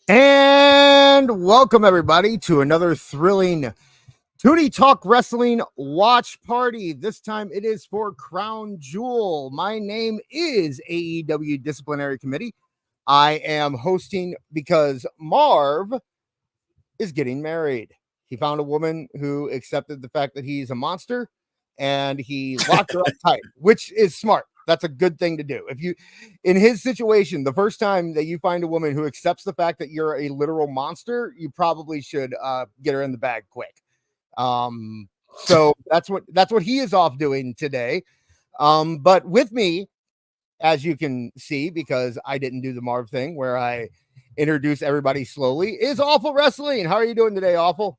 And welcome everybody to another thrilling Toonie Talk Wrestling watch party. This time it is for Crown Jewel. My name is AEW Disciplinary Committee. I am hosting because Marv is getting married. He found a woman who accepted the fact that he's a monster and he locked her up tight, which is smart. That's a good thing to do. If you, in his situation, the first time that you find a woman who accepts the fact that you're a literal monster, you probably should get her in the bag quick. So that's what he is off doing today. But with me, as you can see, because I didn't do the Marv thing where I introduce everybody slowly, is Awful Wrestling. How are you doing today, Awful?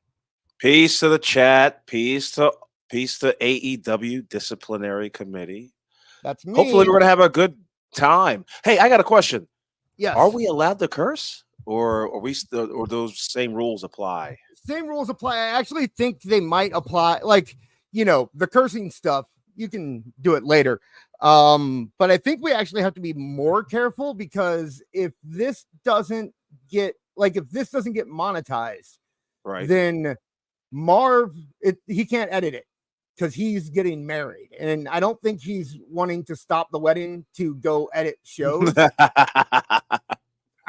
Peace to the chat. Peace to AEW Disciplinary Committee. That's me. Hopefully, we're gonna have a good time. Hey, I got a question. Yes. Are we allowed to curse, or are we still, or those same rules apply? Same rules apply. I actually think they might apply. Like, the cursing stuff, you can do it later. But I think we actually have to be more careful because if this doesn't get monetized, Right. then Marv, he can't edit it because he's getting married. And I don't think he's wanting to stop the wedding to go edit shows. I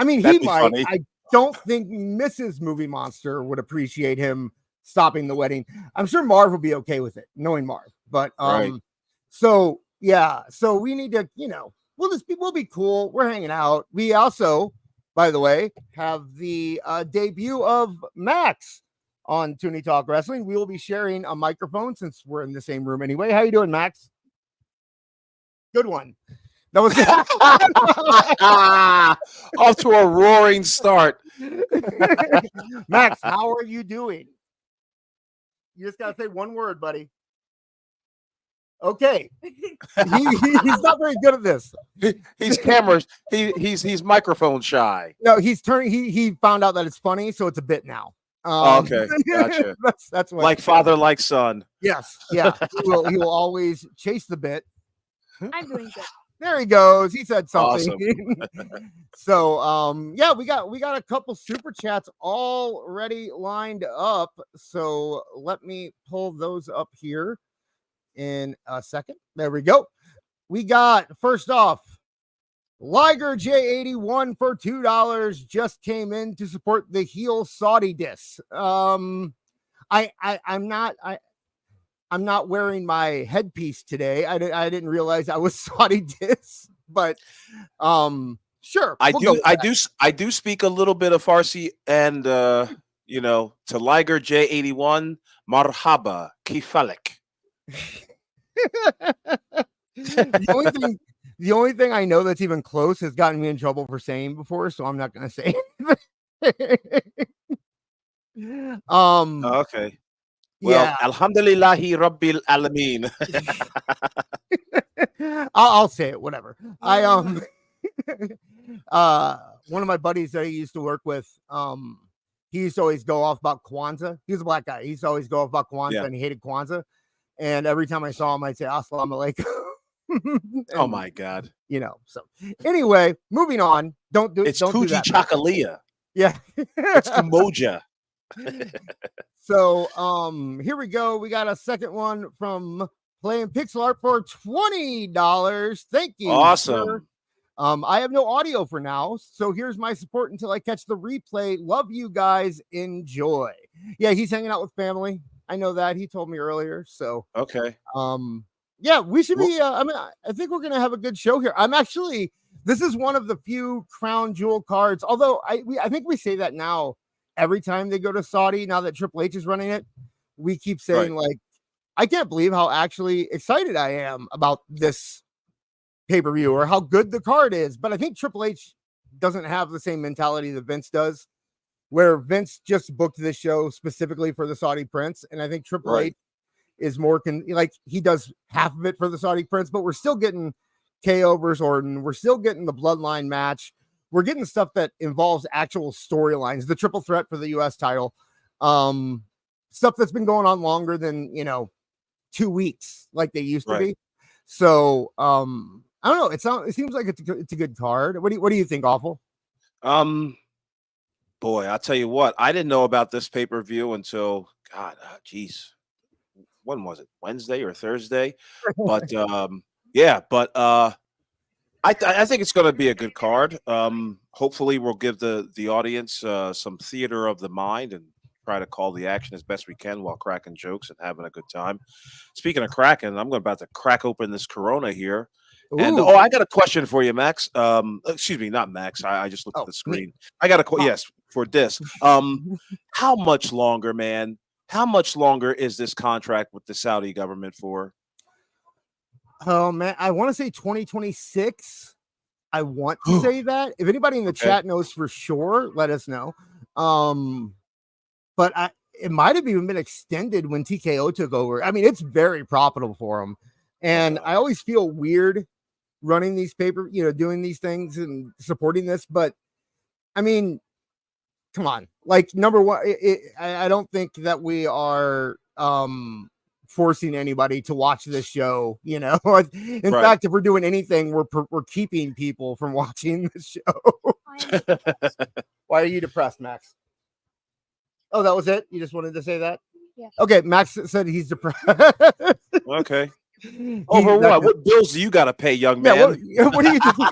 mean, he might. Funny. I don't think Mrs. Movie Monster would appreciate him stopping the wedding. I'm sure Marv will be okay with it, knowing Marv. But right. So yeah, so we need to, we'll be cool. We're hanging out. We also, by the way, have the debut of Max on Toonie Talk Wrestling. We will be sharing a microphone since we're in the same room anyway. How you doing, Max? Good one. That was off to a roaring start. Max, how are you doing? You just gotta say one word, buddy. Okay. He's not very good at this. He's cameras. He's microphone shy. No, he found out that it's funny, so it's a bit now. Okay, gotcha. That's what, like father, like son. Yes, yeah. He will always chase the bit. I'm doing good. There he goes. He said something. Awesome. So, yeah, we got a couple super chats already lined up. So let me pull those up here in a second. There we go. We got, first off, Liger J81 for $2 just came in to support the heel Saudi diss. I'm not wearing my headpiece today. I didn't realize I was Saudi diss, but sure. I do speak a little bit of Farsi, and to Liger J81, marhaba kifalik. The only thing I know that's even close has gotten me in trouble for saying before, so I'm not gonna say it. Okay. Well, yeah. Alhamdulillahi Rabbil Alameen. I'll say it, whatever. One of my buddies that I used to work with, he used to always go off about Kwanzaa. He was a black guy. He used to always go off about Kwanzaa, and he hated Kwanzaa. And every time I saw him, I'd say Assalamu alaikum. Oh my God. So anyway, moving on. It's Kuji Chakalia. Yeah. It's Umoja. So here we go. We got a second one from Playing Pixel Art for $20. Thank you. Awesome. Sir. I have no audio for now, so here's my support until I catch the replay. Love you guys. Enjoy. Yeah, he's hanging out with family. I know that. He told me earlier. So okay. Yeah, we should be. I think we're gonna have a good show here. This is one of the few Crown Jewel cards. Although I think we say that now every time they go to Saudi. Now that Triple H is running it, we keep saying like, I can't believe how actually excited I am about this pay-per-view or how good the card is. But I think Triple H doesn't have the same mentality that Vince does, where Vince just booked this show specifically for the Saudi Prince, and I think Triple H is more he does half of it for the Saudi Prince, but we're still getting KO versus Orton. We're still getting the Bloodline match. We're getting stuff that involves actual storylines, the triple threat for the US title, stuff that's been going on longer than 2 weeks like they used to be. So I don't know. It seems like it's a good card. What do you think, Awful? Boy, I'll tell you what, I didn't know about this pay-per-view until God, geez, when was it? Wednesday or Thursday? But yeah, but I think it's going to be a good card. Hopefully, we'll give the audience some theater of the mind and try to call the action as best we can while cracking jokes and having a good time. Speaking of cracking, I'm about to crack open this Corona here. And Ooh. I got a question for you, Max. Excuse me, not Max. I just looked at the screen. I got a yes for Dis. How much longer, man? How much longer is this contract with the Saudi government for? Oh man, I want to say 2026. I want to say that. If anybody in the chat knows for sure, let us know. But it might have even been extended when TKO took over. I mean, it's very profitable for them. And I always feel weird running these doing these things and supporting this. But I mean, come on. Like, number one, I don't think that we are forcing anybody to watch this show. In fact, if we're doing anything, we're keeping people from watching the show. Why are you depressed, Max? Oh, that was it? You just wanted to say that? Yeah. Okay, Max said he's depressed. Okay. Over what? What bills do you got to pay, young man? What are you doing?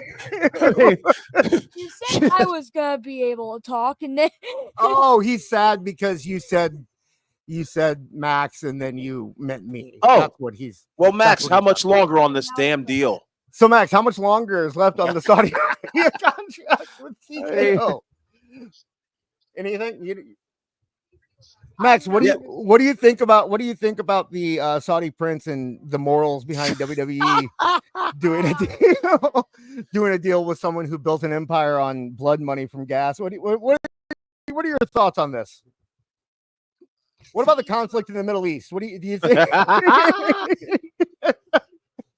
You said I was gonna be able to talk, and then oh, he's sad because you said Max, and then you meant me. Oh, that's what he's. Well, Max, how much longer on this damn deal? So, Max, how much longer is left on the Saudi contract with TKO? Anything? Max, what do you think about the Saudi prince and the morals behind WWE doing a deal with someone who built an empire on blood money from gas? What are your thoughts on this? What about the conflict in the Middle East? What do you think?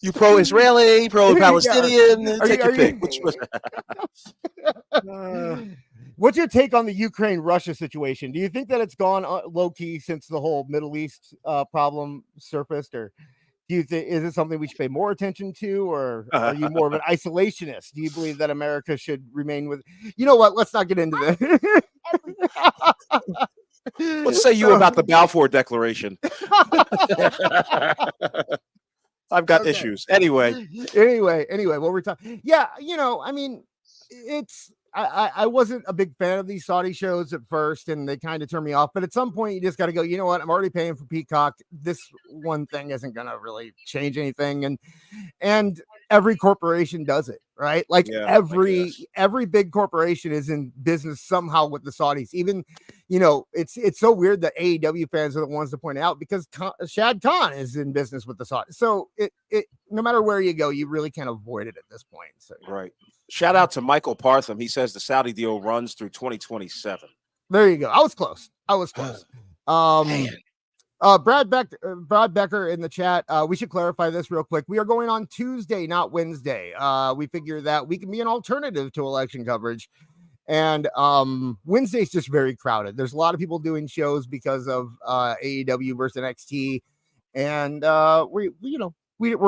You pro-Israeli, pro-Palestinian? Take your pick. What's your take on the Ukraine-Russia situation? Do you think that it's gone low-key since the whole Middle East problem surfaced, or do you think is it something we should pay more attention to, or are you more of an isolationist? Do you believe that America should remain with? You know what? Let's not get into this. What say you about the Balfour Declaration? I've got issues. Anyway, what we're talking. Yeah, I mean, it's. I wasn't a big fan of these Saudi shows at first, and they kind of turned me off. But at some point, you just got to go, you know what? I'm already paying for Peacock. This one thing isn't going to really change anything. And every corporation does it, right? Like every big corporation is in business somehow with the Saudis. Even, it's so weird that AEW fans are the ones to point out because Shad Khan is in business with the Saudis. So it no matter where you go, you really can't avoid it at this point. So, right. Shout out to Michael Partham. He says the Saudi deal runs through 2027. There you go. I was close. Brad Becker in the chat. We should clarify this real quick. We are going on Tuesday, not Wednesday. We figure that we can be an alternative to election coverage. And Wednesday's just very crowded. There's a lot of people doing shows because of AEW versus NXT. And we're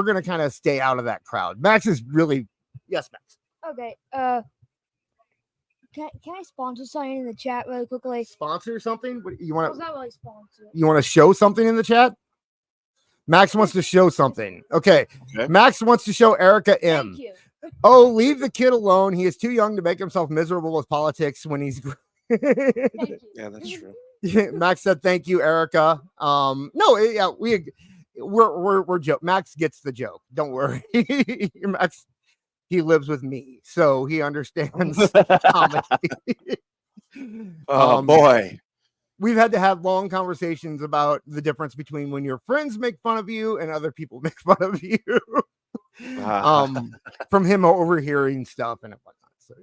going to kind of stay out of that crowd. Max is really, yes, Max. Okay. Can I sponsor something in the chat really quickly? Sponsor something? What, you want to? Not really sponsor. You want to show something in the chat? Max wants to show something. Okay. Max wants to show Erica M. Thank you. Oh, leave the kid alone. He is too young to make himself miserable with politics when he's. Yeah, that's true. Max said, "Thank you, Erica." We're joke. Max gets the joke. Don't worry, Max. He lives with me, so he understands comedy. Oh boy. We've had to have long conversations about the difference between when your friends make fun of you and other people make fun of you. From him overhearing stuff and whatnot. So,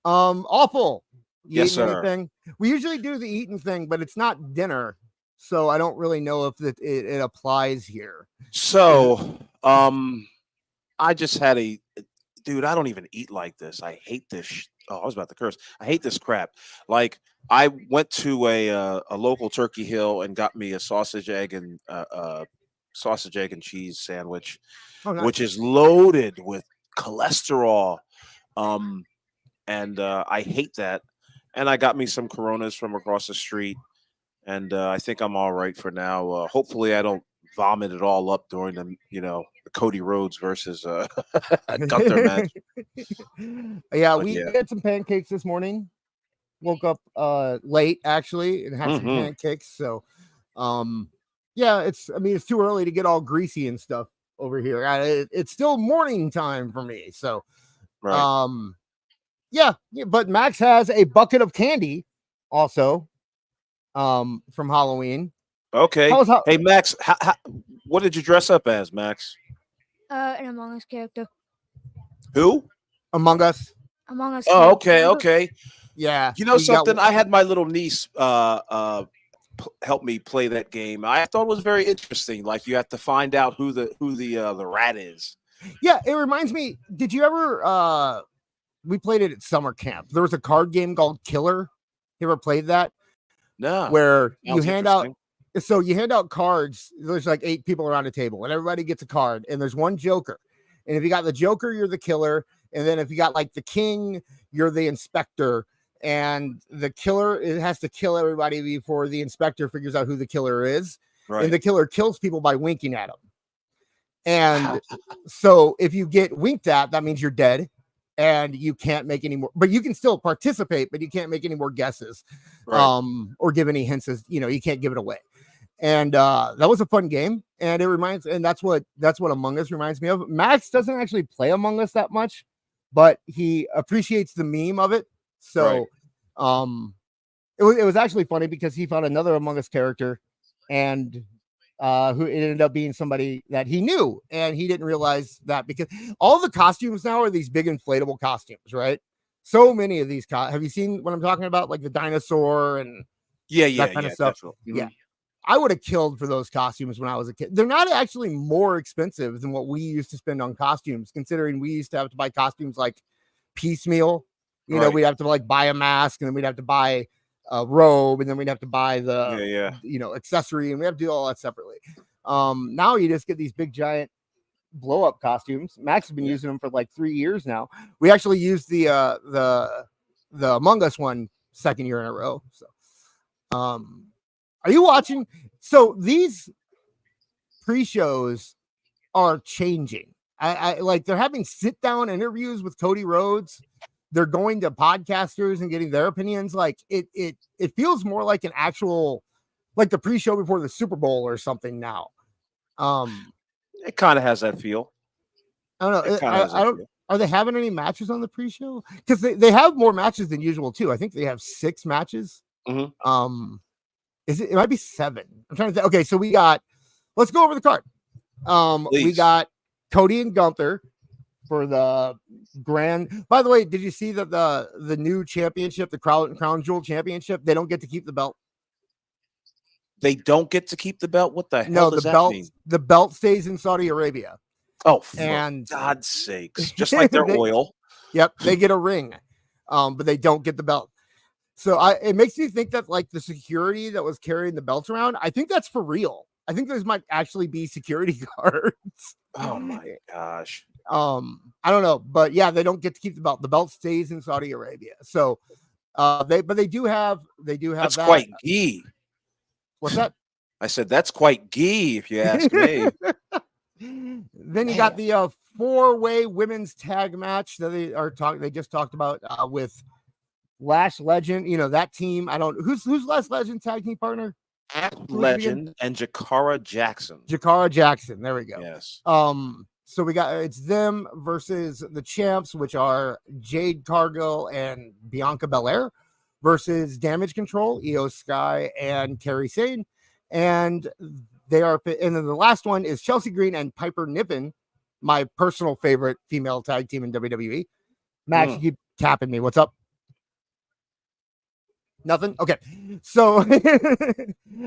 awful. Yes, sir. Anything? We usually do the eating thing, but it's not dinner, so I don't really know if it applies here. So, I just had dude, I don't even eat like this. I hate this. I was about to curse. I hate this crap. Like, I went to a local Turkey Hill and got me a sausage, egg, and cheese sandwich, which is loaded with cholesterol. And I hate that. and I got me some Coronas from across the street, and I think I'm all right for now. Hopefully, I don't vomit it all up during the Cody Rhodes versus Gunther match. Yeah, But we yeah. had some pancakes this morning. Woke up late actually and had some pancakes. So yeah, it's too early to get all greasy and stuff over here. It's still morning time for me. So Right. yeah, but Max has a bucket of candy also from Halloween. Okay. Hey Max, what did you dress up as, Max? An Among Us character. Who? Among Us. Among Us. Oh, character. okay. Yeah. You know something? I had my little niece help me play that game. I thought it was very interesting. Like you have to find out who the rat is. Yeah, it reminds me. Did you ever? We played it at summer camp. There was a card game called Killer. You ever played that? No. Where you hand out. So you hand out cards. There's like 8 people around a table, and everybody gets a card. And there's one Joker. And if you got the Joker, you're the killer. And then if you got like the King, you're the inspector. And the killer, it has to kill everybody before the inspector figures out who the killer is. Right. And the killer kills people by winking at them. And so if you get winked at, that means you're dead and you can't make any more, but you can still participate, but you can't make any more guesses, right. Or give any hints, as you can't give it away. And that was a fun game. And that's what Among Us reminds me of. Max doesn't actually play Among Us that much, but he appreciates the meme of it. So, right. It was actually funny because he found another Among Us character, and who ended up being somebody that he knew, and he didn't realize that because all the costumes now are these big inflatable costumes, right? So many of these. Have you seen what I'm talking about, like the dinosaur and that kind of stuff? Mm-hmm. Yeah, I would have killed for those costumes when I was a kid. They're not actually more expensive than what we used to spend on costumes, considering we used to have to buy costumes like piecemeal. You know, we'd have to like buy a mask, and then we'd have to buy a robe, and then we'd have to buy the accessory, and we have to do all that separately. Now you just get these big giant blow up costumes. Max has been using them for like 3 years now. We actually used the Among Us one 2nd year in a row. So are you watching? So these pre-shows are changing. I like, they're having sit down interviews with Cody Rhodes. They're going to podcasters and getting their opinions. Like it feels more like an actual, like the pre-show before the Super Bowl or something now. It kind of has that feel. I don't know. Are they having any matches on the pre-show? Because they have more matches than usual too. I think they have 6 matches. Mm-hmm. It might be 7. I'm trying to think. Okay, so let's go over the card. We got Cody and Gunther for the grand. By the way, did you see that the new championship, the Crown Jewel Championship, they don't get to keep the belt? They don't get to keep the belt? What the hell does that mean? The belt stays in Saudi Arabia. Oh, for God's sakes. Just like their oil. Yep, they get a ring, but they don't get the belt. So it makes me think that like the security that was carrying the belts around, I think that's for real. I think those might actually be security guards. Oh my gosh. I don't know, but yeah, they don't get to keep the belt. The belt stays in Saudi Arabia. So they do have that's that. Quite gee. What's that? I said that's quite gee, if you ask me. Then you got the 4-way women's tag match that they just talked about with Lash Legend. You know, that team. I don't who's Lash Legend tag team partner? Legend and Jakara Jackson. Jakara Jackson. There we go. Yes. So it's them versus the champs, which are Jade Cargill and Bianca Belair, versus Damage Control, Io Sky and Kairi Sane. And and then the last one is Chelsea Green and Piper Niven, my personal favorite female tag team in WWE. Max, you keep tapping me. What's up? Nothing? Okay. So,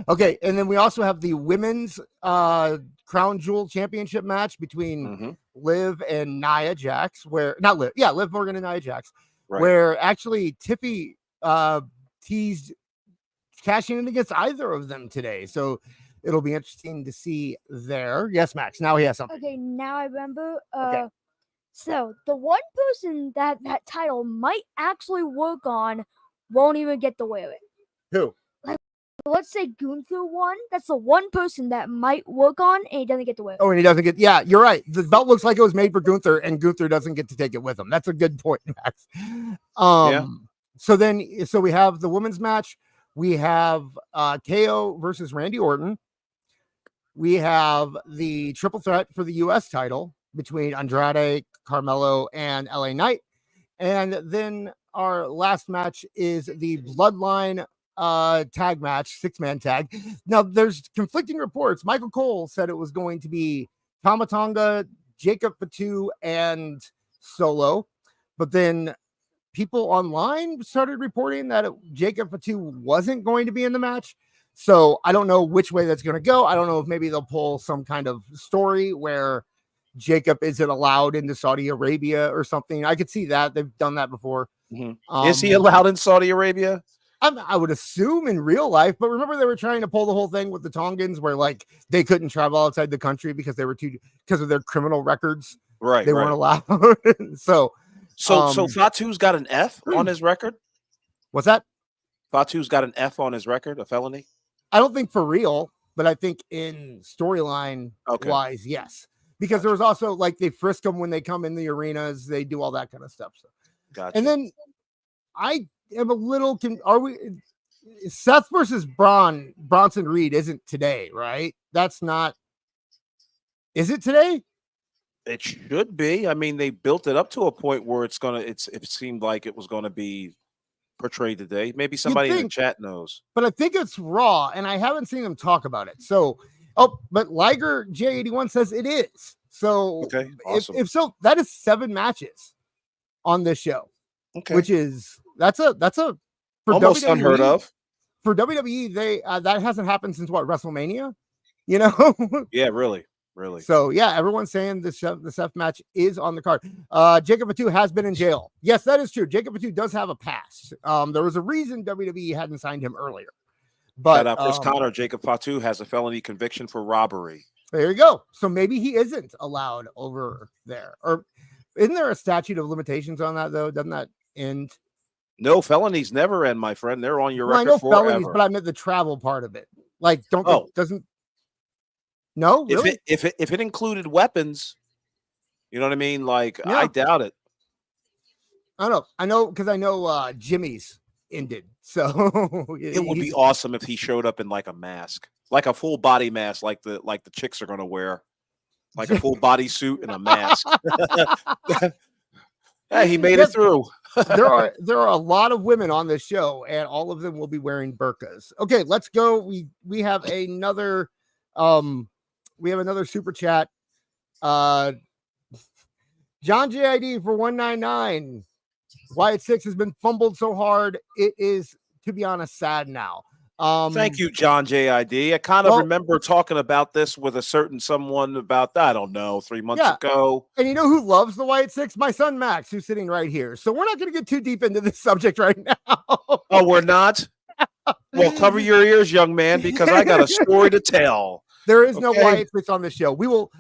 okay. And then we also have the women's Crown Jewel Championship match between Liv and Nia Jax, Liv Morgan and Nia Jax, where actually Tiffy teased cashing in against either of them today. So it'll be interesting to see there. Yes, Max. Now he has something. Okay. Now I remember. Okay. So the one person that title might actually work on won't even get to wear it. Who? Let's say Gunther won. That's the one person that might work on, and he doesn't get to wear it. Oh, and he doesn't get. Yeah, you're right. The belt looks like it was made for Gunther, and Gunther doesn't get to take it with him. That's a good point, Max. Yeah. So we have the women's match. We have KO versus Randy Orton. We have the triple threat for the U.S. title between Andrade, Carmelo, and LA Knight. And then our last match is the Bloodline tag match, 6-man tag. Now, there's conflicting reports. Michael Cole said it was going to be Tama Tonga, Jacob Fatu, and Solo. But then people online started reporting that Jacob Fatu wasn't going to be in the match. So I don't know which way that's going to go. I don't know if maybe they'll pull some kind of story where Jacob isn't allowed into Saudi Arabia or something. I could see that. They've done that before. Mm-hmm. Is he allowed in Saudi Arabia? I would assume in real life, but remember they were trying to pull the whole thing with the Tongans where like they couldn't travel outside the country because they were because of their criminal records. Right. They weren't allowed. So Fatu's got an F on his record? What's that? Fatu's got an F on his record, a felony? I don't think for real, but I think in storyline wise, yes. Because there was also like they frisk them when they come in the arenas, they do all that kind of stuff. So. Gotcha. And then I am a little Seth versus Bronson Reed isn't today, right? That's not. Is it today? It should be. I mean, they built it up to a point where it seemed like it was gonna be portrayed today. Maybe somebody in the chat knows. But I think it's Raw, and I haven't seen them talk about it. So but Liger J81 says it is. So okay, awesome. if so, that is 7 matches on this show. Okay. Which is that's a for almost WWE, unheard of. For WWE, they that hasn't happened since what, WrestleMania? You know? Yeah, really. So yeah, everyone's saying the Seth match is on the card. Jacob Fatu has been in jail. Yes, that is true. Jacob Fatu does have a past. There was a reason WWE hadn't signed him earlier. But shout out Chris Connor. Jacob Fatu has a felony conviction for robbery. There you go. So maybe he isn't allowed over there. Or isn't there a statute of limitations on that though? Doesn't that end? No, felonies never end, my friend. They're on your record I know forever. felonies, but I meant the travel part of it. Like, doesn't. No, really? If it included weapons, you know what I mean? Like, yeah. I doubt it. I know because I know Jimmy's ended. So it would be awesome if he showed up in like a mask, like a full body mask, like the chicks are gonna wear, like a full body suit and a mask. Hey, he made it through. there are a lot of women on this show, and all of them will be wearing burqas. Okay, let's go. We have another super chat. John JID for 199. Wyatt 6 has been fumbled so hard. It is, to be honest, sad now. Thank you, John JID. I kind of remember talking about this with a certain someone about, I don't know, 3 months ago. And you know who loves the Wyatt 6? My son Max, who's sitting right here. So we're not going to get too deep into this subject right now. Oh, we're not? Well, cover your ears, young man, because I got a story to tell. There is no Wyatt 6 on the show. We will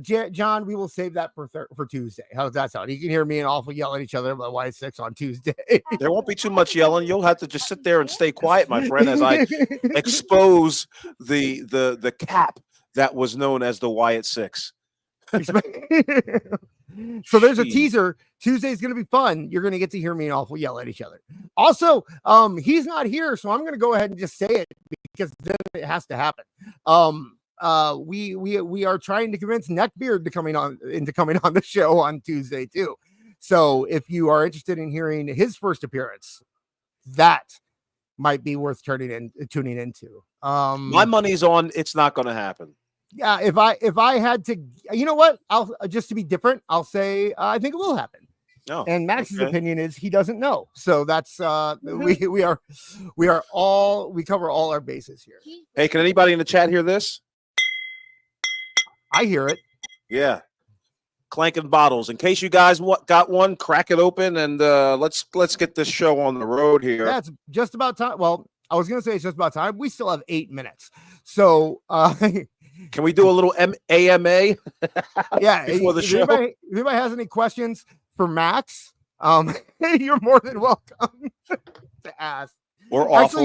John, we will save that for Tuesday. How's that sound? You can hear me and Awful yell at each other about Wyatt 6 on Tuesday. There won't be too much yelling. You'll have to just sit there and stay quiet, my friend, as I expose the cap that was known as the Wyatt 6. So there's a teaser. Tuesday's going to be fun. You're going to get to hear me and Awful yell at each other. Also, he's not here, so I'm going to go ahead and just say it because then it has to happen. We are trying to convince Neckbeard coming on the show on Tuesday too. So if you are interested in hearing his first appearance, that might be worth tuning into. My money's on it's not going to happen. Yeah, if I had to, you know what? I'll just to be different. I'll say I think it will happen. No, and Max's opinion is he doesn't know. So that's we cover all our bases here. Hey, can anybody in the chat hear this? I hear it. Yeah, clanking bottles. In case you guys got one, crack it open and let's get this show on the road here. Yeah, it's just about time. Well, I was gonna say it's just about time. We still have 8 minutes. So can we do a little AMA? Yeah, before the show. If anybody has any questions for Max, You're more than welcome to ask. Or Actually, awful.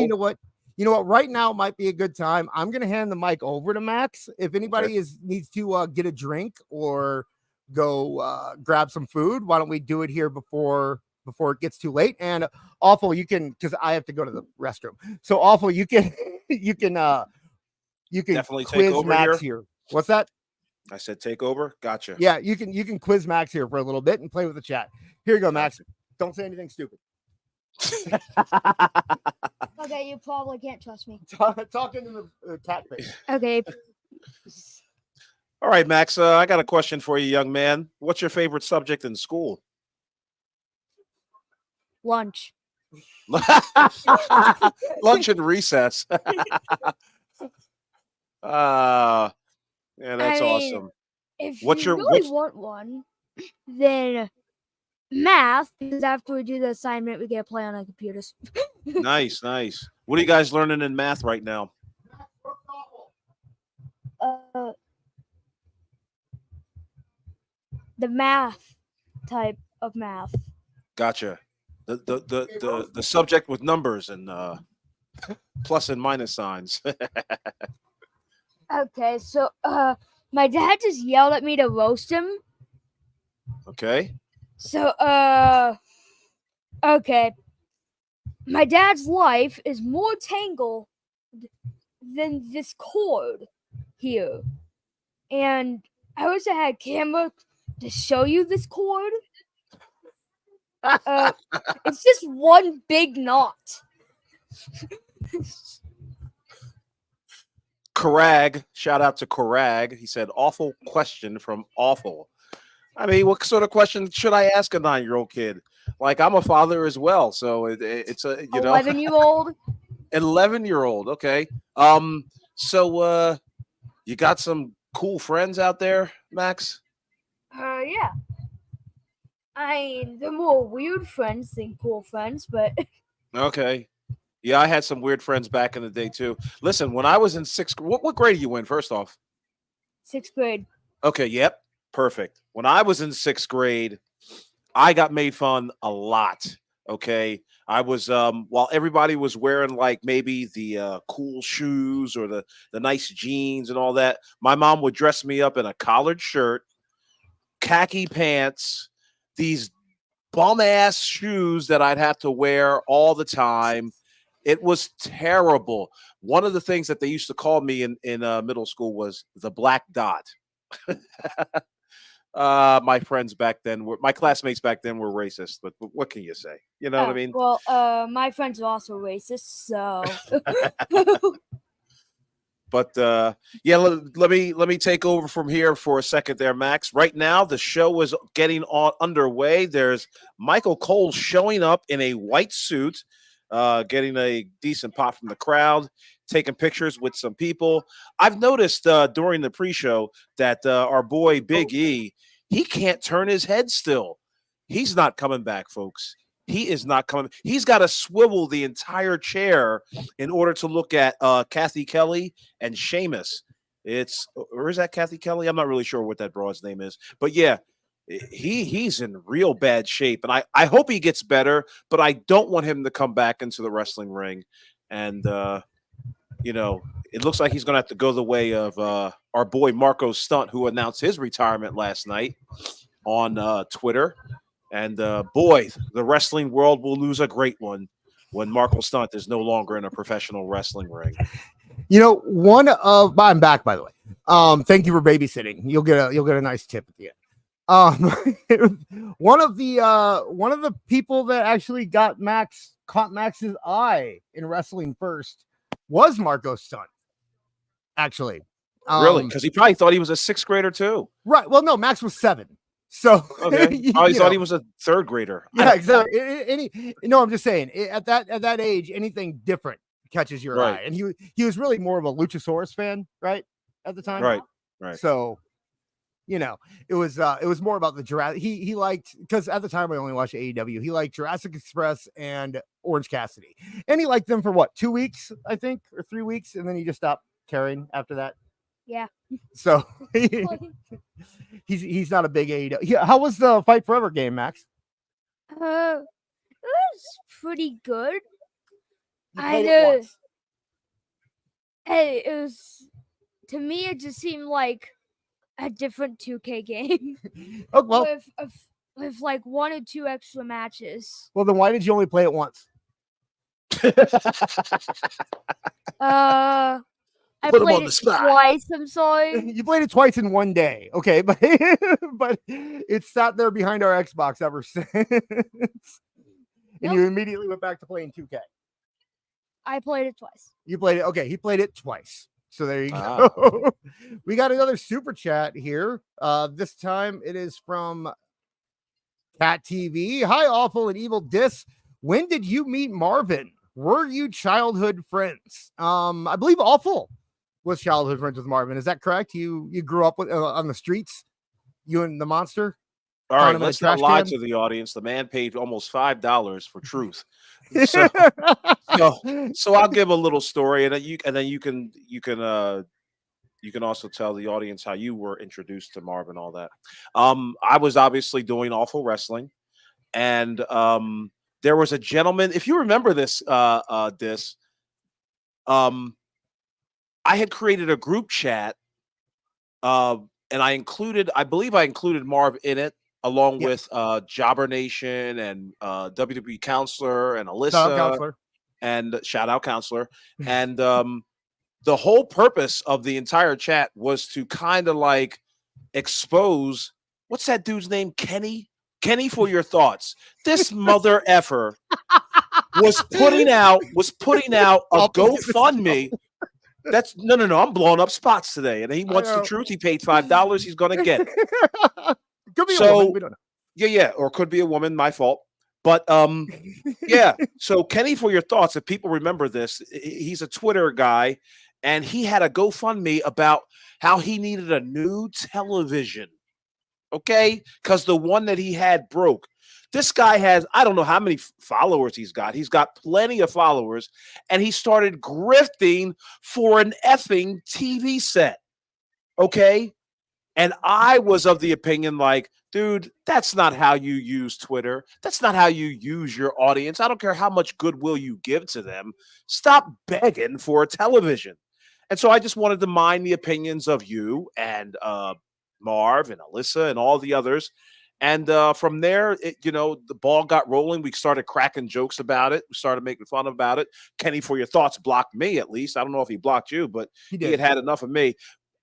you know what? Right now might be a good time. I'm gonna hand the mic over to Max. If anybody needs to get a drink or go grab some food, why don't we do it here before it gets too late? And awful, you can, because I have to go to the restroom. So awful, you can you can Definitely take quiz over Max here. here. What's that? I said take over. Gotcha. Yeah, you can quiz Max here for a little bit and play with the chat. Here you go, Max. Don't say anything stupid. Okay, you probably can't trust me. Talking to the cat face. Okay. All right, Max. I got a question for you, young man. What's your favorite subject in school? Lunch. Lunch and recess. Yeah, that's awesome. If What's you your- really what's- want one, then math, because after we do the assignment, we get to play on our computers. Nice, nice. What are you guys learning in math right now? The math type of math. Gotcha. The subject with numbers and plus and minus signs. Okay, so my dad just yelled at me to roast him. Okay. So okay. My dad's life is more tangled than this cord here. And I wish I had a camera to show you this cord. It's just one big knot. Karag, shout out to Karag. He said, awful question from awful. I mean, what sort of question should I ask a 9-year-old kid? Like, I'm a father as well, so it's a 11-year-old. 11-year-old. Okay. So you got some cool friends out there, Max? Yeah. I mean, they're more weird friends than cool friends, but Okay. Yeah, I had some weird friends back in the day too. Listen, when I was in 6th, what grade are you in? First off, 6th grade. Okay. Yep. Perfect. When I was in 6th grade, I got made fun a lot. Okay. I was while everybody was wearing like maybe the cool shoes or the nice jeans and all that, my mom would dress me up in a collared shirt, khaki pants, these bum ass shoes that I'd have to wear all the time. It was terrible. One of the things that they used to call me in middle school was the Black Dot. My friends back then my classmates back then were racist, but what can you say? You know what I mean? Well, my friends are also racist, so. But yeah, let me take over from here for a second there, Max. Right now, the show is getting underway. There's Michael Cole showing up in a white suit, getting a decent pop from the crowd, taking pictures with some people. I've noticed during the pre-show that our boy Big E, he can't turn his head still. He's not coming back, folks. He is not coming. He's got to swivel the entire chair in order to look at Kathy Kelly and Sheamus. Or is that Kathy Kelly? I'm not really sure what that broad's name is. But yeah, he's in real bad shape. And I hope he gets better, but I don't want him to come back into the wrestling ring. And, it looks like he's going to have to go the way of our boy Marco Stunt, who announced his retirement last night on Twitter. And boy, the wrestling world will lose a great one when Marco Stunt is no longer in a professional wrestling ring. I'm back, by the way. Thank you for babysitting. You'll get a nice tip at the end. One of the people that actually caught Max's eye in wrestling first was Marco Stunt. Actually, Really? Because he probably thought he was a 6th grader too. Right. Well, no, Max was 7. So okay. I thought he was a 3rd grader. Yeah, exactly. I'm just saying at that age, anything different catches your eye. And he was really more of a Luchasaurus fan, right? At the time. Right. So, it was more about the Jurassic. He liked, because at the time I only watched AEW. He liked Jurassic Express and Orange Cassidy, and he liked them for what, 2 weeks, I think, or 3 weeks, and then he just stopped caring after that. Yeah. So he's not a big AEW. How was the Fight Forever game, Max? It was pretty good. You played it once. Hey, it was, to me, it just seemed like a different 2K game Oh, well, with like 1 or 2 extra matches. well, then why did you only play it once? I Put him played on the it spot. twice. I'm sorry. You played it twice in one day, okay, but it sat there behind our Xbox ever since. And you immediately went back to playing 2K. I played it twice. You played it. Okay, he played it twice. So there you Wow. go. We got another super chat here. This time it is from Cat TV. Hi, Awful and Evil Dis. When did you meet Marvin? Were you childhood friends? I believe Awful was childhood friends with Marvin. Is that correct? You grew up with on the streets? You and the monster? All Found right, him in a let's not trash lie can? to the audience. The man paid almost $5 for truth. So, so I'll give a little story, and then you can also tell the audience how you were introduced to Marv and all that. I was obviously doing Awful Wrestling, and there was a gentleman. If you remember this, I had created a group chat, and I believe I included Marv in it, along Yep. with Jobber Nation and WWE Counselor and Shout out, Alyssa counselor. and shout out Counselor. And the whole purpose of the entire chat was to kind of like expose, what's that dude's name? Kenny for your thoughts. This mother effer was putting out a GoFundMe. That's no. I'm blowing up spots today, and he wants the truth. He paid $5. He's gonna get it. Could be a woman. We don't know. Yeah, or could be a woman. My fault. But yeah. So Kenny, for your thoughts, if people remember this, he's a Twitter guy, and he had a GoFundMe about how he needed a new television. Okay, because the one that he had broke. This guy has, I don't know how many followers he's got. He's got plenty of followers, and he started grifting for an effing TV set. Okay. And I was of the opinion, like, dude, that's not how you use Twitter. That's not how you use your audience. I don't care how much goodwill you give to them. Stop begging for a television. And so I just wanted to mine the opinions of you and Marv and Alyssa and all the others. And from there, the ball got rolling. We started cracking jokes about it. We started making fun about it. Kenny, for your thoughts, blocked me at least. I don't know if he blocked you, but he had enough of me.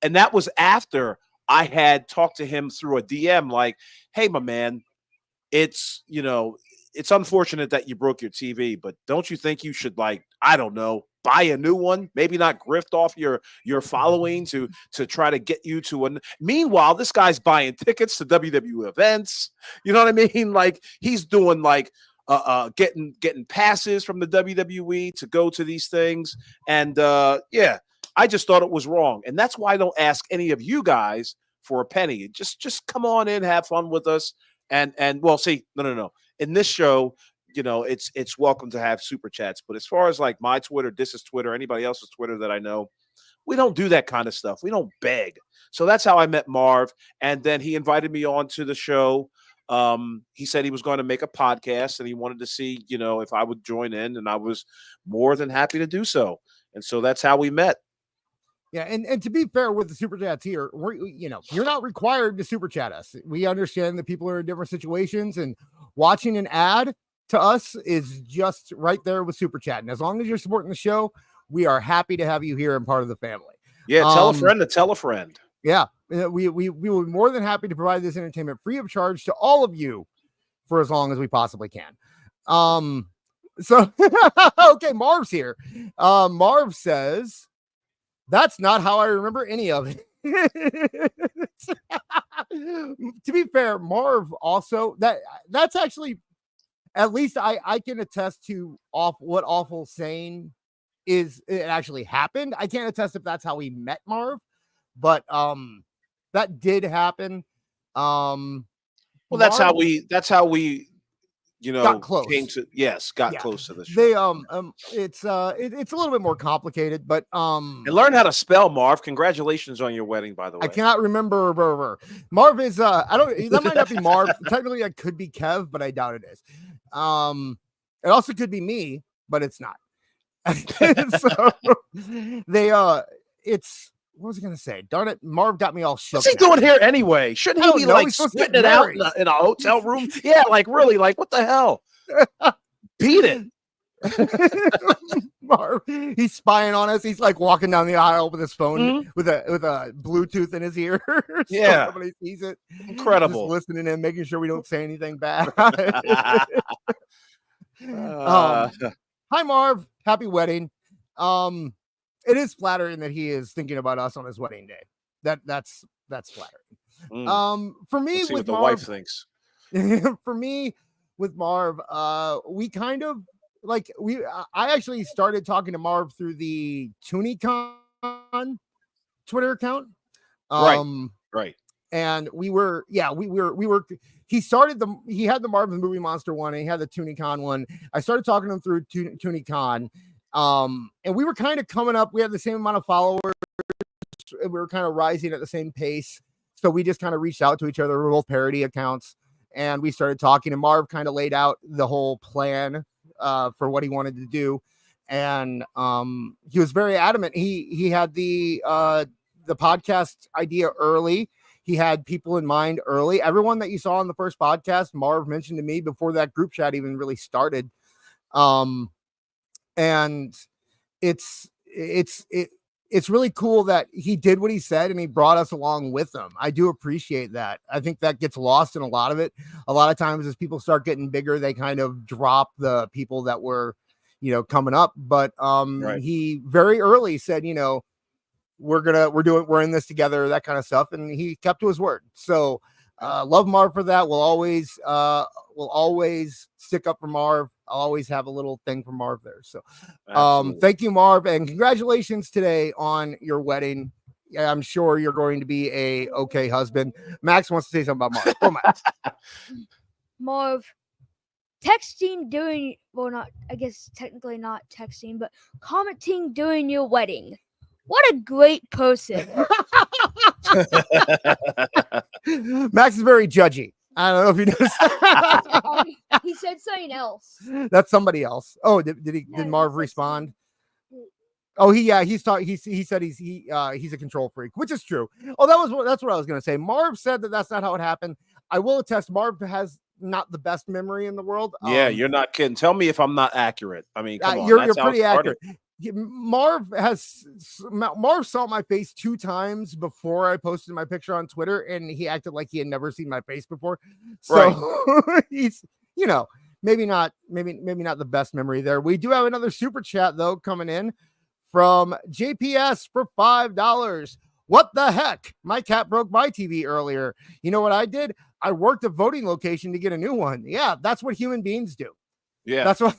And that was after I had talked to him through a DM like, hey, my man, it's unfortunate that you broke your TV, but don't you think you should, like, I don't know, buy a new one? Maybe not grift off your following to try to get you to one. Meanwhile, this guy's buying tickets to WWE events. You know what I mean? Like, he's doing like getting passes from the WWE to go to these things. And yeah, I just thought it was wrong. And that's why I don't ask any of you guys for a penny. Just come on in, have fun with us. And well, see, no. In this show, it's welcome to have super chats. But as far as like my Twitter, Dis is Twitter, anybody else's Twitter that I know, we don't do that kind of stuff. We don't beg. So that's how I met Marv. And then he invited me on to the show. He said he was going to make a podcast and he wanted to see, if I would join in, and I was more than happy to do so. And so that's how we met. Yeah, and to be fair with the super chats here, you're not required to super chat us. We understand that people are in different situations, and watching an ad to us is just right there with super chat. And as long as you're supporting the show, we are happy to have you here and part of the family. Yeah, tell a friend to tell a friend. Yeah, we will be more than happy to provide this entertainment free of charge to all of you for as long as we possibly can. So okay, Marv's here. Marv says, that's not how I remember any of it. To be fair, Marv also, that's actually, at least I can attest to what Awful saying is it actually happened. I can't attest if that's how we met Marv, but that did happen. Well, that's how we got close. Got close to the show. They it's a little bit more complicated, but and learn how to spell, Marv. Congratulations on your wedding, by the way. I cannot remember. Marv is I don't that might not be Marv. Technically that could be Kev, but I doubt it is. It also could be me, but it's not. So they it's what was I gonna say? Darn it, Marv got me all shook. What's he doing here anyway? Shouldn't he be like spitting it out in a hotel room? Yeah, like really, like what the hell? Beat it. Marv, he's spying on us. He's like walking down the aisle with his phone with a Bluetooth in his ear. So yeah, somebody sees it. Incredible. Just listening in, making sure we don't say anything bad. Hi, Marv. Happy wedding. It is flattering that he is thinking about us on his wedding day. That's flattering. For me, Let's see with what the Marv, wife thinks. for me with Marv, we kind of like I actually started talking to Marv through the TuneCon Twitter account. Right. And we were he had the Marvin Movie Monster one and he had the TuneCon one. I started talking to him through TuneCon. And we were kind of coming up. We had the same amount of followers. We were kind of rising at the same pace. So we just kind of reached out to each other. We were both parody accounts. And we started talking. And Marv kind of laid out the whole plan for what he wanted to do. And he was very adamant. He had the podcast idea early. He had people in mind early. Everyone that you saw on the first podcast, Marv mentioned to me before that group chat even really started. And it's really cool that he did what he said and he brought us along with him. I do appreciate that. I think that gets lost in a lot of it. A lot of times as people start getting bigger, they kind of drop the people that were, coming up. But he very early said, we're in this together, that kind of stuff. And he kept to his word. So love Marv for that. We'll always stick up for Marv. I'll always have a little thing for Marv there. So thank you, Marv, and congratulations today on your wedding. Yeah, I'm sure you're going to be a okay husband. Max wants to say something about Marv. Go, Max. Marv, texting during, well, not, I guess technically not texting, but commenting during your wedding. What a great person. Max is very judgy. I don't know if you noticed. He said something else. That's somebody else. Oh, did Marv respond? Oh, he said he's a control freak, which is true. Oh, that's what I was gonna say. Marv said that's not how it happened. I will attest. Marv has not the best memory in the world. Yeah, you're not kidding. Tell me if I'm not accurate. I mean, come on, you're pretty accurate. Marv saw my face 2 times before I posted my picture on Twitter, and he acted like he had never seen my face before. So he's, maybe not the best memory there. We do have another super chat though coming in from JPS for $5. What the heck? My cat broke my TV earlier. You know what I did? I worked a voting location to get a new one. Yeah, that's what human beings do. Yeah, that's what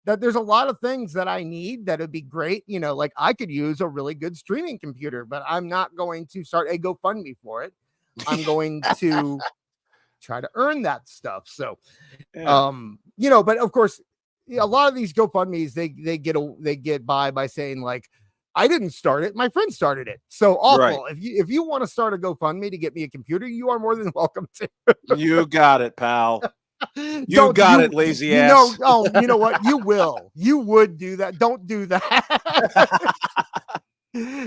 there's a lot of things that I need that would be great. Like I could use a really good streaming computer, but I'm not going to start a GoFundMe for it. I'm going to try to earn that stuff. So, but of course, a lot of these GoFundMes, they get by saying like, I didn't start it. My friend started it. So awful. Right. If you want to start a GoFundMe to get me a computer, you are more than welcome to. You got it, pal. You got it, lazy ass. You know what? You would do that. Don't do that.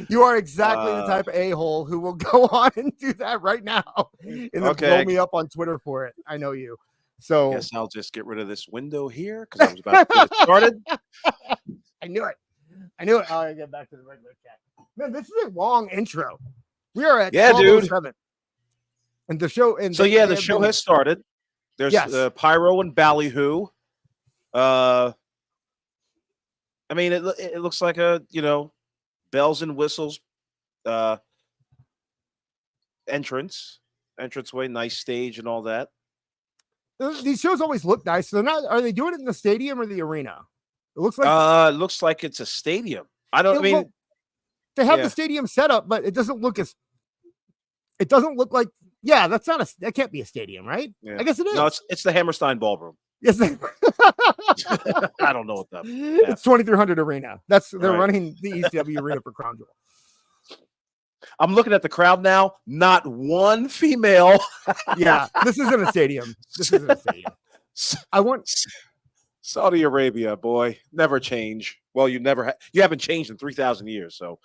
You are exactly the type of a-hole who will go on and do that right now and then blow me up on Twitter for it. I know you. So I guess I'll just get rid of this window here because I was about to get it started. I knew it. I'll get back to the regular chat. Man, this is a long intro. We are at 12:07. And the show the show has started. There's pyro and ballyhoo. I mean, it looks like a bells and whistles entranceway, nice stage and all that. These shows always look nice. Are they doing it in the stadium or the arena? It looks like it's a stadium. They have the stadium set up, but it doesn't look like Yeah, that can't be a stadium, right? Yeah. I guess it is. No, it's the Hammerstein Ballroom. Yes. I don't know what that. It's 2300 Arena. They're Right. running the ECW Arena for Crown Jewel. I'm looking at the crowd now. Not one female. Yeah, this isn't a stadium. I want Saudi Arabia, boy, never change. Well, you haven't changed in 3,000 years. So,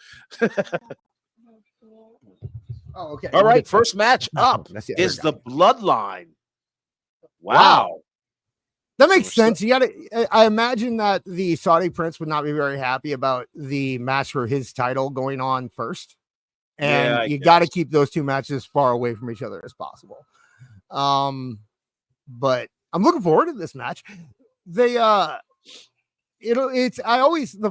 oh, okay. All right, first match up is the Bloodline. Wow. That makes sense. I imagine that the Saudi prince would not be very happy about the match for his title going on first. And you got to keep those two matches as far away from each other as possible. But I'm looking forward to this match. The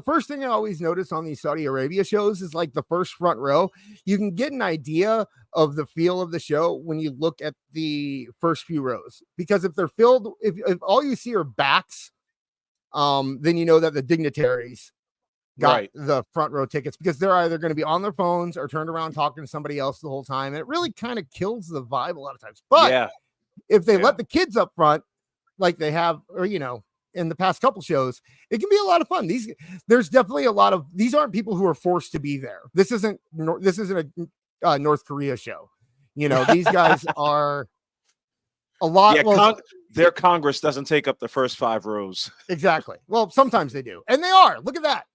first thing I always notice on these Saudi Arabia shows is like the first front row. You can get an idea of the feel of the show when you look at the first few rows, because if they're filled, if all you see are backs, then you know that the dignitaries got the front row tickets, because they're either going to be on their phones or turned around talking to somebody else the whole time. And it really kind of kills the vibe a lot of times. But if they let the kids up front, like they have, or, in the past couple shows, it can be a lot of fun. There's definitely a lot of, these aren't people who are forced to be there. This isn't a North Korea show. These guys are a lot. Yeah, their Congress doesn't take up the first 5 rows. Exactly. Well, sometimes they do. And they are. Look at that.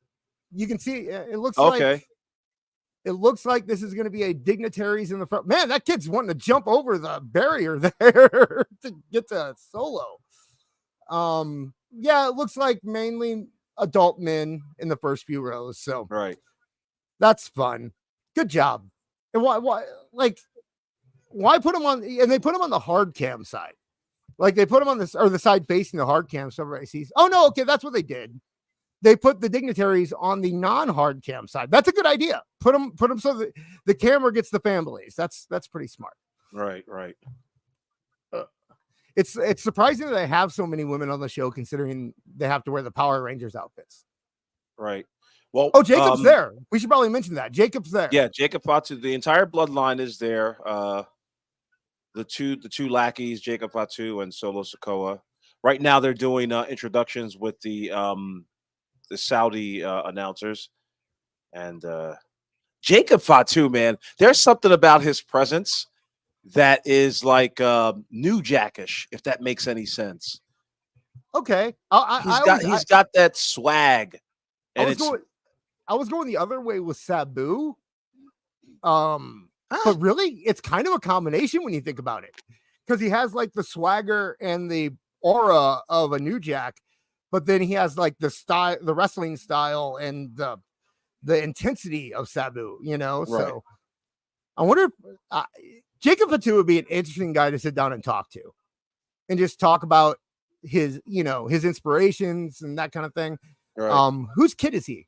You can see it looks like this is going to be a dignitaries in the front. Man, that kid's wanting to jump over the barrier there to get to Solo. Yeah, it looks like mainly adult men in the first few rows. So that's fun. Good job. And why put them on? And they put them on the hard cam side. Like they put them on this, or the side facing the hard cam, so everybody sees. Oh no, okay, that's what they did. They put the dignitaries on the non-hard cam side. That's a good idea. Put them so that the camera gets the families. That's pretty smart. Right. It's surprising that they have so many women on the show, considering they have to wear the Power Rangers outfits. Right. Well, Jacob's there. We should probably mention that. Jacob's there. Yeah, Jacob Fatu. The entire Bloodline is there. The two lackeys, Jacob Fatu and Solo Sikoa. Right now, they're doing introductions with the Saudi announcers, and Jacob Fatu, man, there's something about his presence that is like New Jackish, if that makes any sense. Okay, he's got that swag, and I was going the other way with Sabu, but really, it's kind of a combination when you think about it, because he has like the swagger and the aura of a New Jack. But then he has like the style, the wrestling style, and the intensity of Sabu, So I wonder if Jacob Fatu would be an interesting guy to sit down and talk to, and just talk about his inspirations and that kind of thing. Right. Whose kid is he?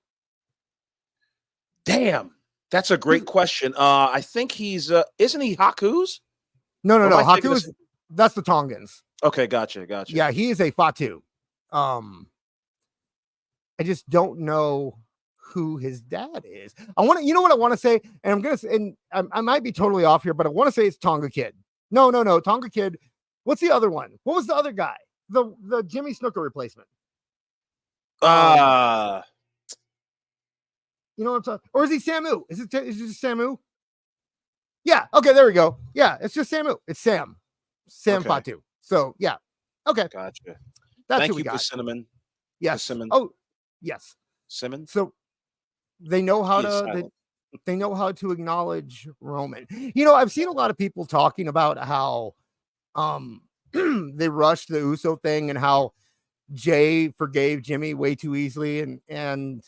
Damn, that's a great question. I think he's isn't he Haku's? No. Haku's that's the Tongans. Okay, gotcha. Yeah, he is a Fatu. I just don't know who his dad is. What I want to say, and I'm gonna say, and I might be totally off here, but I want to say it's Tonga Kid. No, Tonga Kid. What's the other one? What was the other guy? The Jimmy Snuka replacement. You know what I'm talking? Or is he Samu? Is it just Samu? Yeah. Okay, there we go. Yeah, it's just Samu. It's Sam Fatu. So yeah. Okay. Gotcha. That's Thank who we you got. for cinnamon. Yes. Cinnamon. Oh, yes. Cinnamon. So they know how they know how to acknowledge Roman. I've seen a lot of people talking about how they rushed the Uso thing and how Jay forgave Jimmy way too easily, and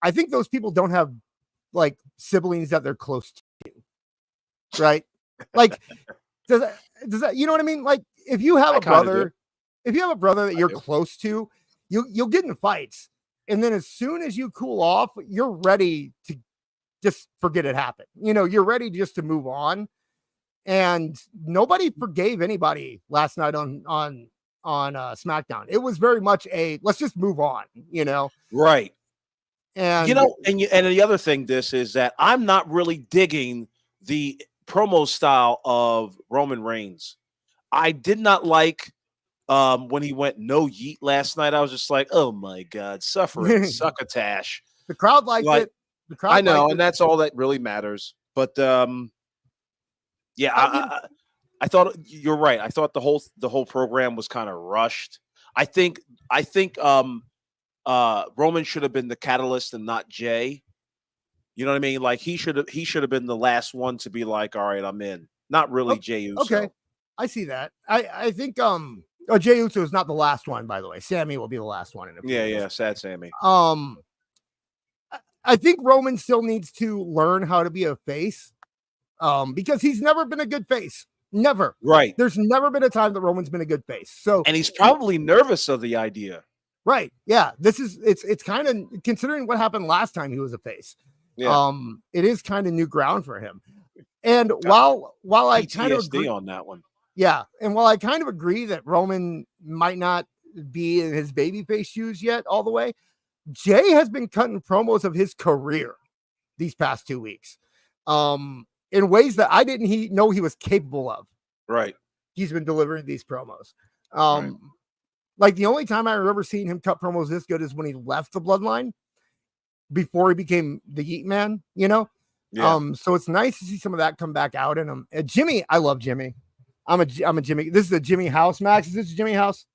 I think those people don't have like siblings that they're close to, right? Like does that you know what I mean? Like if you have a brother that you're close to, you'll get in fights, and then as soon as you cool off, you're ready to just forget it happened. You're ready just to move on. And nobody forgave anybody last night on SmackDown. It was very much a let's just move on, Right. And and the other thing is that I'm not really digging the promo style of Roman Reigns. I did not like when he went no yeet last night. I was just like, oh my God, suffering succotash. The crowd liked Like, it. The crowd I know, liked and it. that's all that really matters. But yeah, I thought you're right. I thought the whole program was kind of rushed. I think Roman should have been the catalyst and not Jay. You know what I mean? Like he should have been the last one to be like, all right, I'm in. Not really Jey Uso. Okay, I see that. I think Jey Uso is not the last one, by the way. Sami will be the last one. Yeah, sad Sami. I think Roman still needs to learn how to be a face, because he's never been a good face. Never. Right. There's never been a time that Roman's been a good face. So, and he's probably nervous of the idea. Right. Yeah. It's kind of, considering what happened last time he was a face. Yeah. It is kind of new ground for him. And while I kind of agree on that one. Yeah. And while I kind of agree that Roman might not be in his babyface shoes yet all the way, Jay has been cutting promos of his career these past 2 weeks. In ways that I didn't know he was capable of. Right. He's been delivering these promos. Right. Like the only time I remember seeing him cut promos this good is when he left the Bloodline before he became the Yeet Man, you know? Yeah. So it's nice to see some of that come back out in him. Jimmy, I love Jimmy. I'm a Jimmy. This is a Jimmy house, Max. Is this Jimmy house?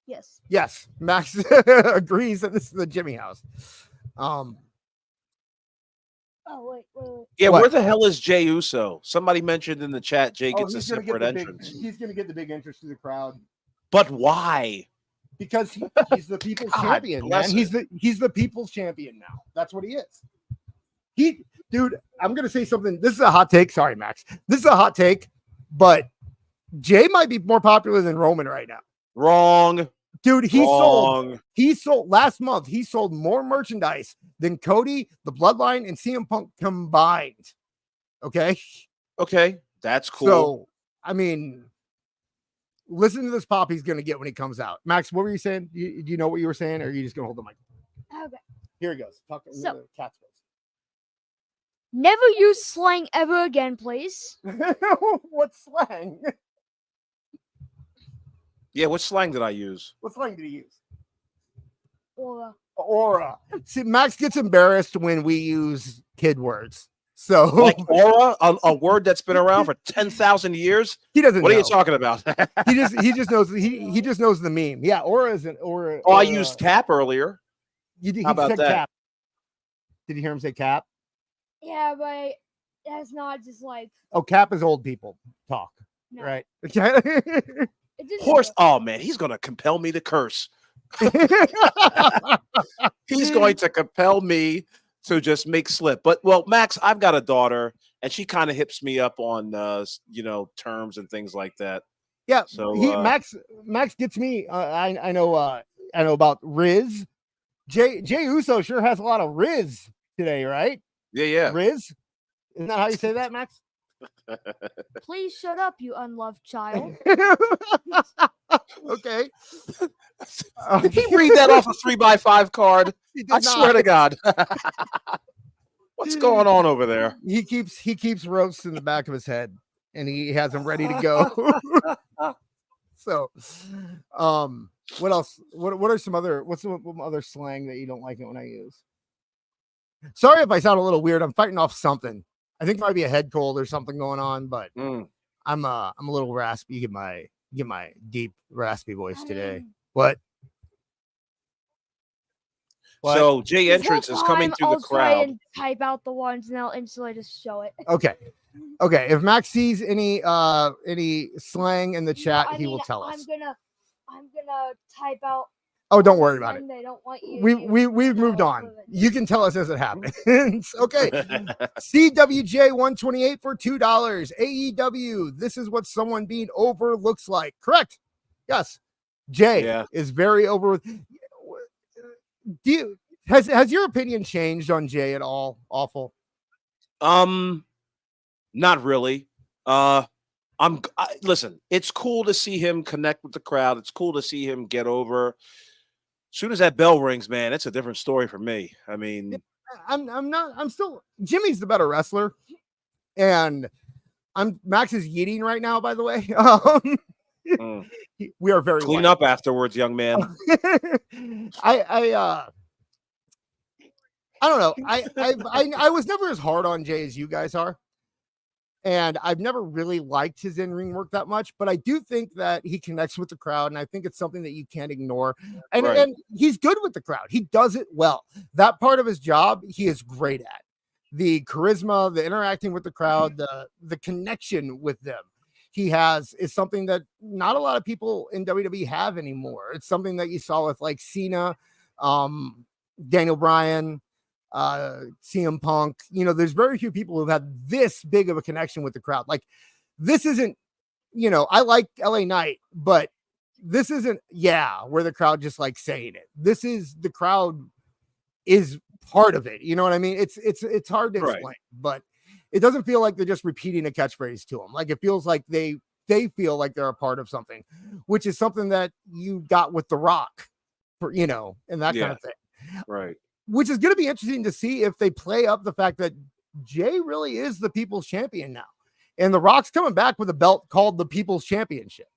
Yes. Yes. Max agrees that this is the Jimmy house. Oh, wait. Yeah, what? where the hell is Jey Uso? Somebody mentioned in the chat Jay gets a separate entrance. He's going to get the big entrance to the crowd. But why? Because he's the people's champion, man. He's the people's champion now. That's what he is. Dude, I'm going to say something. This is a hot take. Sorry, Max. This is a hot take, but Jay might be more popular than Roman right now. Wrong. Dude, he sold last month. He sold more merchandise than Cody, the Bloodline, and CM Punk combined. Okay. That's cool. So, I mean, listen to this pop he's going to get when he comes out. Max, what were you saying? Do you know what you were saying, or are you just going to hold the mic? Okay. Here he goes. Talk to the cat's face. Never use slang ever again, please. What slang? Yeah, what slang did I use? What slang did he use? Aura. See, Max gets embarrassed when we use kid words. So, like aura, a word that's been around for 10,000 years. He doesn't. What are you talking about? he just knows he just knows the meme. Yeah, aura is an aura. Oh, I used cap earlier. How about that? Cap. Did you hear him say cap? Yeah, but that's not just like. Oh, cap is old people talk, no. Right? Horse. Oh man, he's gonna compel me to curse. He's going to compel me to just make slip. But well, Max, I've got a daughter, and she kind of hips me up on terms and things like that. Yeah. So Max gets me. I know about Riz. Jey Uso sure has a lot of Riz today, right? Yeah. Riz. Isn't that how you say that, Max? Please shut up, you unloved child. Okay. Did he read that off a 3x5 card? I swear to God. What's going on over there? He keeps roasts in the back of his head, and he has them ready to go. So, what else? What are some other slang that you don't like it when I use? Sorry if I sound a little weird. I'm fighting off something. I think it might be a head cold or something going on, but I'm a little raspy. Get my deep raspy voice today. What? So Jay entrance is coming through the crowd. Try and type out the ones, and I'll instantly just show it. Okay. If Max sees any slang in the chat, he will tell us. I'm gonna type out. Oh, don't worry about it. They don't want you. We've moved on. You can tell us as it happens. Okay. CWJ 128 for $2. AEW. This is what someone being over looks like. Correct. Yes. Jay is very over. Has your opinion changed on Jay at all? Awful. Not really. Listen, it's cool to see him connect with the crowd. It's cool to see him get over. As soon as that bell rings, man, it's a different story for me. I mean, I'm still Jimmy's the better wrestler, and Max is yeeting right now. By the way, we are very clean white. up afterwards, young man. I don't know. I was never as hard on Jay as you guys are. And I've never really liked his in-ring work that much, but I do think that he connects with the crowd, and I think it's something that you can't ignore. And he's good with the crowd. He does it well. That part of his job, he is great at. The charisma, the interacting with the crowd, the connection with them he has is something that not a lot of people in WWE have anymore. It's something that you saw with like Cena, Daniel Bryan, CM Punk. You know, there's very few people who've had this big of a connection with the crowd. Like, this isn't, you know, I like LA Knight, but this isn't where the crowd just like saying it. This is the crowd is part of it. You know what I mean? It's hard to explain, but it doesn't feel like they're just repeating a catchphrase to them. Like, it feels like they feel like they're a part of something, which is something that you got with The Rock, you know, and that kind of thing. Right. Which is going to be interesting to see if they play up the fact that Jay really is the People's Champion now. And The Rock's coming back with a belt called the People's Championship.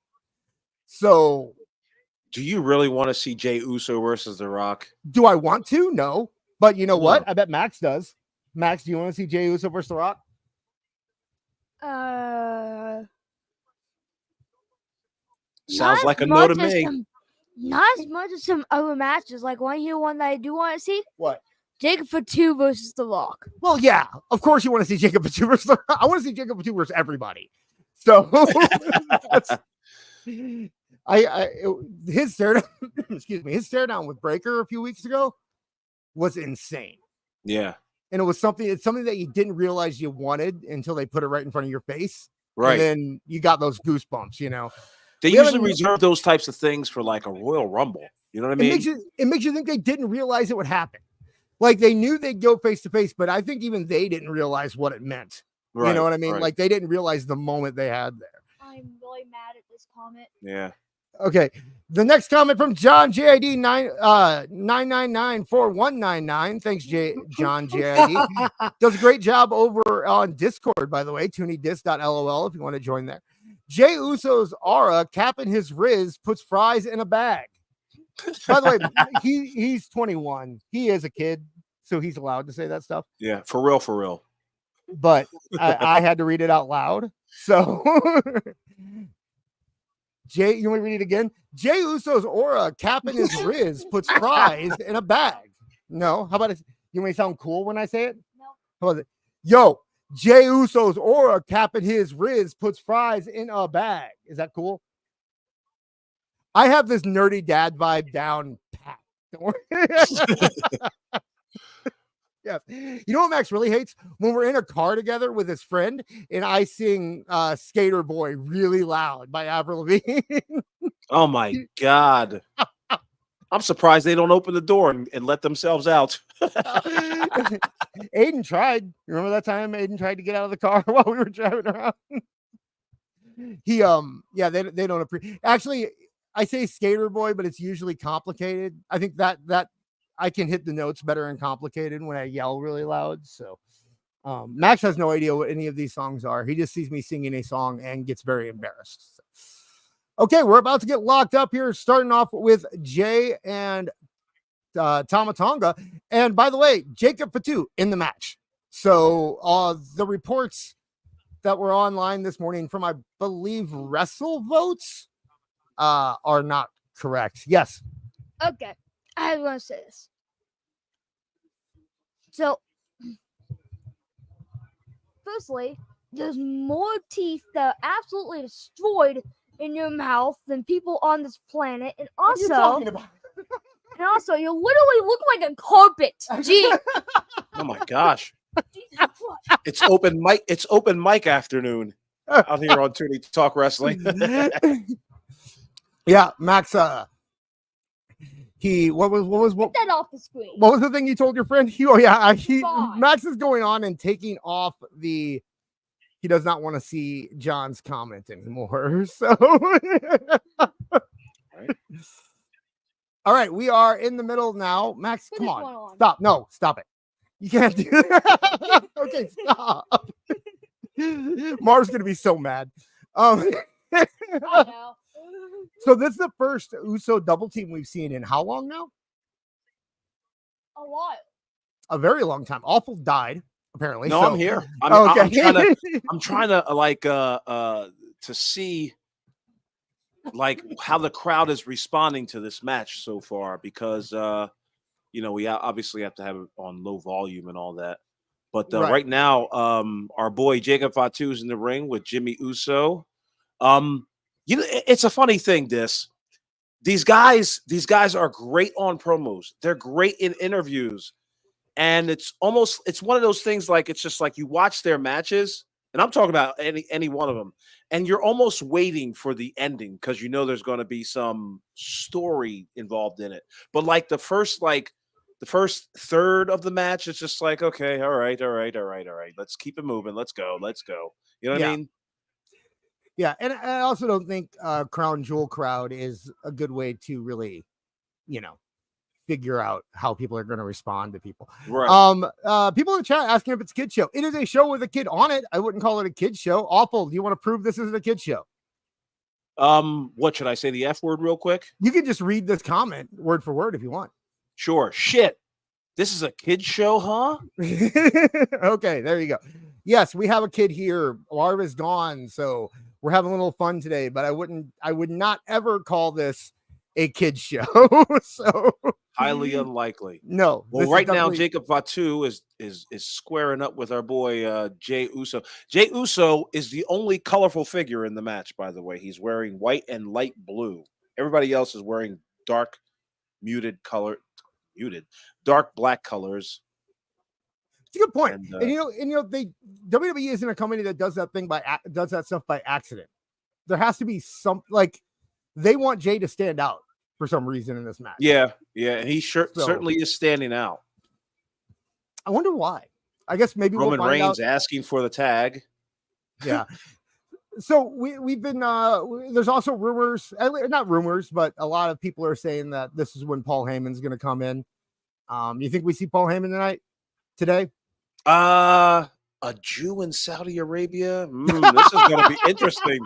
So, do you really want to see Jey Uso versus The Rock? Do I want to? No. But you know what? I bet Max does. Max, do you want to see Jey Uso versus The Rock? Sounds like a no to me. Not as much as some other matches. Like, want to hear one that I do want to see? What? Jacob Fatu versus The Rock. Well, yeah, of course you want to see Jacob Fatu versus The Rock. I want to see Jacob Fatu versus everybody. So his stare down, his stare down with Breaker a few weeks ago was insane. Yeah. And it's something that you didn't realize you wanted until they put it right in front of your face. Right. And then you got those goosebumps, you know. They usually reserve those types of things for like a Royal Rumble. You know what I mean? It makes you think they didn't realize it would happen. Like, they knew they'd go face to face, but I think even they didn't realize what it meant. Right, you know what I mean? Right. Like, they didn't realize the moment they had there. I'm really mad at this comment. Yeah. Okay. The next comment from John JID 9994199. Thanks, John JID. Does a great job over on Discord, by the way. TunyDis.lol if you want to join there. Jey Uso's aura capping his Riz puts fries in a bag. By the way, he's 21. He is a kid, so he's allowed to say that stuff. Yeah, for real, for real. But I had to read it out loud. So, Jay, you want to read it again? Jey Uso's aura capping his Riz puts fries in a bag. No, how about it? You want me to sound cool when I say it? No. How about it? Yo, Jey Uso's aura capping his Riz puts fries in a bag. Is that cool? I have this nerdy dad vibe down pat. Don't worry. Yeah. You know what Max really hates? When we're in a car together with his friend and I sing Skater Boy really loud by Avril Lavigne. Oh my God. I'm surprised they don't open the door and let themselves out. Aiden tried. You remember that time Aiden tried to get out of the car while we were driving around? He they don't appreciate. Actually, I say Skater Boy, but it's usually complicated. I think that I can hit the notes better and complicated when I yell really loud. So Max has no idea what any of these songs are. He just sees me singing a song and gets very embarrassed. So. Okay, we're about to get locked up here, starting off with Jay and Tama Tonga. And by the way, Jacob Fatu in the match. So the reports that were online this morning from, I believe, Wrestle Votes are not correct. Yes. Okay. I want to say this. So, firstly, there's more teeth that are absolutely destroyed in your mouth than people on this planet, and also, what are you talking about? And also, you literally look like a carpet. Gee. Oh my gosh! It's open mic. It's open mic afternoon out here on Toonie Talk Wrestling. Yeah, Max. What Get that off the screen. What was the thing you told your friend? Max is going on and taking off the. He does not want to see John's comment anymore. So, all right, we are in the middle now. Max, come on, stop! No, stop it. You can't do that. Okay, stop. Marv's gonna be so mad. I know. So this is the first Uso double team we've seen in how long now? A lot. A very long time. Awful died apparently. No, so. I'm here. Okay. I'm trying to like to see like how the crowd is responding to this match so far, because you know, we obviously have to have it on low volume and all that. But right now, our boy Jacob Fatu is in the ring with Jimmy Uso. You know, it's a funny thing. These guys are great on promos. They're great in interviews, and it's one of those things. Like, it's just like you watch their matches, and I'm talking about any one of them, and you're almost waiting for the ending because you know there's going to be some story involved in it. But like the first third of the match, it's just like, okay, all right. Let's keep it moving. Let's go. You know what I mean? Yeah, and I also don't think Crown Jewel crowd is a good way to really, you know, figure out how people are going to respond to people. Right. People in the chat asking if it's a kid show. It is a show with a kid on it. I wouldn't call it a kid show. Awful. Do you want to prove this isn't a kid show? What should I say? The F word real quick? You can just read this comment word for word if you want. Sure. Shit. This is a kid show, huh? Okay, there you go. Yes, we have a kid here. Marv is gone, so we're having a little fun today, but I would not ever call this a kid show. So highly unlikely. No. Well, right now, Jacob Fatu is squaring up with our boy Jey Uso. Jey Uso is the only colorful figure in the match, by the way. He's wearing white and light blue. Everybody else is wearing dark dark black colors. It's a good point. And you know, WWE isn't a company that does that stuff by accident. There has to be some, like, they want Jay to stand out for some reason in this match. Yeah, and he certainly is standing out. I wonder why. I guess maybe Roman Reigns asking for the tag. Yeah. So we've been there's also rumors, not rumors, but a lot of people are saying that this is when Paul Heyman's going to come in. You think we see Paul Heyman today? A Jew in Saudi Arabia. This is going to be interesting.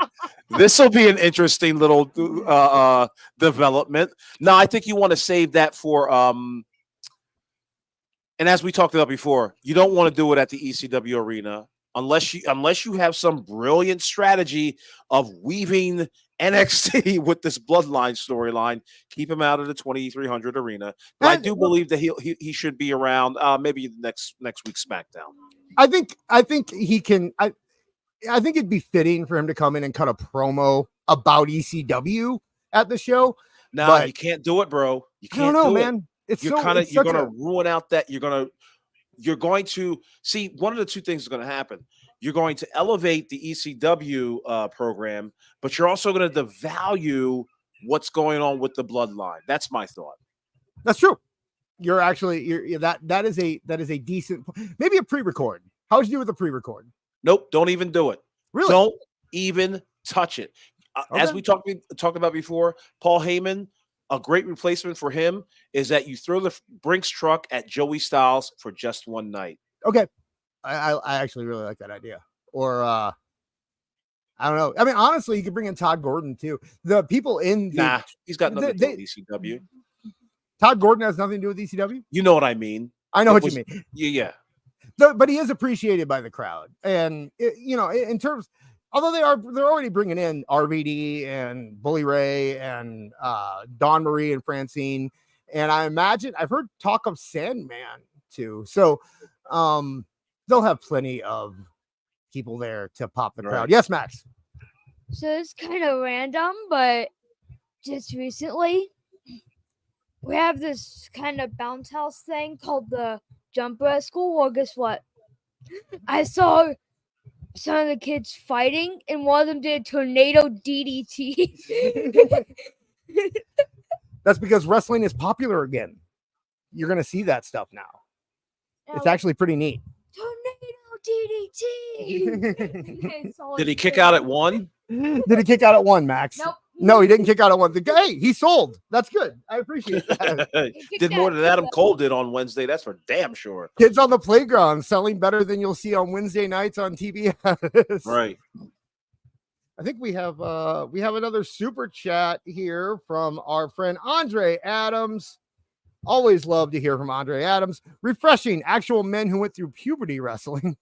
This will be an interesting little development. No, I think you want to save that for and as we talked about before, you don't want to do it at the ECW arena unless you have some brilliant strategy of weaving NXT with this Bloodline storyline. Keep him out of the 2300 arena. But I do believe that he should be around maybe next week's SmackDown. I think he can. I think it'd be fitting for him to come in and cut a promo about ECW at the show. No, but you can't do it, bro. You can't. I don't know, man. You're going to ruin out that. You're going to see one of the two things is going to happen. You're going to elevate the ECW program, but you're also going to devalue what's going on with the Bloodline. That's my thought. That's true. You're actually that is a decent, maybe a pre-record. How would you do with a pre-record? Nope, don't even do it. Really? Don't even touch it. Okay. As we talked about before, Paul Heyman, a great replacement for him is that you throw the Brinks truck at Joey Styles for just one night. Okay. I actually really like that idea. Or I don't know. I mean, honestly, you could bring in Todd Gordon too. The people in he's got nothing to do with ECW. Todd Gordon has nothing to do with ECW. You know what I mean? I know what you mean. Yeah. But he is appreciated by the crowd, and in terms, although they're already bringing in RVD and Bully Ray and Dawn Marie and Francine, and I imagine I've heard talk of Sandman too. So they'll have plenty of people there to pop the crowd. Right. Yes, Max. So it's kind of random, but just recently we have this kind of bounce house thing called the Jumper at school. Well, guess what? I saw some of the kids fighting, and one of them did a tornado DDT. That's because wrestling is popular again. You're going to see that stuff now. It's actually pretty neat. Tornado DDT. Did he kick out at one? Did he kick out at one, Max? Nope. No, he didn't kick out on one thing. Hey, he sold. That's good. I appreciate that. Did more than Adam Cole did on Wednesday. That's for damn sure. Kids on the playground selling better than you'll see on Wednesday nights on TBS. Right. I think we have another super chat here from our friend Andre Adams. Always love to hear from Andre Adams. Refreshing, actual men who went through puberty wrestling.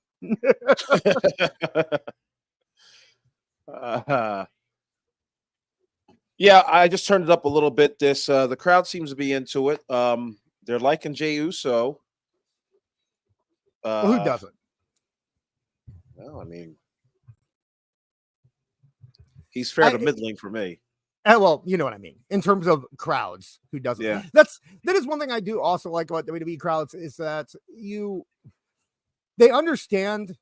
Yeah, I just turned it up a little bit. The crowd seems to be into it. They're liking Jey Uso. Well, who doesn't? Well, I mean, he's fair to middling for me. Well, you know what I mean. In terms of crowds, who doesn't? Yeah. That is one thing I do also like about WWE crowds is that they understand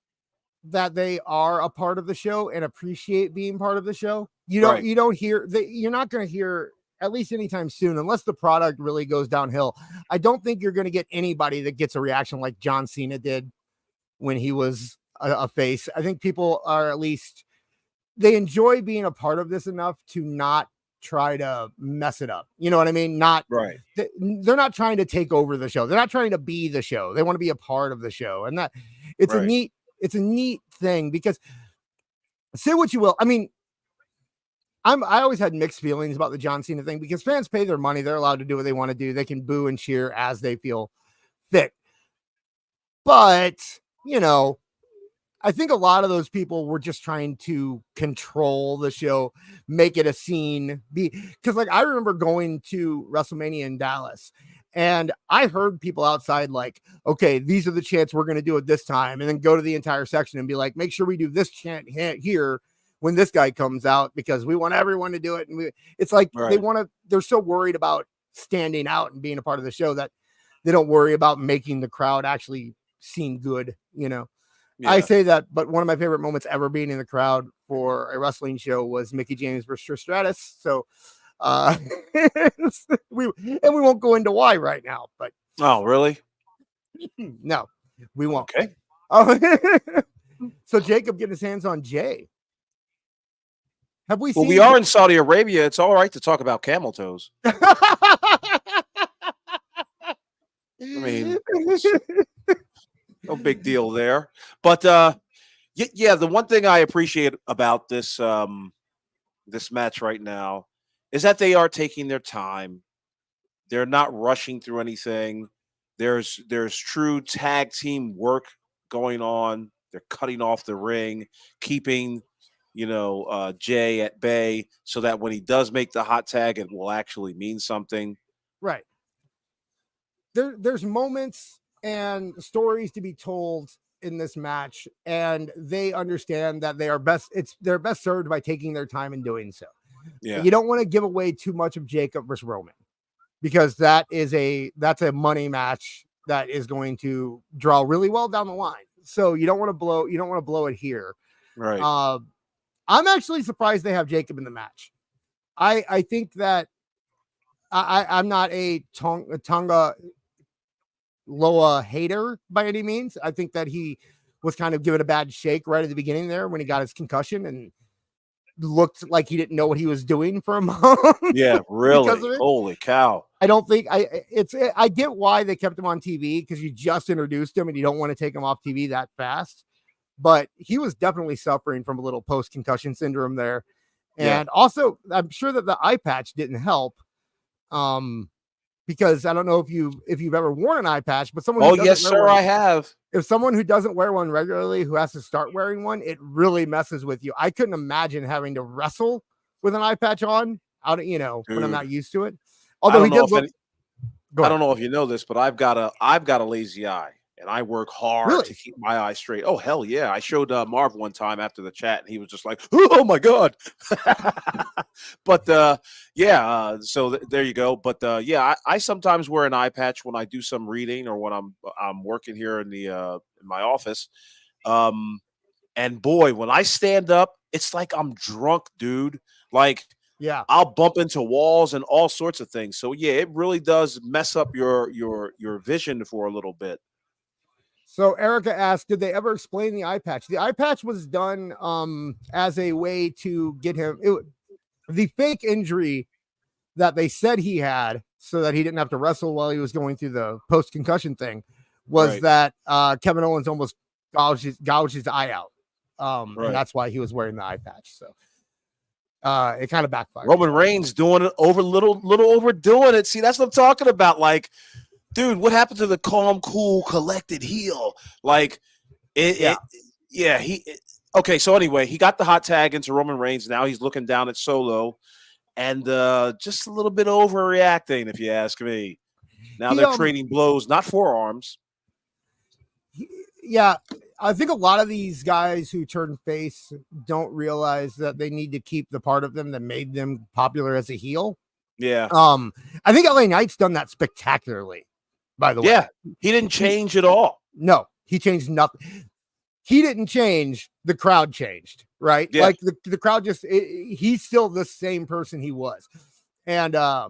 that they are a part of the show and appreciate being part of the show. You're not going to hear, at least anytime soon, unless the product really goes downhill. I don't think you're going to get anybody that gets a reaction like John Cena did when he was a face. I think people are at least, they enjoy being a part of this enough to not try to mess it up. You know what I mean? Not right. They're not trying to take over the show. They're not trying to be the show. They want to be a part of the show. And that it's a neat thing because say what you will. I mean, I always had mixed feelings about the John Cena thing because fans pay their money. They're allowed to do what they want to do. They can boo and cheer as they feel fit. But, you know, I think a lot of those people were just trying to control the show, make it a scene. Because, like, I remember going to WrestleMania in Dallas, and I heard people outside like, okay, these are the chants we're going to do at this time, and then go to the entire section and be like, make sure we do this chant here when this guy comes out because we want everyone to do it. And it's like they're so worried about standing out and being a part of the show that they don't worry about making the crowd actually seem good, you know. Yeah. I say that, but one of my favorite moments ever being in the crowd for a wrestling show was Mickie James versus Trish Stratus. So we won't go into why right now, but oh, really? No, we won't. Okay. So Jacob getting his hands on Jay. Have we seen? Well, we are in Saudi Arabia. It's all right to talk about camel toes. I mean, no big deal there. But yeah, the one thing I appreciate about this this match right now is that they are taking their time. They're not rushing through anything. There's true tag team work going on. They're cutting off the ring, keeping Jay at bay so that when he does make the hot tag, it will actually mean something. Right. There's moments and stories to be told in this match, and they understand that they're best served by taking their time and doing so. Yeah. You don't want to give away too much of Jacob versus Roman because that's a money match that is going to draw really well down the line. So you don't want to blow it here. Right. I'm actually surprised they have Jacob in the match. I think that I'm not a Tonga Loa hater by any means. I think that he was kind of given a bad shake right at the beginning there when he got his concussion and looked like he didn't know what he was doing for a month. Yeah, really. Holy cow. I don't think I get why they kept him on TV because you just introduced him and you don't want to take him off TV that fast. But he was definitely suffering from a little post-concussion syndrome there. And also, I'm sure that the eye patch didn't help. Because I don't know if you've ever worn an eye patch, but someone yes, sir, I have. If someone who doesn't wear one regularly, who has to start wearing one, it really messes with you. I couldn't imagine having to wrestle with an eye patch on when I'm not used to it. Although he did look. I don't know if you know this, but I've got a lazy eye. And I work hard to keep my eyes straight. Oh, hell yeah. I showed Marv one time after the chat, and he was just like, oh, my God. But, so there you go. But, I sometimes wear an eye patch when I do some reading or when I'm working here in my office. And, boy, when I stand up, it's like I'm drunk, dude. Like, yeah, I'll bump into walls and all sorts of things. So, yeah, it really does mess up your vision for a little bit. So Erica asked, did they ever explain the eye patch? The eye patch was done as a way to get him. the fake injury that they said he had so that he didn't have to wrestle while he was going through the post-concussion thing was that Kevin Owens almost gouged his eye out. And that's why he was wearing the eye patch. So it kind of backfired. Roman Reigns doing it little overdoing it. See, that's what I'm talking about. Like, dude, what happened to the calm, cool, collected heel? Like, okay, so anyway, he got the hot tag into Roman Reigns. Now he's looking down at Solo. And just a little bit overreacting, if you ask me. Now they're trading blows, not forearms. Yeah, I think a lot of these guys who turn face don't realize that they need to keep the part of them that made them popular as a heel. Yeah. I think LA Knight's done that spectacularly, by the way. Yeah, he didn't change at all. No, he changed nothing. He didn't change. The crowd changed, right? Yeah. Like the crowd just, he's still the same person he was. And I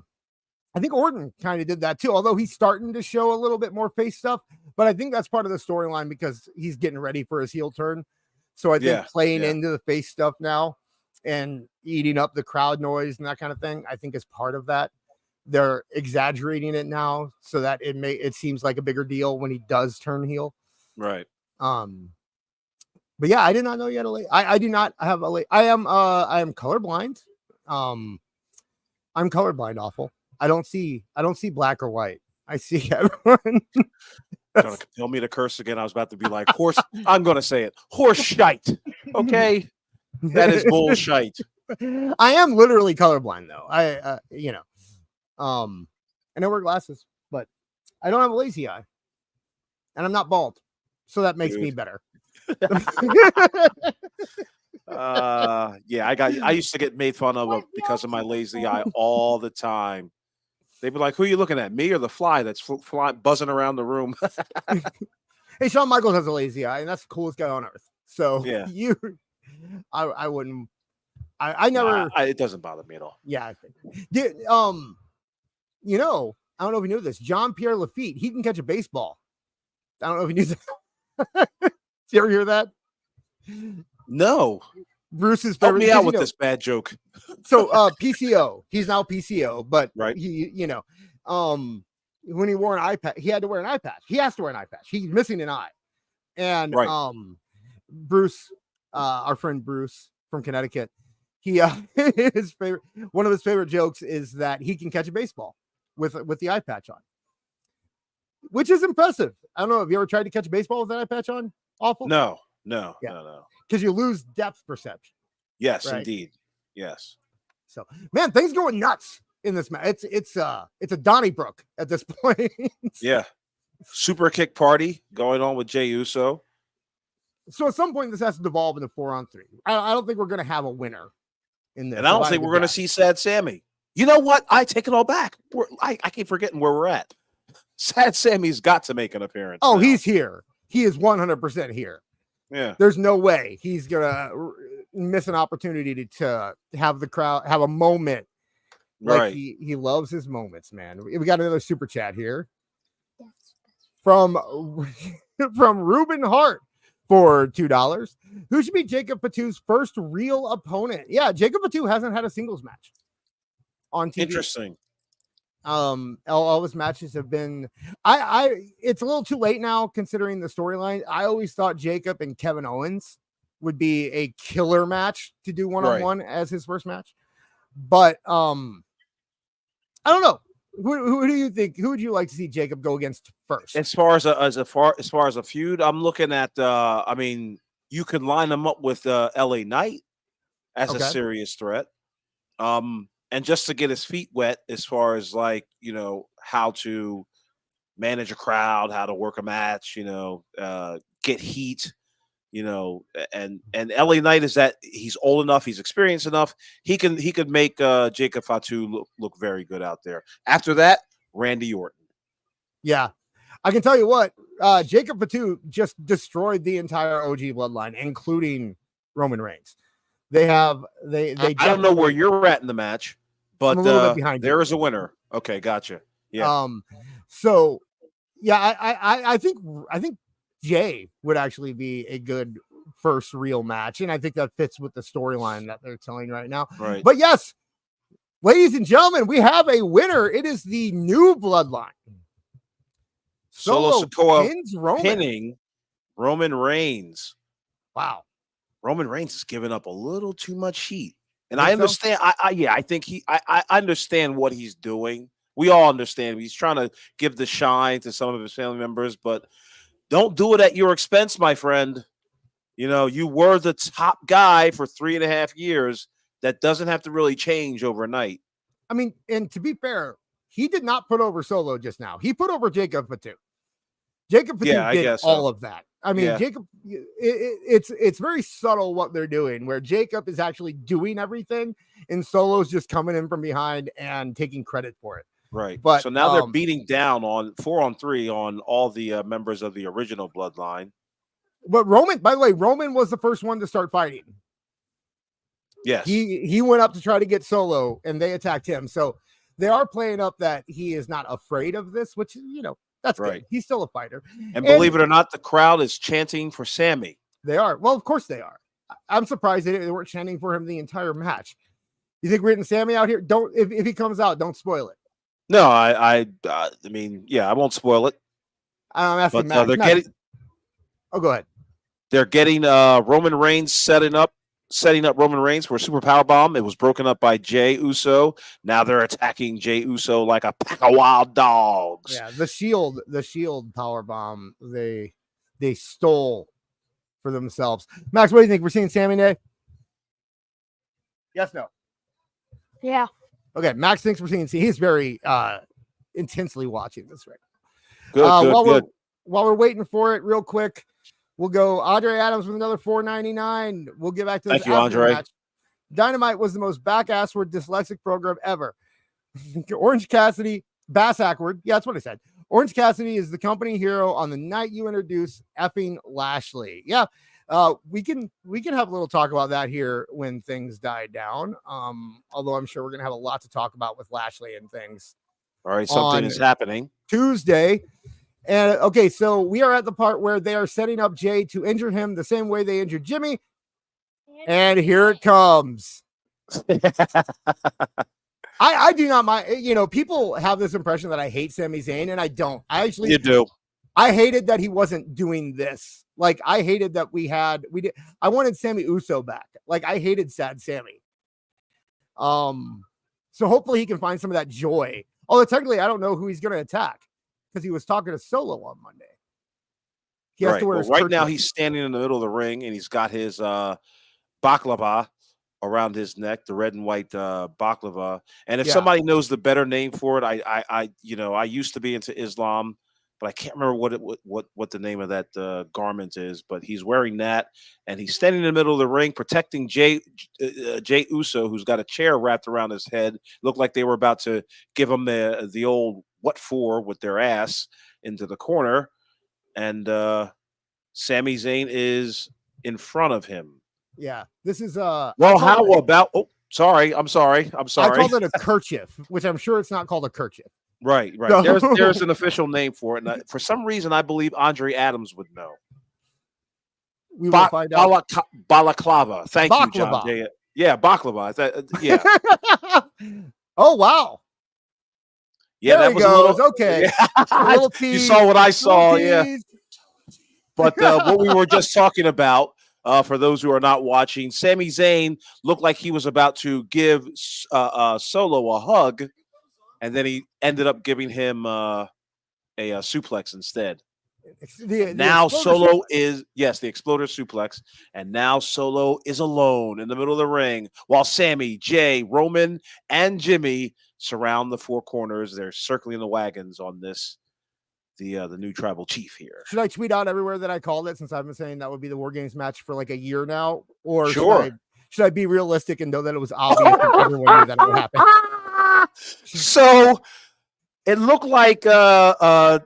think Orton kind of did that too, although he's starting to show a little bit more face stuff. But I think that's part of the storyline because he's getting ready for his heel turn. So I think playing into the face stuff now and eating up the crowd noise and that kind of thing, I think is part of that. They're exaggerating it now so that it seems like a bigger deal when he does turn heel. Right. But yeah, I did not know you had a late. I do not have a late. I am colorblind. I'm colorblind. Awful. I don't see black or white. I see everyone. Gonna tell me to curse again. I was about to be like horse. I'm gonna say it. Horse shite. Okay, that is bullshit. I am literally colorblind though. And I wear glasses, but I don't have a lazy eye, and I'm not bald, so that makes me better. I used to get made fun of because of my lazy eye all the time. They'd be like, who are you looking at, me or the fly that's flying buzzing around the room? Hey, Shawn Michaels has a lazy eye, and that's the coolest guy on earth. So I wouldn't. I never. It doesn't bother me at all. Yeah, I think. Dude, I don't know if you knew this. Jean-Pierre Lafitte, he can catch a baseball. I don't know if you knew that. Did you ever hear that? No. Bruce's favorite. Help me out with this bad joke. So PCO, he's now PCO, but right. He, when he wore an eye patch, he had to wear an eye patch. He has to wear an eye patch. He's missing an eye. And Bruce, our friend Bruce from Connecticut, he one of his favorite jokes is that he can catch a baseball with the eye patch on, which is impressive. I don't know. Have you ever tried to catch a baseball with an eye patch on? Awful. No. Because you lose depth perception. Yes, right? Indeed. Yes. So, man, things going nuts in this match. It's a Donnybrook at this point. Yeah. Super kick party going on with Jey Uso. So at some point, this has to devolve into 4-on-3. I don't think we're going to have a winner in this. And I don't think we're going to see Sad Sammy. You know what? I take it all back. I keep forgetting where we're at. Sad Sammy's got to make an appearance. Oh, now. He's here. He is 100% here. Yeah. There's no way he's going to miss an opportunity to have the crowd have a moment. Like he loves his moments, man. We got another super chat here from Ruben Hart for $2. Who should be Jacob Fatu's first real opponent? Yeah, Jacob Fatu hasn't had a singles match on TV. Interesting. All his matches have been it's a little too late now considering the storyline. I always thought Jacob and Kevin Owens would be a killer match to do one-on-one as his first match. But I don't know. Who do you think? Who would you like to see Jacob go against first? As far as a feud, I'm looking at you could line him up with LA Knight as a serious threat. And just to get his feet wet as far as how to manage a crowd, how to work a match, get heat, and LA Knight is that he's old enough, he's experienced enough, he could make Jacob Fatu look very good out there. After that, Randy Orton. Yeah, I can tell you what, Jacob Fatu just destroyed the entire OG bloodline, including Roman Reigns. I don't know where you're at in the match, but there is a winner. Okay, gotcha. Yeah. So yeah, I think Jay would actually be a good first real match, and I think that fits with the storyline that they're telling right now. Right. But yes, Ladies and gentlemen, we have a winner. It is the new Bloodline. Solo Sikoa pins Roman. pinning Roman Reigns. Wow. Roman Reigns is giving up a little too much heat. And Think I so? understand. I think I understand what he's doing. We all understand. He's trying to give the shine to some of his family members, but don't do it at your expense, my friend. You know, you were the top guy for 3.5 years. That doesn't have to really change overnight. I mean, and to be fair, he did not put over Solo just now. He put over Jacob Fatu. Jacob Fatu did all of that. I mean, Jacob, it's very subtle what they're doing, where Jacob is actually doing everything and Solo's just coming in from behind and taking credit for it. Right. But so now they're beating down on 4-on-3 on all the members of the original Bloodline. But Roman, by the way, Roman was the first one to start fighting. Yes. He went up to try to get Solo and they attacked him. So they are playing up that he is not afraid of this, which, you know, that's right. Good. He's still a fighter. And believe it or not, the crowd is chanting for Sami. They are. Well, of course they are. I'm surprised they weren't chanting for him the entire match. You think we're getting Sami out here? Don't, if he comes out, don't spoil it. No, I mean, yeah, I won't spoil it. I'm asking Matt. They're getting. Oh, go ahead. They're getting Roman Reigns setting up Roman Reigns for a super power bomb. It was broken up by Jey Uso. Now they're attacking Jey Uso like a pack of wild dogs. Yeah, the shield power bomb they stole for themselves. Max, what do you think? We're seeing Sami Zayn? Yes, no. Yeah. Okay, Max thinks we're seeing. He's very intensely watching this right now. Good. While we're waiting for it, real quick, we'll go Andre Adams with another $4.99. We'll get back to this. Thank you, Andre. Match. Dynamite was the most back-assward dyslexic program ever. Orange Cassidy, bass-ackward. Yeah, that's what I said. Orange Cassidy is the company hero on the night you introduce effing Lashley. Yeah, we can have a little talk about that here when things die down. Although I'm sure we're gonna have a lot to talk about with Lashley and things. All right, something is happening Tuesday. And okay, so we are at the part where they are setting up Jay to injure him the same way they injured Jimmy. And here it comes. I do not mind. You know, people have this impression that I hate Sami Zayn, and I don't. You do. I hated that he wasn't doing this. Like, I hated that I wanted Sami Uso back. Like, I hated Sad Sammy. So hopefully he can find some of that joy. Although technically I don't know who he's going to attack, because he was talking to Solo on Monday. He has to wear his right now he's standing in the middle of the ring and he's got his baklava around his neck, the red and white baklava. And if somebody knows the better name for it, I used to be into Islam, but I can't remember what the name of that garment is. But he's wearing that, and he's standing in the middle of the ring, protecting Jey Uso, who's got a chair wrapped around his head. Looked like they were about to give him the old what for with their ass into the corner, and Sami Zayn is in front of him. Yeah, this is well, how about? Oh, sorry, I'm sorry. I called it a kerchief, which I'm sure it's not called a kerchief. Right. No. There's an official name for it, and for some reason, I believe Andre Adams would know. We will find out. Balaclava. Thank you, John. Yeah, baklava. Yeah. Oh wow. Yeah, there that was goes. a little Okay. Yeah. You saw what I saw, yeah. But what we were just talking about, for those who are not watching, Sami Zayn looked like he was about to give Solo a hug, and then he ended up giving him a suplex instead. Now Solo is the exploder suplex, and now Solo is alone in the middle of the ring while Sami, Jey, Roman, and Jimmy surround the four corners. They're circling the wagons on this, the new tribal chief here. Should I tweet out everywhere that I called it, since I've been saying that would be the War Games match for like a year now? Or should I be realistic and know that it was obvious that everyone knew that it would happen? So it looked like that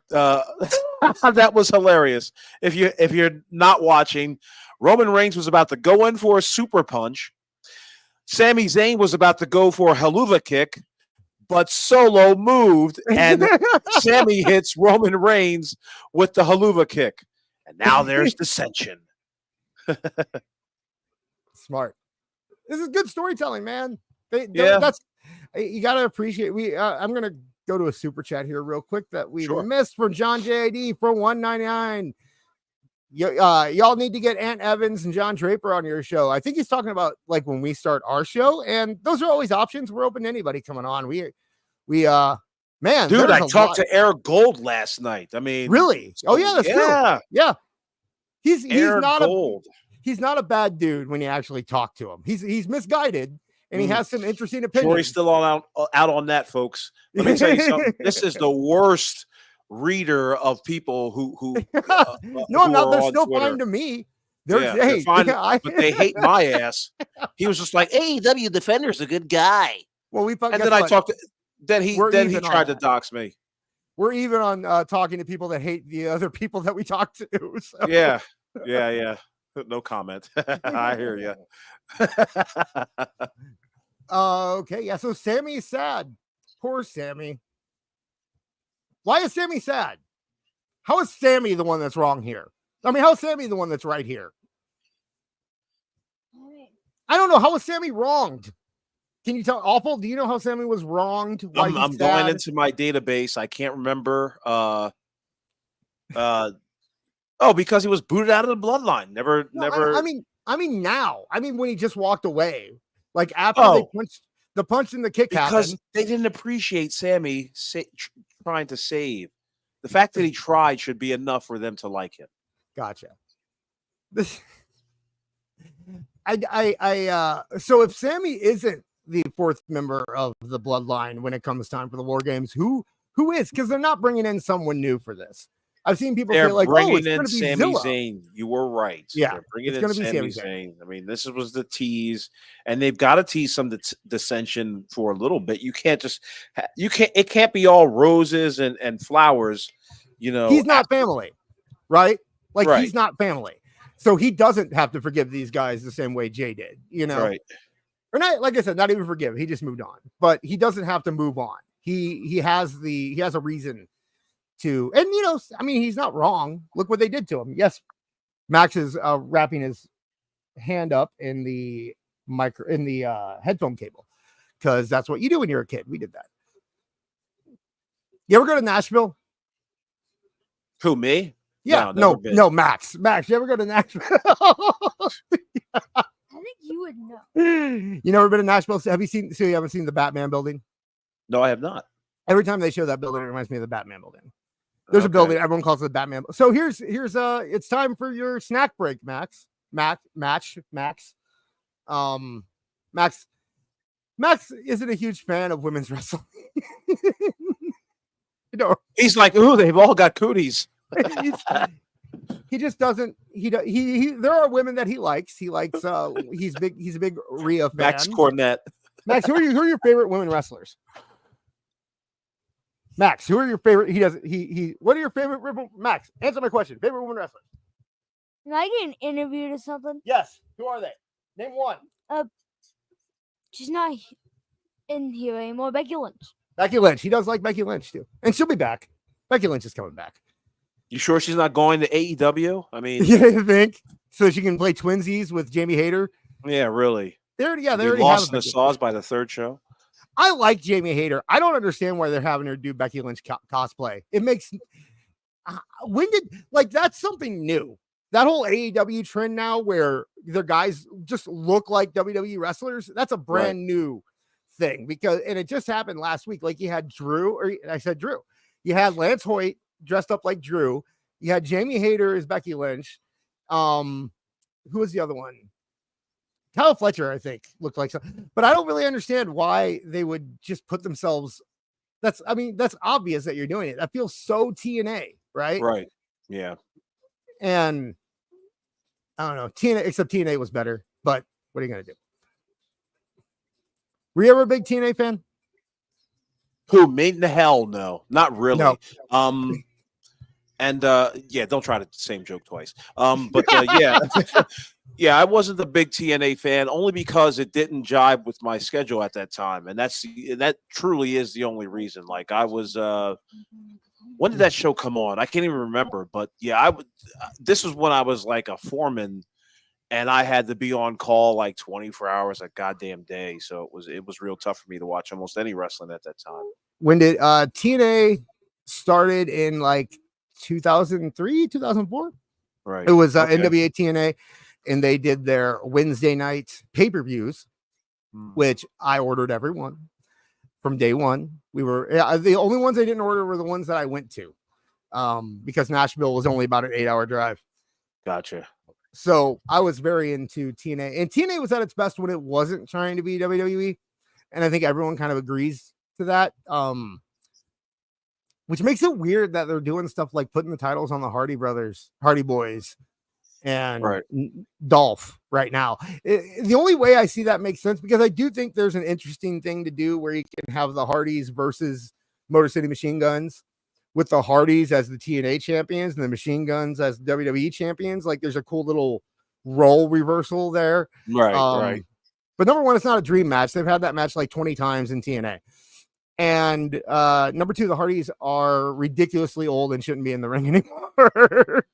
was hilarious. If you're not watching, Roman Reigns was about to go in for a super punch. Sami Zayn was about to go for a haluva kick, but Solo moved and Sami hits Roman Reigns with the haluva kick. And now there's dissension. Smart. This is good storytelling, man. You got to appreciate. I'm gonna go to a super chat here real quick that we Sure. missed from John JID for 199. Y'all need to get Ant Evans and John Draper on your show. I think he's talking about like when we start our show, and those are always options. We're open to anybody coming on. Man, dude, I talked to Eric Gold last night. I mean, really? Oh yeah, that's true. Yeah, he's not Gold. He's not a bad dude when you actually talk to him. He's misguided and he has some interesting opinions. Sure, he's still out on that, folks. Let me tell you something. This is the worst reader of people who no, I'm not. They're still fine to me. They're fine, but they hate my ass. He was just like, AEW Defender's a good guy. Well, and then I talked to. Then he tried to dox me. We're even on talking to people that hate the other people that we talk to. So. Yeah. No comment. I hear you. Okay, yeah. So Sammy's sad. Poor Sami. Why is Sami sad? How is Sami the one that's wrong here? I mean, how is Sami the one that's right here? I don't know. How was Sami wronged? Can you tell? Awful. Do you know how Sami was wronged? I'm going into my database. I can't remember. Because he was booted out of the Bloodline. Never. I mean, now. I mean, when he just walked away, like after they punched the punch and the kick because happened. They didn't appreciate Sami trying to save. The fact that he tried should be enough for them to like him. Gotcha. So if Sami isn't the fourth member of the Bloodline when it comes time for the War Games, who is? Because they're not bringing in someone new for this. I've seen people say like, bringing in Sami Zayn. You were right. Yeah, they're bringing in Sami Zayn. I mean, this was the tease, and they've got to tease some dissension for a little bit. You can't just it can't be all roses and flowers. You know, he's not family, right? Like he's not family, so he doesn't have to forgive these guys the same way Jay did. You know, right? Or not, like I said, not even forgive. He just moved on, but he doesn't have to move on. He has a reason to, and I mean, he's not wrong. Look what they did to him. Yes, Max is wrapping his hand up in the headphone cable because that's what you do when you're a kid. We did that. You ever go to Nashville? Who, me? Yeah, no, Max. You ever go to Nashville? I think you would know. You never been to Nashville? Have you seen? So you haven't seen the Batman building? No, I have not. Every time they show that building, it reminds me of the Batman building. There's a building everyone calls it the Batman. So here's it's time for your snack break, Max. Max isn't a huge fan of women's wrestling. He's like, ooh, they've all got cooties. He just doesn't. He there are women that he likes. He likes. He's big. He's a big Rhea fan. Max Cornett. Max, who are your favorite women wrestlers? Max, who are your favorite? What are your favorite? Max, answer my question. Favorite women wrestlers? Can I get an interview or something? Yes. Who are they? Name one. She's not in here anymore. Becky Lynch. Becky Lynch. He does like Becky Lynch too, and she'll be back. Becky Lynch is coming back. You sure she's not going to AEW? I mean, you think so she can play twinsies with Jamie Hayter? Yeah, really. They already lost in the sauce by the third show. I like Jamie Hayter. I don't understand why they're having her do Becky Lynch cosplay. It makes that's something new. That whole AEW trend now where their guys just look like WWE wrestlers. That's a brand new thing and it just happened last week. Like you had Drew. You had Lance Hoyt dressed up like Drew. You had Jamie Hayter as Becky Lynch. Who was the other one? Kyle Fletcher, I think, looked like something. But I don't really understand why they would just put themselves. That's obvious that you're doing it. That feels so TNA, right? Right. Yeah. And I don't know. TNA was better. But what are you gonna do? Were you ever a big TNA fan? Who? Me? The hell no. Not really. No. And don't try the same joke twice. Yeah, I wasn't a big TNA fan only because it didn't jive with my schedule at that time, and that truly is the only reason. Like I was, when did that show come on? I can't even remember, but yeah, this was when I was like a foreman, and I had to be on call like 24 hours a goddamn day. So it was real tough for me to watch almost any wrestling at that time. When did TNA started in like 2003, 2004? Right. It was Okay. NWA TNA, and they did their Wednesday night pay-per-views, which I ordered every one from day one. We were the only ones I didn't order were the ones that I went to, because Nashville was only about an 8-hour drive. Gotcha. So I was very into TNA, and TNA was at its best when it wasn't trying to be WWE. And I think everyone kind of agrees to that. Which makes it weird that they're doing stuff like putting the titles on the Hardy Boys and Dolph right now. The only way I see that makes sense, because I do think there's an interesting thing to do where you can have the Hardys versus Motor City Machine Guns, with the Hardys as the TNA champions and the Machine Guns as WWE champions. Like, there's a cool little role reversal there. Right. But number one, it's not a dream match. They've had that match like 20 times in TNA. And number two, the Hardys are ridiculously old and shouldn't be in the ring anymore.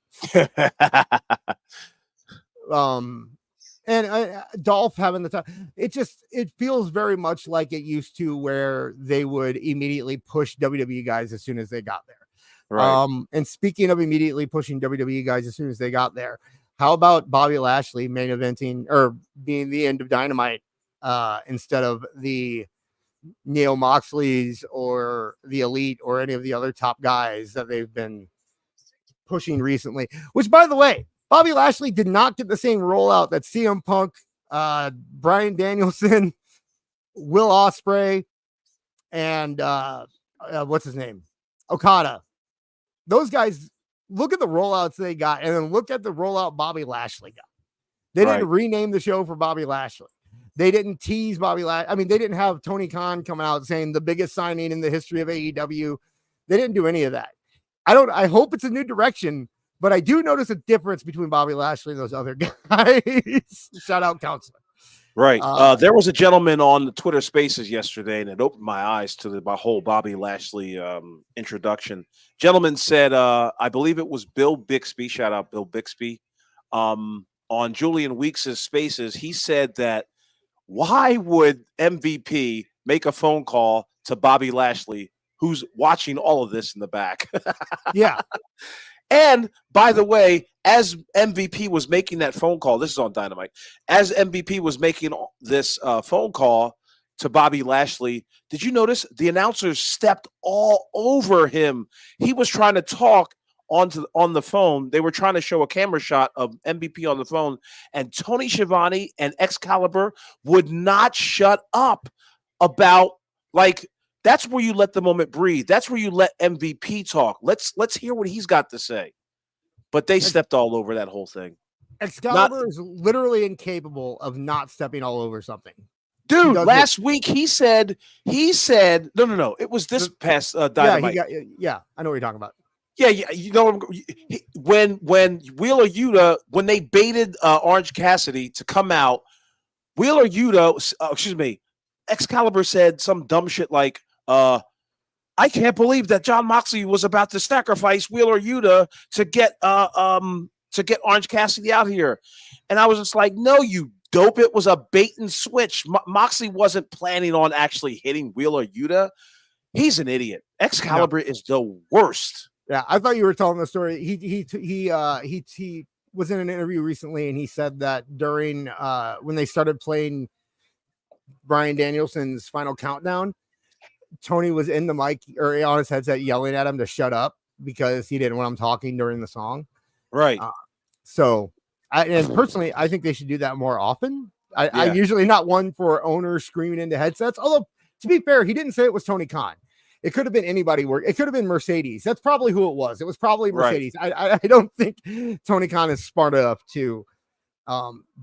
And Dolph having the time, it feels very much like it used to, where they would immediately push WWE guys as soon as they got there. Right. And speaking of immediately pushing WWE guys as soon as they got there, how about Bobby Lashley main eventing or being the end of Dynamite instead of the Neo Moxleys or the Elite or any of the other top guys that they've been pushing recently? Which, by the way, Bobby Lashley did not get the same rollout that CM Punk, Bryan Danielson, Will Ospreay, and what's his name? Okada. Those guys, look at the rollouts they got, and then look at the rollout Bobby Lashley got. They didn't rename the show for Bobby Lashley. They didn't tease Bobby Lashley. I mean, they didn't have Tony Khan coming out saying the biggest signing in the history of AEW. They didn't do any of that. I hope it's a new direction, but I do notice a difference between Bobby Lashley and those other guys. Shout out Counselor. Right. There was a gentleman on the Twitter Spaces yesterday, and it opened my eyes to my whole Bobby Lashley introduction. Gentleman said, I believe it was Bill Bixby. Shout out Bill Bixby. On Julian Weeks' Spaces, he said that, why would MVP make a phone call to Bobby Lashley, who's watching all of this in the back? Yeah. And by the way, as MVP was making that phone call, this is on Dynamite, as MVP was making this phone call to Bobby Lashley, did you notice the announcers stepped all over him? He was trying to talk on the phone. They were trying to show a camera shot of MVP on the phone, and Tony Schiavone and Excalibur would not shut up about, like, that's where you let the moment breathe. That's where you let MVP talk. Let's hear what he's got to say. But they stepped all over that whole thing. Excalibur is literally incapable of not stepping all over something. Dude, last week he said no. It was this past Dynamite. Yeah, I know what you're talking about. Yeah, you know, when Wheeler Yuta, when they baited Orange Cassidy to come out, Wheeler Yuta, Excalibur said some dumb shit like, I can't believe that John Moxley was about to sacrifice Wheeler Yuta to get Orange Cassidy out here. And I was just like, no, you dope. It was a bait and switch. Moxley wasn't planning on actually hitting Wheeler Yuta. He's an idiot. Excalibur is the worst. Yeah, I thought you were telling the story. He was in an interview recently, and he said that during when they started playing Bryan Danielson's Final Countdown, Tony was in the mic or on his headset yelling at him to shut up because he didn't want him talking during the song. Right. And personally, I think they should do that more often. I usually not one for owners screaming into headsets. Although, to be fair, he didn't say it was Tony Khan. It could have been anybody. It could have been Mercedes. That's probably who it was. It was probably Mercedes. Right. I don't think Tony Khan is smart enough to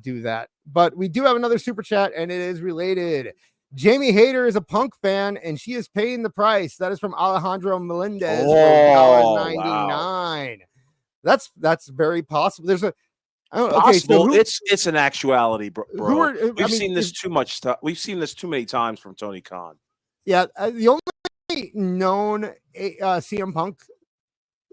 do that. But we do have another super chat, and it is related. Jamie Hayter is a Punk fan, and she is paying the price. That is from Alejandro Melendez for $1.99. Wow. That's very possible. There's possible. It's an actuality, bro. We've seen this too much stuff. We've seen this too many times from Tony Khan. Yeah, the only known CM Punk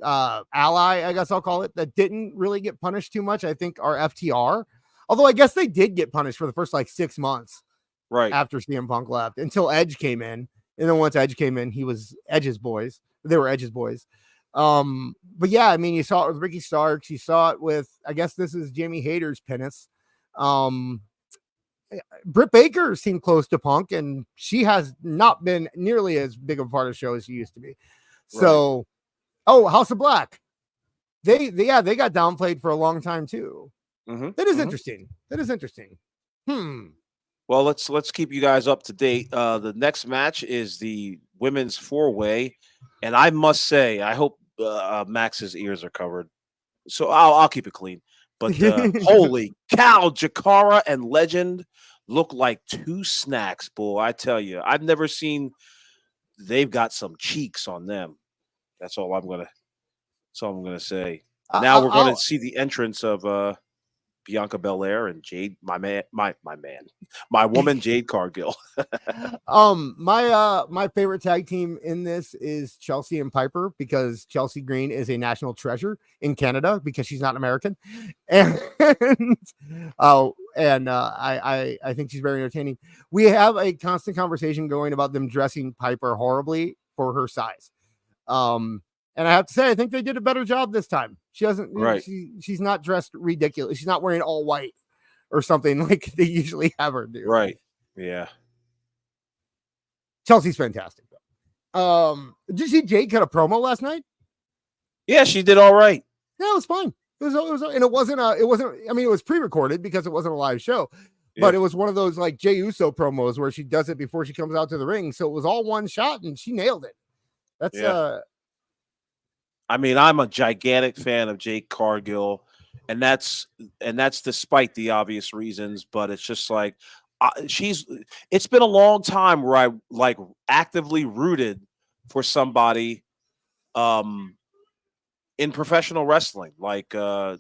ally, I guess I'll call it, that didn't really get punished too much, I think, are FTR. Although I guess they did get punished for the first like 6 months Right. after CM Punk left until Edge came in. And then once Edge came in, he was Edge's boys. They were Edge's boys. But yeah, I mean, you saw it with Ricky Starks. You saw it with, I guess this is Jamie Hayter's penance. Britt Baker seemed close to Punk, and she has not been nearly as big of a part of the show as she used to be. So, House of Black. They got downplayed for a long time too. That is interesting. That is interesting. Well, let's keep you guys up to date. The next match is the women's 4-way, and I must say, I hope Max's ears are covered, so I'll keep it clean. But holy cow, Jakara and Legend look like two snacks, boy. I tell you, I've never seen. They've got some cheeks on them. That's all I'm gonna say. Now we're gonna see the entrance of Bianca Belair and Jade, my woman Jade Cargill. My favorite tag team in this is Chelsea and Piper, because Chelsea Green is a national treasure in Canada because she's not American, and I think she's very entertaining. We have a constant conversation going about them dressing Piper horribly for her size. And I have to say, I think they did a better job this time. She doesn't, she's not dressed ridiculous. She's not wearing all white or something like they usually have her do. Right. Yeah. Chelsea's fantastic. Did you see Jade cut a promo last night? Yeah, she did all right. Yeah, it was fine. It was, and it wasn't, I mean, it was pre-recorded because it wasn't a live show, but it was one of those like Jey Uso promos where she does it before she comes out to the ring. So it was all one shot and she nailed it. That's, I mean, I'm a gigantic fan of Jade Cargill, and that's despite the obvious reasons. But it's just like it's been a long time where I like actively rooted for somebody in professional wrestling. Like I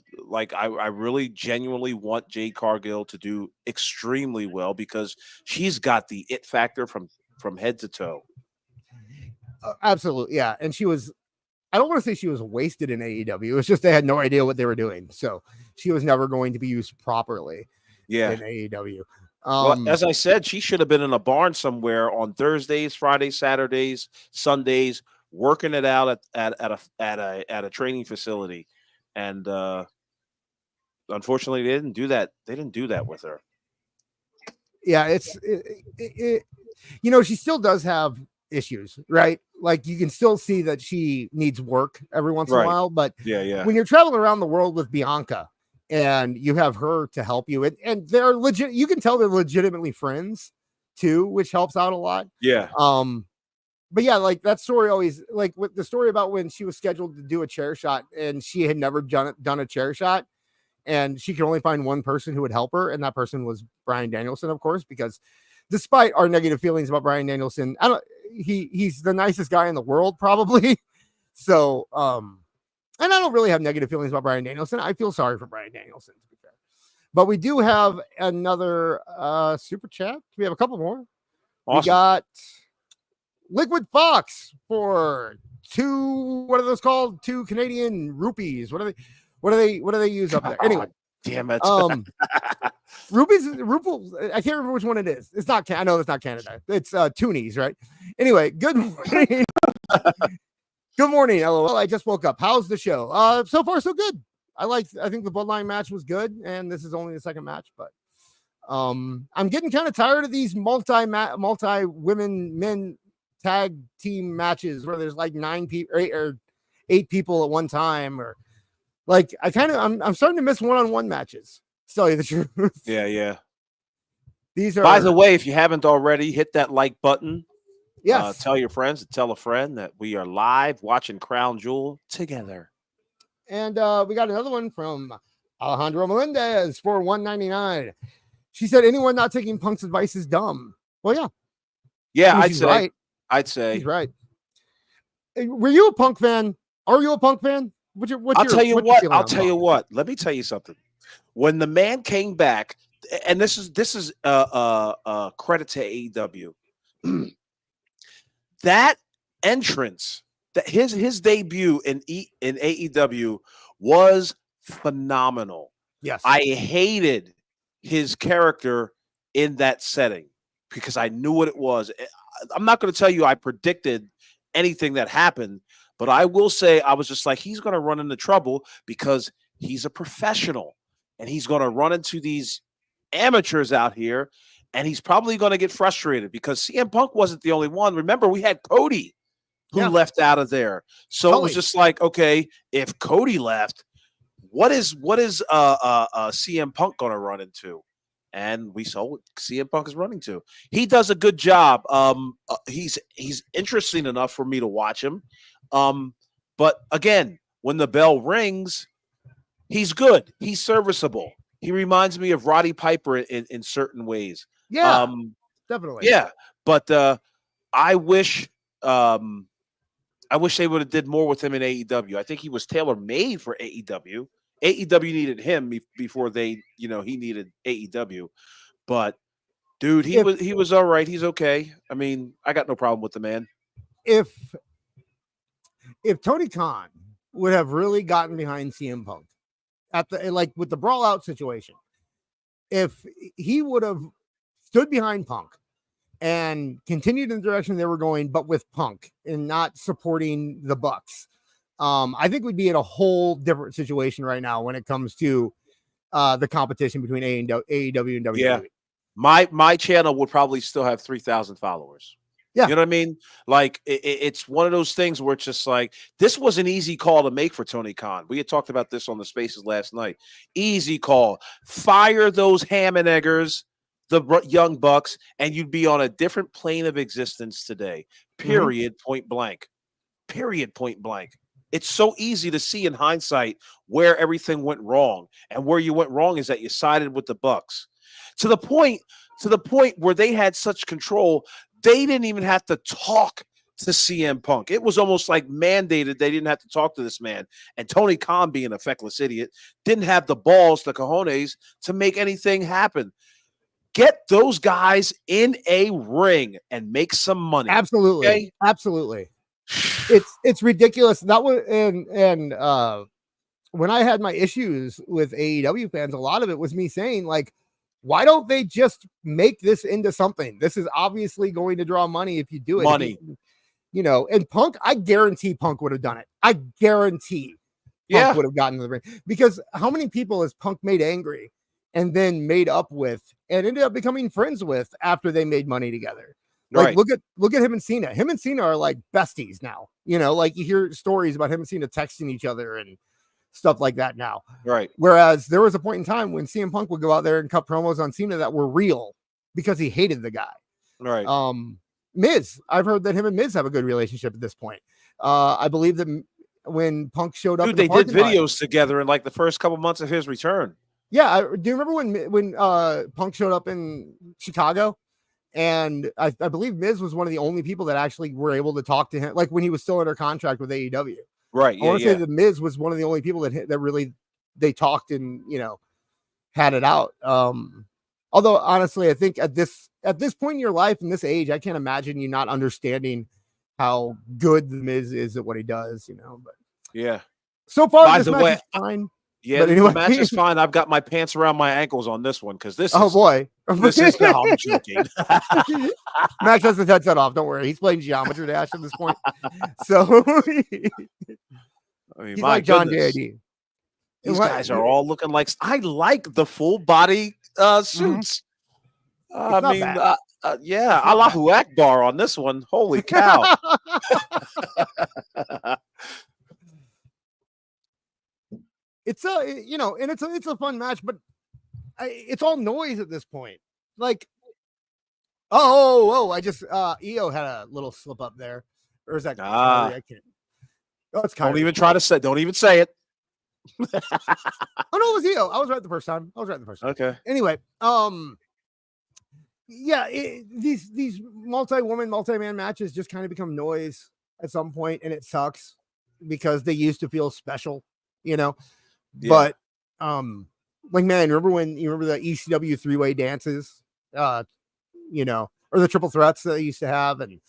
really genuinely want Jade Cargill to do extremely well because she's got the it factor from head to toe. Absolutely, yeah, and she was. I don't want to say she was wasted in AEW. It's just they had no idea what they were doing. So she was never going to be used properly in AEW. Well, as I said, she should have been in a barn somewhere on Thursdays, Fridays, Saturdays, Sundays, working it out at a training facility. And unfortunately, they didn't do that. They didn't do that with her. Yeah, she still does have issues, right? Like you can still see that she needs work every once in a while, but when you're traveling around the world with Bianca and you have her to help you, and they're legit, you can tell they're legitimately friends too, which helps out a lot. But yeah, like that story always, like with the story about when she was scheduled to do a chair shot and she had never done a chair shot, and she could only find one person who would help her, and that person was Bryan Danielson, of course, because despite our negative feelings about Bryan Danielson, he's the nicest guy in the world, probably. So, and I don't really have negative feelings about Bryan Danielson. I feel sorry for Bryan Danielson, to be fair. But we do have another super chat. We have a couple more. Awesome. We got Liquid Fox for what are those called? 2 Canadian rupees. What do they use up there? Anyway. Damn it. Rupees, I can't remember which one it is. It's not, I know it's not Canada. It's toonies, right? Anyway, good morning. Good morning, LOL. I just woke up. How's the show? So far, so good. I think the Bloodline match was good, and this is only the second match, but I'm getting kind of tired of these multi women men tag team matches where there's like 9 people or 8 people at one time, or like I'm starting to miss one-on-one matches. To tell you the truth. Yeah. These are. By the way, if you haven't already, hit that like button. Yes. Tell your friends to tell a friend that we are live watching Crown Jewel together. And we got another one from Alejandro Melendez for $1.99. She said, "Anyone not taking Punk's advice is dumb." Well, yeah. Yeah, I'd say. Right. I'd say. He's right. Were you a Punk fan? Are you a Punk fan? I'll tell you what. Let me tell you something. When the man came back, and this is credit to AEW, that entrance, that his debut in AEW was phenomenal. Yes, I hated his character in that setting because I knew what it was. I'm not going to tell you I predicted anything that happened, but I will say I was just like, he's going to run into trouble because he's a professional and he's going to run into these amateurs out here and he's probably going to get frustrated because CM Punk wasn't the only one. Remember, we had Cody who left out of there. So it was just like, okay, if Cody left, what is CM Punk going to run into? And we saw what CM Punk is running to. He does a good job. He's interesting enough for me to watch him. But again, when the bell rings, he's good. He's serviceable. He reminds me of Roddy Piper in certain ways. Yeah, definitely. Yeah, but I wish they would have did more with him in AEW. I think he was tailor made for AEW. AEW needed him before he needed AEW. But dude, he was all right. He's okay. I mean, I got no problem with the man. If Tony Khan would have really gotten behind CM Punk with the brawl out situation, if he would have stood behind Punk and continued in the direction they were going, but with Punk and not supporting the Bucks, I think we'd be in a whole different situation right now when it comes to the competition between AEW and WWE. Yeah, my channel would probably still have 3,000 followers. Yeah, you know what I mean? Like it's one of those things where it's just like this was an easy call to make for Tony Khan. We had talked about this on the Spaces last night. Easy call. Fire those ham and eggers, the young Bucks, and you'd be on a different plane of existence today. Period. Point blank. Period. Point blank. It's so easy to see in hindsight where everything went wrong, and where you went wrong is that you sided with the Bucks to the point where they had such control. They didn't even have to talk to CM Punk. It was almost like mandated they didn't have to talk to this man. And Tony Khan, being a feckless idiot, didn't have the balls, the cojones, to make anything happen. Get those guys in a ring and make some money. Absolutely. Okay? Absolutely. It's ridiculous. That was and when I had my issues with AEW fans, a lot of it was me saying, like, why don't they just make this into something? This is obviously going to draw money if you do it. Money. And Punk, I guarantee Punk would have done it. I guarantee Punk would have gotten to the ring. Because how many people has Punk made angry and then made up with and ended up becoming friends with after they made money together? Like, look at him and Cena. Him and Cena are like besties now. Like you hear stories about him and Cena texting each other and stuff like that now. Right. Whereas there was a point in time when CM Punk would go out there and cut promos on Cena that were real because he hated the guy. Right. Miz, I've heard that him and Miz have a good relationship at this point. I believe that when Punk showed up, they did videos together in like the first couple months of his return. Yeah. Do you remember when Punk showed up in Chicago? And I believe Miz was one of the only people that actually were able to talk to him, like when he was still under contract with AEW. Right. I want to say that Miz was one of the only people that really they talked and had it out. Although honestly, I think at this point in your life, in this age, I can't imagine you not understanding how good the Miz is at what he does. But yeah, so far this match is fine. Yeah, but anyway, the match is fine. I've got my pants around my ankles on this one because this. Oh boy, this is now I'm joking. Max has his headset off. Don't worry, he's playing Geometry Dash at this point. So he's like John JD. These guys are all looking like. I like the full body suits. I mean, yeah, Allahu Akbar on this one. Holy cow! It's and it's a fun match, but it's all noise at this point. Like, I just EO had a little slip up there, or is that? I can't. Oh, it's kind. Don't even try to say. Don't even say it. Oh no, it was EO. I was right the first time. Okay. Anyway, yeah, these multi-woman, multi-man matches just kind of become noise at some point, and it sucks because they used to feel special, Yeah. But like, man, remember the ECW three-way dances, or the triple threats that they used to have, and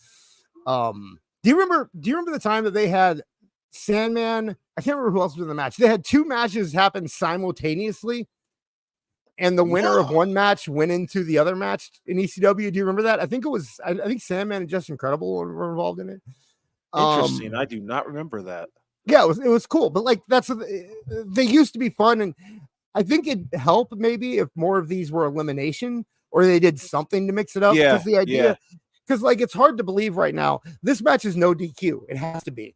do you remember the time that they had Sandman? I can't remember who else was in the match. They had two matches happen simultaneously, and the winner of No. one match went into the other match in ECW. Do you remember that? I think it was. I think Sandman and Just Incredible were involved in it. Interesting. I do not remember that. Yeah, it was cool, but like they used to be fun, and I think it helped maybe if more of these were elimination or they did something to mix it up. Yeah, Because the idea, because like it's hard to believe right now. This match is no DQ. It has to be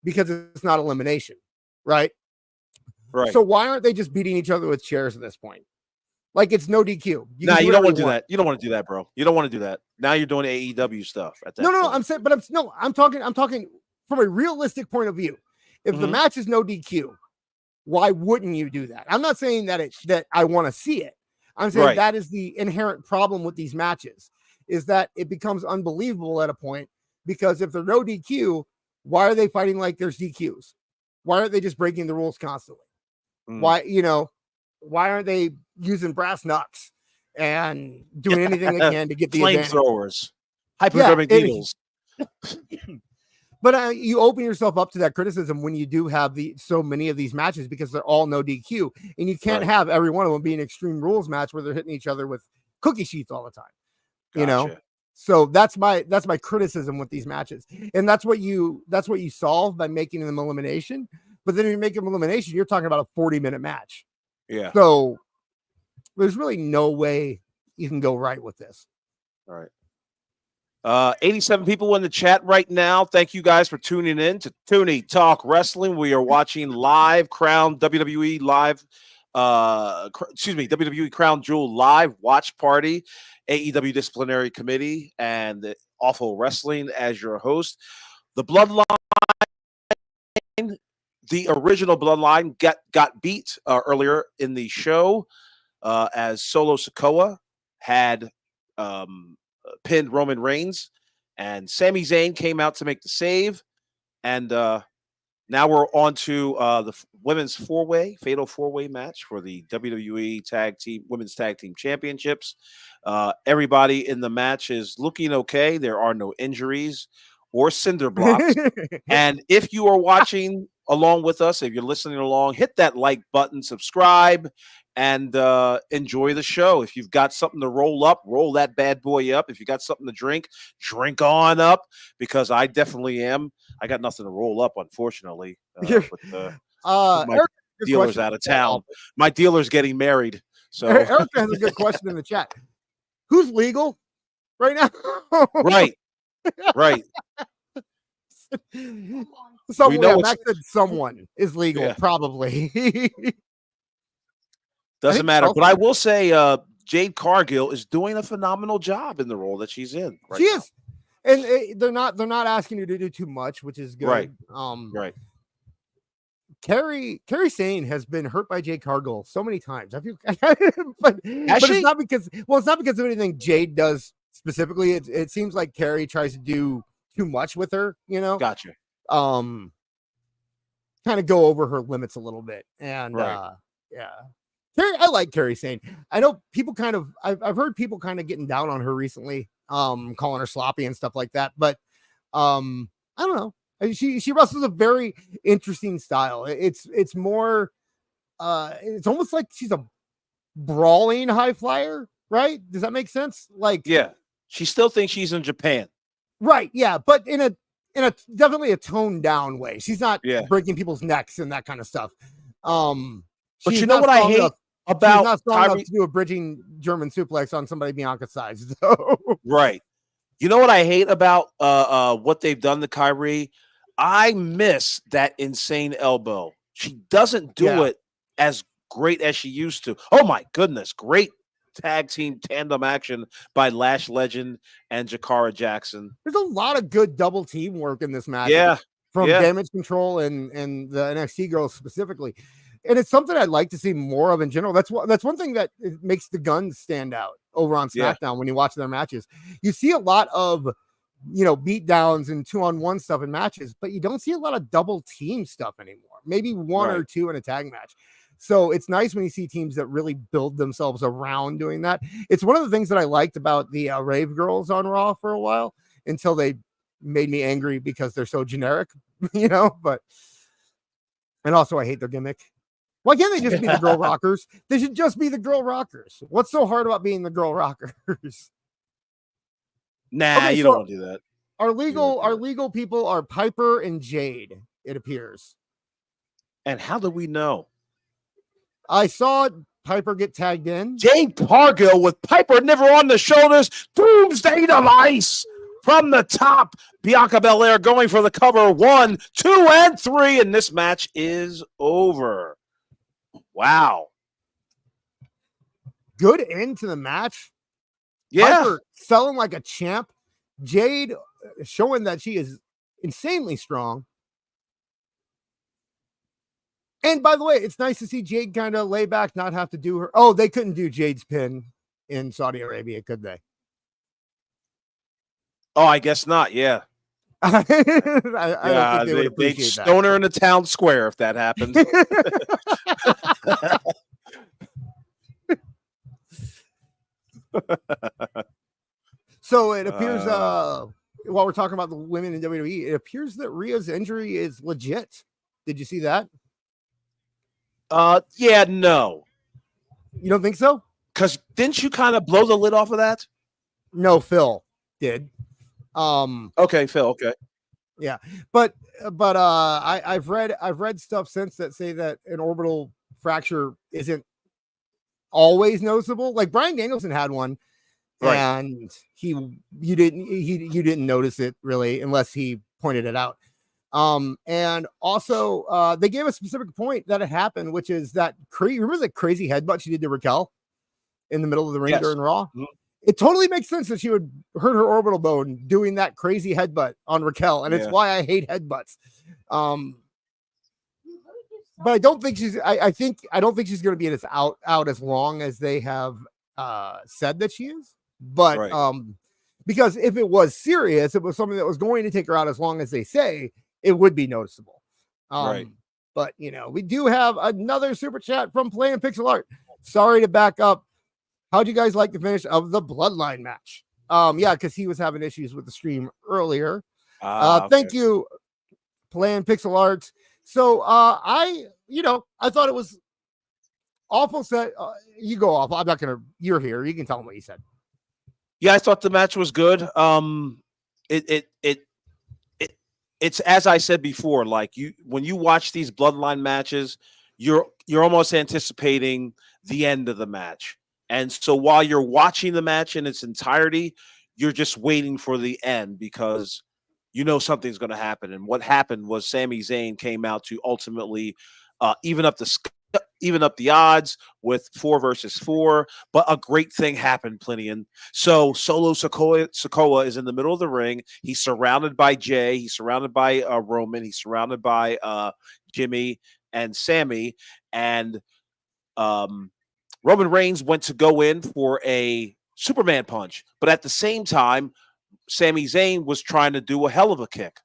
because it's not elimination, right? Right. So why aren't they just beating each other with chairs at this point? Like it's no DQ. You don't want to do that. You don't want to do that, bro. You don't want to do that. Now you're doing AEW stuff at that. No. I'm saying, but I'm talking from a realistic point of view. If the match is no DQ, why wouldn't you do that? I'm not saying that I want to see it. I'm saying that is the inherent problem with these matches, is that it becomes unbelievable at a point, because if they're no DQ, why are they fighting like there's DQs? Why aren't they just breaking the rules constantly? Why aren't they using brass knucks and doing anything they can to get the flamethrowers, hypodermic needles? But you open yourself up to that criticism when you do have so many of these matches, because they're all no DQ, and you can't have every one of them be an Extreme Rules match where they're hitting each other with cookie sheets all the time. Gotcha. You know, so that's my criticism with these matches, and that's what you solve by making them elimination. But then if you make them elimination, you're talking about a 40-minute match. Yeah. So there's really no way you can go right with this. All right. 87 people in the chat right now. Thank you guys for tuning in to Toonie Talk Wrestling. We are watching live WWE live, WWE Crown Jewel live watch party, AEW Disciplinary Committee, and the Awful Wrestling as your host. The Bloodline, the original Bloodline, got beat earlier in the show as Solo Sikoa had pinned Roman Reigns, and Sami Zayn came out to make the save. And now we're on to the women's fatal four-way match for the WWE Women's Tag Team Championships. Everybody in the match is looking okay. There are no injuries or cinder blocks. And if you are watching along with us, if you're listening along, hit that like button, subscribe, and enjoy the show. If you've got something to roll up, roll that bad boy up. If you got something to drink on up, because I definitely am. I got nothing to roll up, unfortunately. My dealer's out of town. My dealer's getting married. So Erica has a good question in the chat. Who's legal right now? Right. Max said someone is legal, probably. Doesn't matter. But I will say Jade Cargill is doing a phenomenal job in the role that she's in. She is. And they're not asking you to do too much, which is good. Right. Right. Carrie Sane has been hurt by Jade Cargill so many times. I feel, but it's not because of anything Jade does specifically. It seems like Carrie tries to do too much with her, you know. Gotcha. Kind of go over her limits a little bit, and I like Carrie Sane. I know people I've heard people kind of getting down on her recently, calling her sloppy and stuff like that. But I don't know. She wrestles a very interesting style. It's more it's almost like she's a brawling high flyer, right? Does that make sense? Like, yeah, she still thinks she's in Japan, right? Yeah, but in a definitely a toned down way. She's not breaking people's necks and that kind of stuff. But you know what I hate about she's not strong enough to do a bridging German suplex on somebody Bianca's size. So. Right. You know what I hate about what they've done to Kyrie? I miss that insane elbow. She doesn't do it as great as she used to. Oh my goodness, great tag team tandem action by Lash Legend and Jakara Jackson. There's a lot of good double team work in this match. Yeah. From Damage Control and the NXT girls specifically. And it's something I'd like to see more of in general. That's one thing that makes the Guns stand out over on SmackDown when you watch their matches. You see a lot of, beat downs and 2-on-1 stuff in matches, but you don't see a lot of double team stuff anymore. Maybe one or two in a tag match. So it's nice when you see teams that really build themselves around doing that. It's one of the things that I liked about the Rave girls on Raw for a while, until they made me angry because they're so generic, but and also I hate their gimmick. Why can't they just be the girl rockers? They should just be the girl rockers. What's so hard about being the girl rockers? Nah, Okay, you so don't want to do that. Our legal people are Piper and Jade, it appears. And how do we know? I saw Piper get tagged in. Jade Cargill with Piper never on the shoulders. Doomsday device from the top. Bianca Belair going for the cover. 1, 2, and 3. And this match is over. Wow. Good end to the match. Yeah. Piper selling like a champ. Jade showing that she is insanely strong. And by the way, it's nice to see Jade kind of lay back, not have to do her. Oh, they couldn't do Jade's pin in Saudi Arabia, could they? Oh, I guess not. Yeah. I don't think they would appreciate they'd stone her in the town square if that happened. So it appears, while we're talking about the women in WWE, it appears that Rhea's injury is legit. Did you see that? Yeah, no. You don't think so? Because didn't you kind of blow the lid off of that? No, Phil did. Okay, Phil. Okay. Yeah, but I've read stuff since that say that an orbital fracture isn't always noticeable. Like Bryan Danielson had one, right, and you didn't notice it really unless he pointed it out. And also they gave a specific point that it happened, which is that remember the crazy headbutt she did to Raquel in the middle of the ring during Raw? Mm-hmm. It totally makes sense that she would hurt her orbital bone doing that crazy headbutt on Raquel, and it's why I hate headbutts. But I don't think she's. I don't think she's going to be out as long as they have said that she is. But because if it was serious, it was something that was going to take her out as long as they say, it would be noticeable. Right. But we do have another super chat from Playing Pixel Art. Sorry to back up. How'd you guys like the finish of the Bloodline match? Yeah, because he was having issues with the stream earlier. Thank you, Playing Pixel Arts. So I thought it was awful set. You go off. I'm not gonna. You're here. You can tell them what you said. Yeah, I thought the match was good. It's as I said before. Like when you watch these Bloodline matches, you're almost anticipating the end of the match. And so while you're watching the match in its entirety, you're just waiting for the end because something's going to happen. And what happened was Sami Zayn came out to ultimately even up the odds with 4 versus 4. But a great thing happened, Plinian. So Solo Sikoa is in the middle of the ring. He's surrounded by Jay. He's surrounded by Roman. He's surrounded by Jimmy and Sammy. And Roman Reigns went to go in for a Superman punch. But at the same time, Sami Zayn was trying to do a hell of a kick.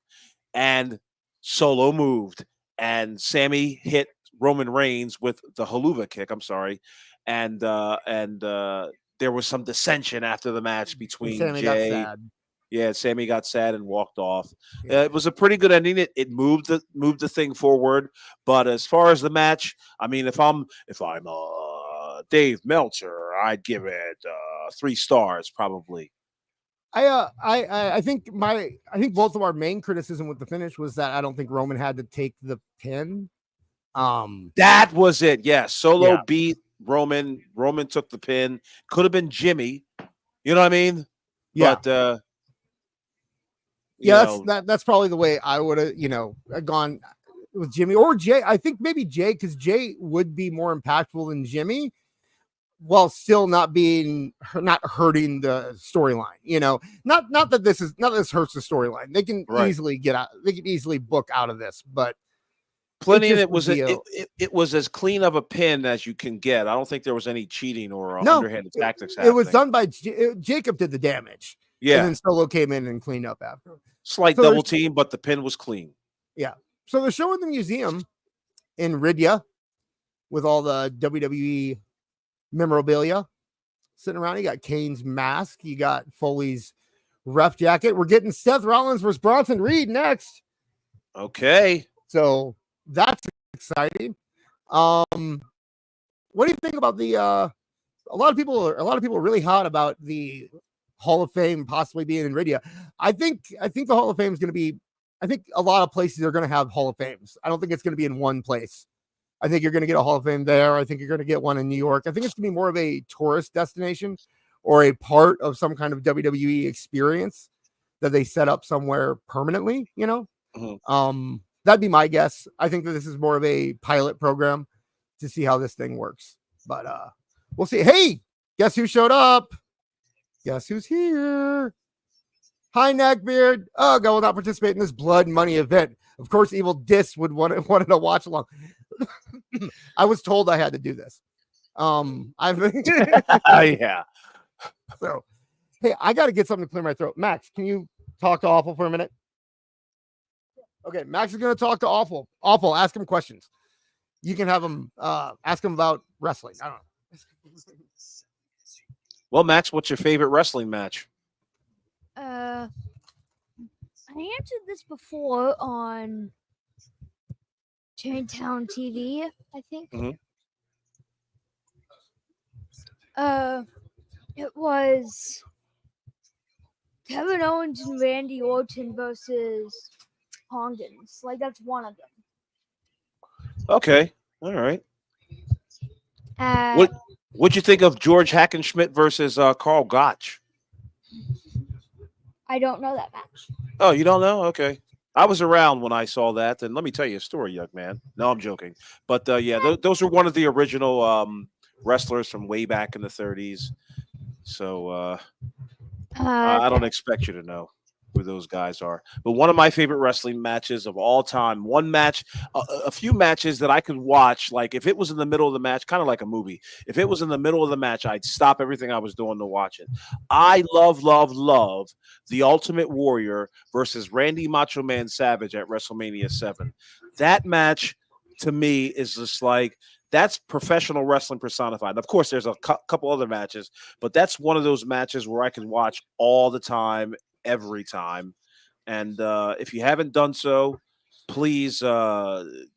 And Solo moved. And Sammy hit Roman Reigns with the haluva kick. I'm sorry. And there was some dissension after the match between Sammy Jay. Got sad. Yeah, Sammy got sad and walked off. Yeah. It was a pretty good ending. It moved the thing forward. But as far as the match, I mean, if I'm Dave Meltzer, I'd give it 3 stars probably. I think both of our main criticism with the finish was that I don't think Roman had to take the pin. That was it. Yes, Solo beat Roman. Roman took the pin. Could have been Jimmy. You know what I mean? Yeah. But that's probably the way I would have gone with Jimmy or Jay. I think maybe Jay, because Jay would be more impactful than Jimmy, while still not hurting the storyline. Not that this hurts the storyline. They can easily get out. They can easily book out of this, but it was as clean of a pin as you can get. I don't think there was any cheating or underhanded tactics happening. It was done by Jacob did the damage. Yeah. And then Solo came in and cleaned up after. Slight double team, but the pin was clean. Yeah. So they're showing the museum in Riyadh with all the WWE memorabilia sitting around. You got Kane's mask. You got Foley's ref jacket. We're getting Seth Rollins versus Bronson Reed next. Okay. So that's exciting. What do you think about the? A lot of people are really hot about the Hall of Fame possibly being in radio. I think the Hall of Fame is going to be. I think a lot of places are going to have Hall of Fames. I don't think it's going to be in one place. I think you're going to get a Hall of Fame there. I think you're going to get one in New York. I think it's going to be more of a tourist destination or a part of some kind of WWE experience that they set up somewhere permanently. That'd be my guess. I think that this is more of a pilot program to see how this thing works. But we'll see. Hey, guess who showed up? Guess who's here? Hi, Neckbeard. I will not participate in this blood money event. Of course, Evil Dis would wanted to watch along. I was told I had to do this. Yeah. So, hey, I got to get something to clear my throat. Max, can you talk to Awful for a minute? Okay, Max is going to talk to Awful. Awful, ask him questions. You can have him ask him about wrestling. I don't know. Well, Max, what's your favorite wrestling match? I answered this before on Chaintown TV, I think. It was Kevin Owens and Randy Orton versus Hongans. Like, that's one of them. Okay. All right. What'd you think of George Hackenschmidt versus Carl Gotch? I don't know that match. Oh, you don't know? Okay. I was around when I saw that, and let me tell you a story, young man. No, I'm joking. But yeah, those were one of the original wrestlers from way back in the 30s. So I don't expect you to know who those guys are. But one of my favorite wrestling matches of all time, one match, a few matches that I could watch, like if it was in the middle of the match, kind of like a movie. If it was in the middle of the match, I'd stop everything I was doing to watch it. I love the Ultimate Warrior versus Randy Macho Man Savage at WrestleMania 7. That match, to me, is just like, that's professional wrestling personified. Of course, there's a couple other matches, but that's one of those matches where I can watch all the time, every time. And if you haven't done so, please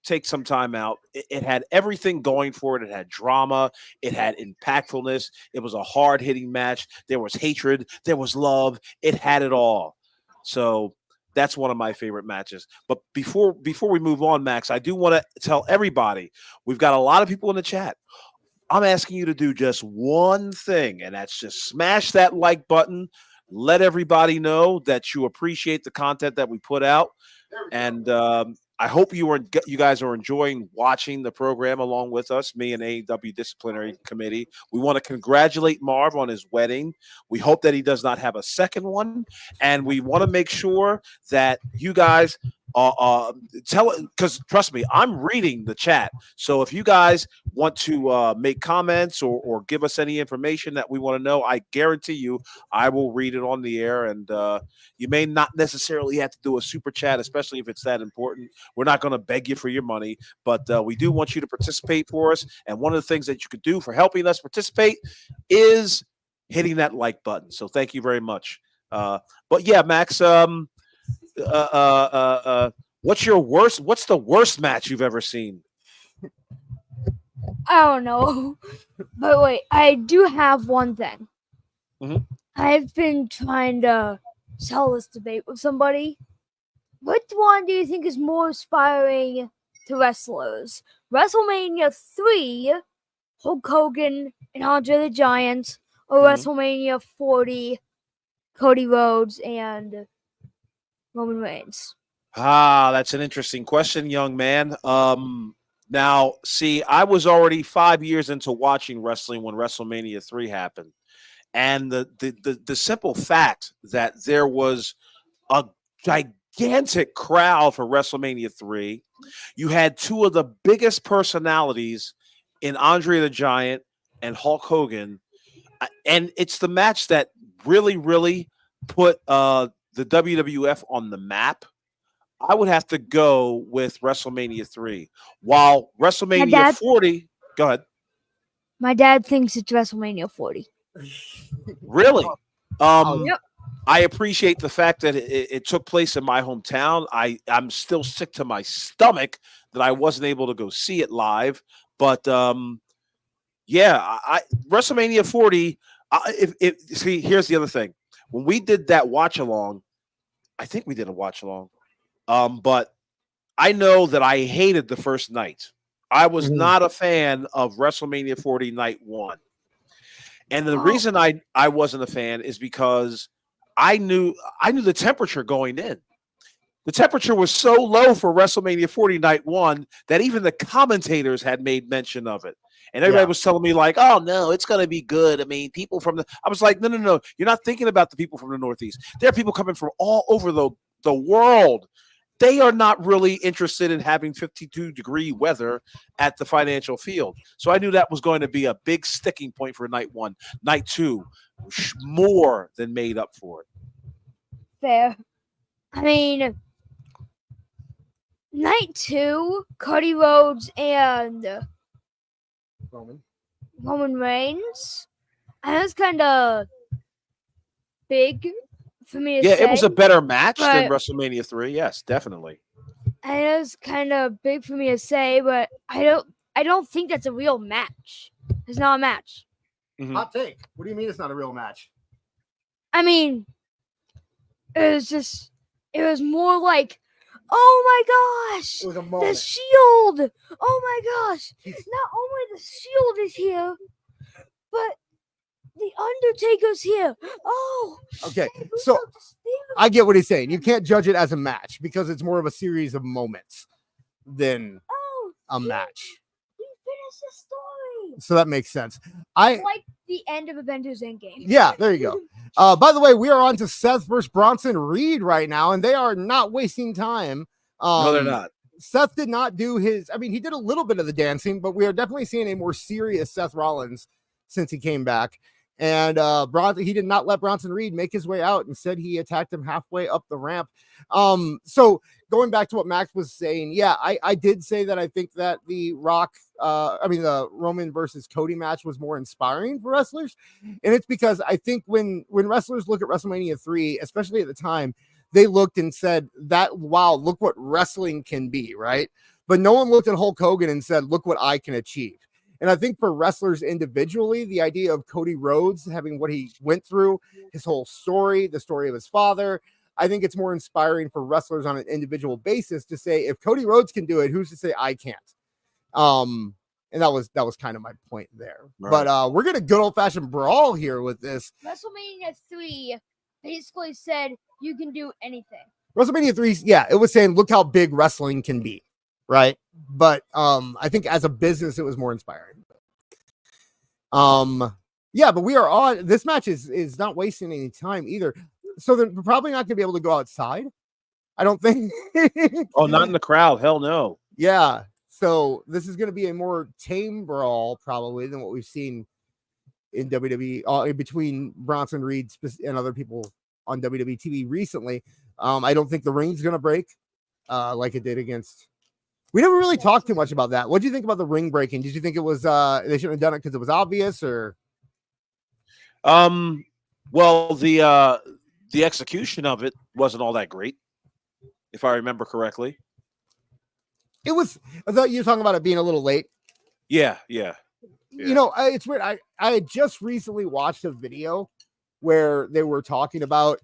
take some time out. It had everything going for it. It had drama. It had impactfulness. It was a hard-hitting match. There was hatred. There was love. It had it all. So that's one of my favorite matches. But before we move on, Max, I do want to tell everybody, we've got a lot of people in the chat. I'm asking you to do just one thing, and that's just smash that like button. Let everybody know that you appreciate the content that we put out. And I hope you guys are enjoying watching the program along with us, me and AEW Disciplinary Committee. We want to congratulate Marv on his wedding. We hope that he does not have a second one. And we want to make sure that you guys because trust me, I'm reading the chat. So if you guys want to make comments or give us any information that we want to know, I guarantee you I will read it on the air. And you may not necessarily have to do a super chat, especially if it's that important. We're not going to beg you for your money, but we do want you to participate for us. And one of the things that you could do for helping us participate is hitting that like button. So thank you very much. But yeah, Max, what's the worst match you've ever seen? I don't know. But wait, I do have one thing. I've been trying to sell this debate with somebody. Which one do you think is more inspiring to wrestlers? WrestleMania 3, Hulk Hogan and Andre the Giant, or WrestleMania 40, Cody Rhodes and Roman Reigns? That's an interesting question, young man. Now, see, I was already 5 years into watching wrestling when WrestleMania 3 happened. And the simple fact that there was a gigantic crowd for WrestleMania 3, you had two of the biggest personalities in Andre the Giant and Hulk Hogan. And it's the match that really, really put the WWF on the map. I would have to go with WrestleMania 3. While WrestleMania 40, go ahead. My dad thinks it's WrestleMania 40. Really? Yep. I appreciate the fact that it took place in my hometown. I'm still sick to my stomach that I wasn't able to go see it live. But yeah, WrestleMania 40. See, here's the other thing. When we did that watch along, I think we did a watch along. But I know that I hated the first night. I was not a fan of WrestleMania 40 night 1. And the reason I wasn't a fan is because I knew the temperature going in. The temperature was so low for WrestleMania 40 night 1 that even the commentators had made mention of it. And everybody was telling me like, oh no, it's going to be good. I mean, people from I was like, no. You're not thinking about the people from the Northeast. There are people coming from all over the world. They are not really interested in having 52-degree weather at the financial field. So I knew that was going to be a big sticking point for night 1. Night 2, more than made up for it. Fair. I mean, night 2, Cody Rhodes and Roman Reigns. And that's kind of big for me to say. It was a better match than WrestleMania 3. Yes, definitely. And it was kind of big for me to say, but I don't think that's a real match. It's not a match. Hot take. What do you mean it's not a real match? I mean, it was more like, oh my gosh, It was a the moment. Shield. Oh my gosh, not only the Shield is here, but the Undertaker's here. Oh, okay. So I get what he's saying. You can't judge it as a match because it's more of a series of moments than a match. He finished the story. So that makes sense. It's like the end of Avengers Endgame. Yeah, there you go. By the way, we are on to Seth versus Bronson Reed right now, and they are not wasting time. No, they're not. Seth did not do his. I mean, he did a little bit of the dancing, but we are definitely seeing a more serious Seth Rollins since he came back. And he did not let Bronson Reed make his way out. Instead, he attacked him halfway up the ramp. So going back to what Max was saying, yeah, I did say that I think that the Roman versus Cody match was more inspiring for wrestlers. And it's because I think when wrestlers look at WrestleMania 3, especially at the time, they looked and said that, wow, look what wrestling can be, right? But no one looked at Hulk Hogan and said, look what I can achieve. And I think for wrestlers individually, the idea of Cody Rhodes having what he went through, his whole story, the story of his father, I think it's more inspiring for wrestlers on an individual basis to say, if Cody Rhodes can do it, who's to say I can't? And that was kind of my point there. Right. But we're gonna good old-fashioned brawl here with this. WrestleMania 3 basically said you can do anything. WrestleMania 3, yeah, it was saying, look how big wrestling can be. Right. But I think as a business, it was more inspiring. Yeah, but we are on. This match is not wasting any time either. So they're probably not going to be able to go outside. I don't think. Oh, not in the crowd. Hell no. Yeah. So this is going to be a more tame brawl probably than what we've seen in WWE between Bronson Reed and other people on WWE TV recently. I don't think the ring's going to break like it did against. We never really talked too much about that. What do you think about the ring breaking? Did you think it was they shouldn't have done it because it was obvious, or? Well, the execution of it wasn't all that great, if I remember correctly. It was. I thought you were talking about it being a little late. Yeah. You know, it's weird. I had just recently watched a video where they were talking about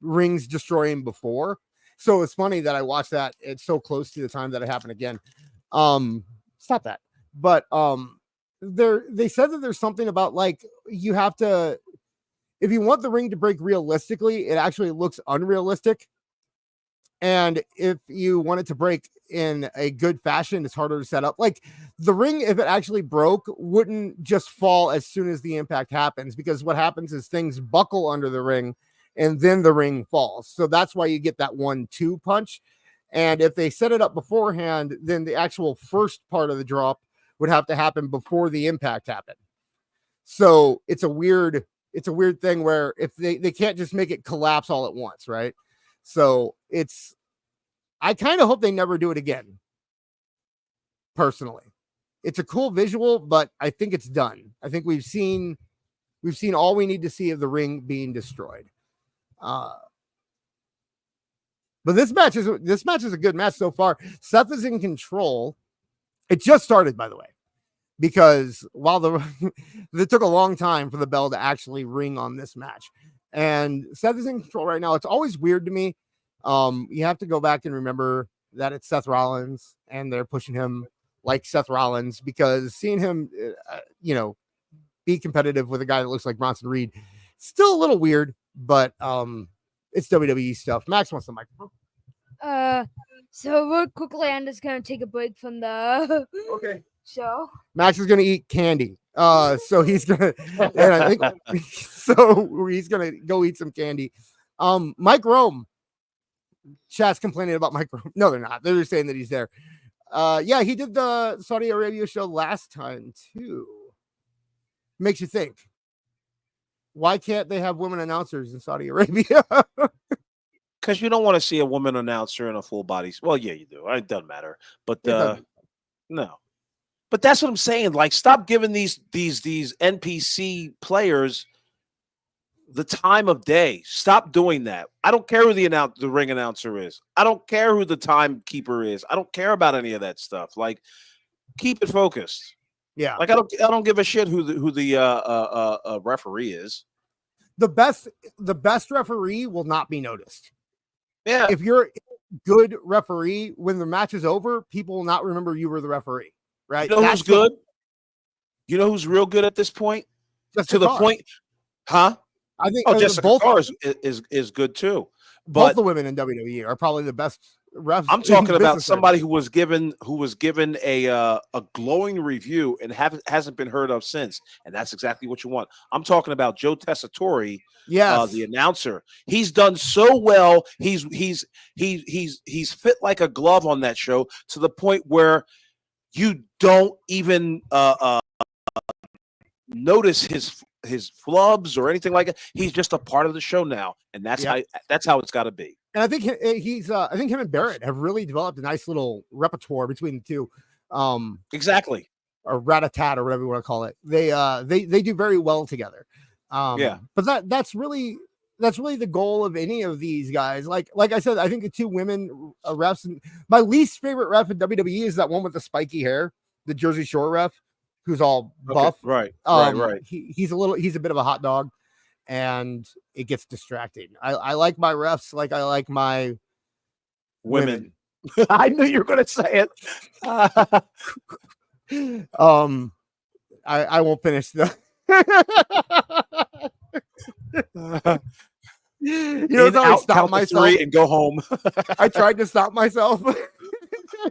rings destroying before. So it's funny that I watched that. It's so close to the time that it happened again. Stop that. But they said that there's something about like you have to, if you want the ring to break realistically, it actually looks unrealistic. And if you want it to break in a good fashion, it's harder to set up. Like the ring, if it actually broke, wouldn't just fall as soon as the impact happens, because what happens is things buckle under the ring and then the ring falls. So that's why you get that 1-2 punch. And if they set it up beforehand, then the actual first part of the drop would have to happen before the impact happened. So it's a weird thing where if they can't just make it collapse all at once, right? So I kind of hope they never do it again. Personally, it's a cool visual, but I think it's done. I think we've seen all we need to see of the ring being destroyed. But this match is a good match so far. Seth is in control. It just started, by the way, because while it took a long time for the bell to actually ring on this match, and Seth is in control right now. It's always weird to me. You have to go back and remember that it's Seth Rollins, and they're pushing him like Seth Rollins, because seeing him, be competitive with a guy that looks like Bronson Reed, still a little weird, but it's WWE stuff. Max wants the microphone. So real quickly, I'm just gonna take a break from the show. Max is gonna eat candy. So he's gonna, and I think so. He's gonna go eat some candy. Mike Rome. Chat's complaining about Mike Rome. No, they're not. They're just saying that he's there. Yeah, he did the Saudi Arabia show last time too. Makes you think. Why can't they have women announcers in Saudi Arabia? Because you don't want to see a woman announcer in a full body. Well, yeah, you do. It doesn't matter. But no. But that's what I'm saying. Like, stop giving these NPC players the time of day. Stop doing that. I don't care who the ring announcer is. I don't care who the timekeeper is. I don't care about any of that stuff. Like, keep it focused. Yeah. Like, I don't give a shit who the referee is. The best referee will not be noticed. Yeah. If you're a good referee, when the match is over, people will not remember you were the referee. Right? You know who's good? You know who's real good at this point? Jessica To Carr. the point, huh? I think Jessica Carr is good too. But both the women in WWE are probably the best refs. I'm talking about somebody who was given a glowing review and hasn't been heard of since, and that's exactly what you want. I'm talking about Joe Tessitore, the announcer. He's done so well. He's fit like a glove on that show, to the point where you don't even notice his flubs or anything like that. He's just a part of the show now, and that's how it's got to be. And I think I think him and Barrett have really developed a nice little repertoire between the two. Exactly. Or rat-a-tat, or whatever you want to call it. They do very well together. But that's really the goal of any of these guys. Like I said, I think the two women refs, and my least favorite ref in WWE is that one with the spiky hair, the Jersey Shore ref, who's all buff. Right. He's a bit of a hot dog, and it gets distracting. I like my refs like I like my women. I knew you were going to say it. I won't finish the. I stopped myself and go home. I tried to stop myself.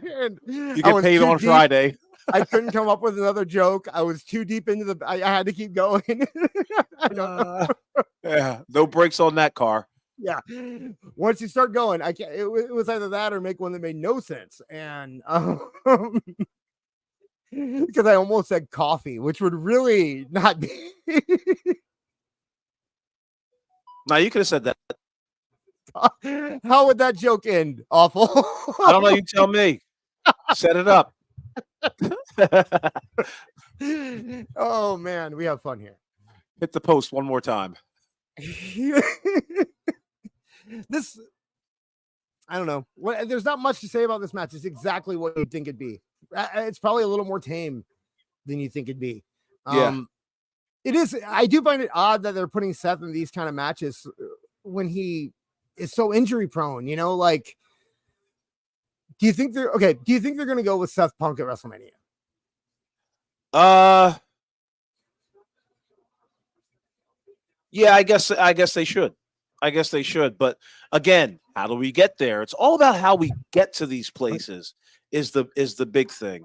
And you get paid on Friday. I couldn't come up with another joke. I was too deep into I had to keep going. I don't know. Yeah, no brakes on that car. Yeah, once you start going, I can't. It was either that or make one that made no sense, and because I almost said coffee, which would really not be. Now you could have said that. How would that joke end? Awful. I don't know. You tell me. Set it up. Oh man, we have fun here. Hit the post one more time. This, I don't know. There's not much to say about this match. It's exactly what you'd think it'd be. It's probably a little more tame than you think it'd be. It is. I do find it odd that they're putting Seth in these kind of matches when he is so injury prone. Like, do you think they're okay? Do you think they're going to go with Seth Punk at WrestleMania? Yeah, I guess they should. But again, how do we get there? It's all about how we get to these places is the big thing.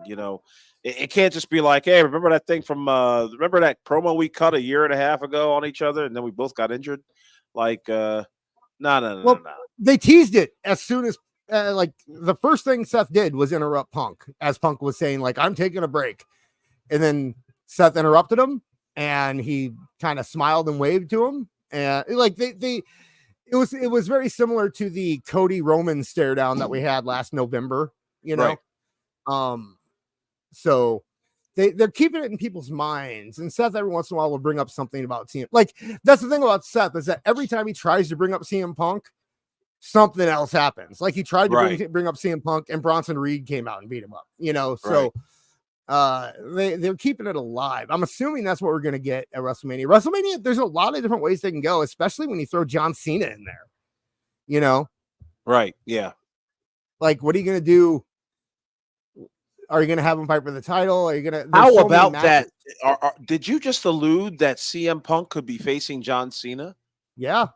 It can't just be like, hey, remember that thing from remember that promo we cut a year and a half ago on each other, and then we both got injured. Like, no. They teased it as soon as like the first thing Seth did was interrupt Punk, as Punk was saying, like, I'm taking a break, and then Seth interrupted him, and he kind of smiled and waved to him, and like it was very similar to the Cody Roman stare down that we had last November. Right. So they're keeping it in people's minds, and Seth every once in a while will bring up something about CM. Like, that's the thing about Seth, is that every time he tries to bring up CM Punk, something else happens. Like he tried to Right. bring up CM Punk, and Bronson Reed came out and beat him up, Right. so they're keeping it alive. I'm assuming that's what we're gonna get at WrestleMania. There's a lot of different ways they can go, especially when you throw John Cena in there. Right. Yeah. Like, what are you gonna do? Are you gonna have him fight for the title? Are you gonna? How about that? Did you just allude that CM Punk could be facing John Cena? Yeah,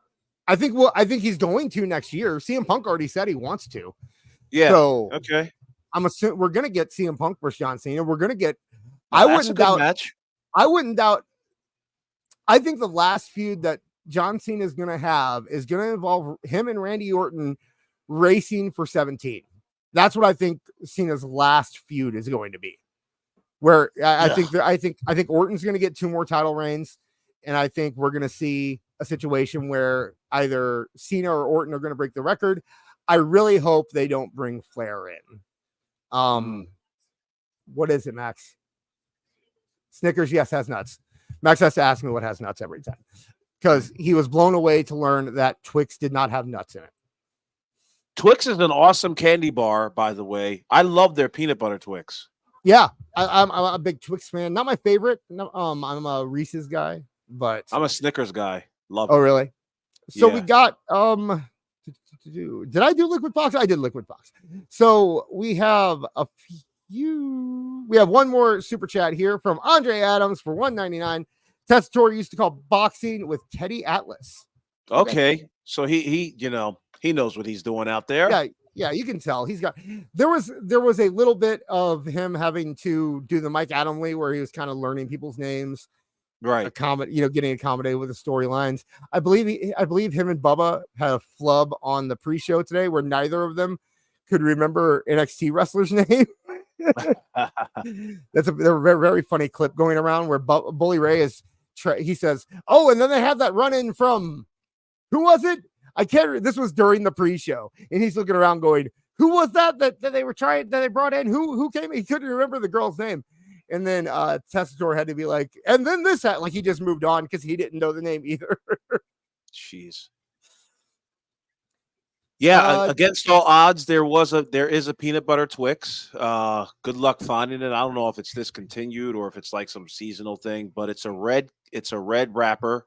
I think he's going to next year. CM Punk already said he wants to. Yeah. So okay. I'm assuming we're gonna get CM Punk versus John Cena. We're gonna get. Well, I wouldn't doubt. Match. I wouldn't doubt. I think the last feud that John Cena is gonna have is gonna involve him and Randy Orton racing for 17. That's what I think Cena's last feud is going to be. Where I think Orton's going to get 2 more title reigns, and I think we're going to see a situation where either Cena or Orton are going to break the record. I really hope they don't bring Flair in. What is it, Max? Snickers, yes, has nuts. Max has to ask me what has nuts every time because he was blown away to learn that Twix did not have nuts in it. Twix is an awesome candy bar, by the way. I love their peanut butter Twix. Yeah, I'm a big Twix fan. Not my favorite. No, I'm a Reese's guy, but I'm a Snickers guy. Love it. Oh, really? So Yeah. we got did I do Liquid Fox? I did Liquid Fox. So we have one more super chat here from Andre Adams for $1.99. Testator used to call boxing with Teddy Atlas. Okay. So he knows what he's doing out there. Yeah, you can tell he's got. There was a little bit of him having to do the Mike Adamle where he was kind of learning people's names, right? Getting accommodated with the storylines. I believe him and Bubba had a flub on the pre-show today where neither of them could remember NXT wrestler's name. That's a very, very funny clip going around where Bully Ray he says, "Oh, and then they had that run-in from who was it? I can't. This was during the pre-show, and he's looking around, going, "Who was that they were trying that they brought in? Who came? He couldn't remember the girl's name." And then Testator had to be like, "And then this," like he just moved on because he didn't know the name either. Jeez. Yeah, against all odds, there is a peanut butter Twix. Good luck finding it. I don't know if it's discontinued or if it's like some seasonal thing, but it's a red wrapper.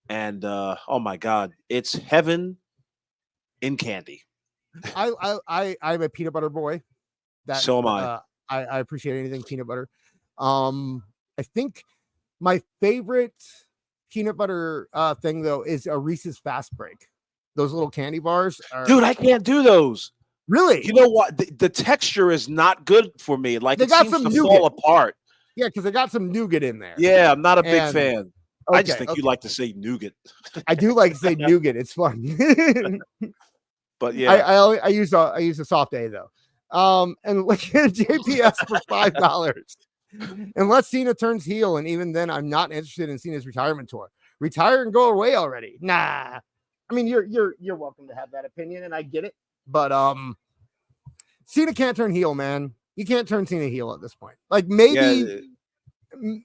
And oh my God, it's heaven in candy. I'm a peanut butter boy. So am I. I appreciate anything peanut butter. I think my favorite peanut butter thing though is a Reese's Fast Break. Those little candy bars dude, I can't do those. Really? You know what? The texture is not good for me. Like they got some nougat. Fall apart. Yeah, because they got some nougat in there. Yeah, I'm not a big fan. Okay, I just think you like to say nougat. I do like to say nougat. It's fun. But yeah, I use a soft A though. And look at JPS for $5. Unless Cena turns heel, and even then, I'm not interested in Cena's retirement tour. Retire and go away already. Nah. I mean, you're welcome to have that opinion, and I get it. But Cena can't turn heel, man. You can't turn Cena heel at this point. Like maybe.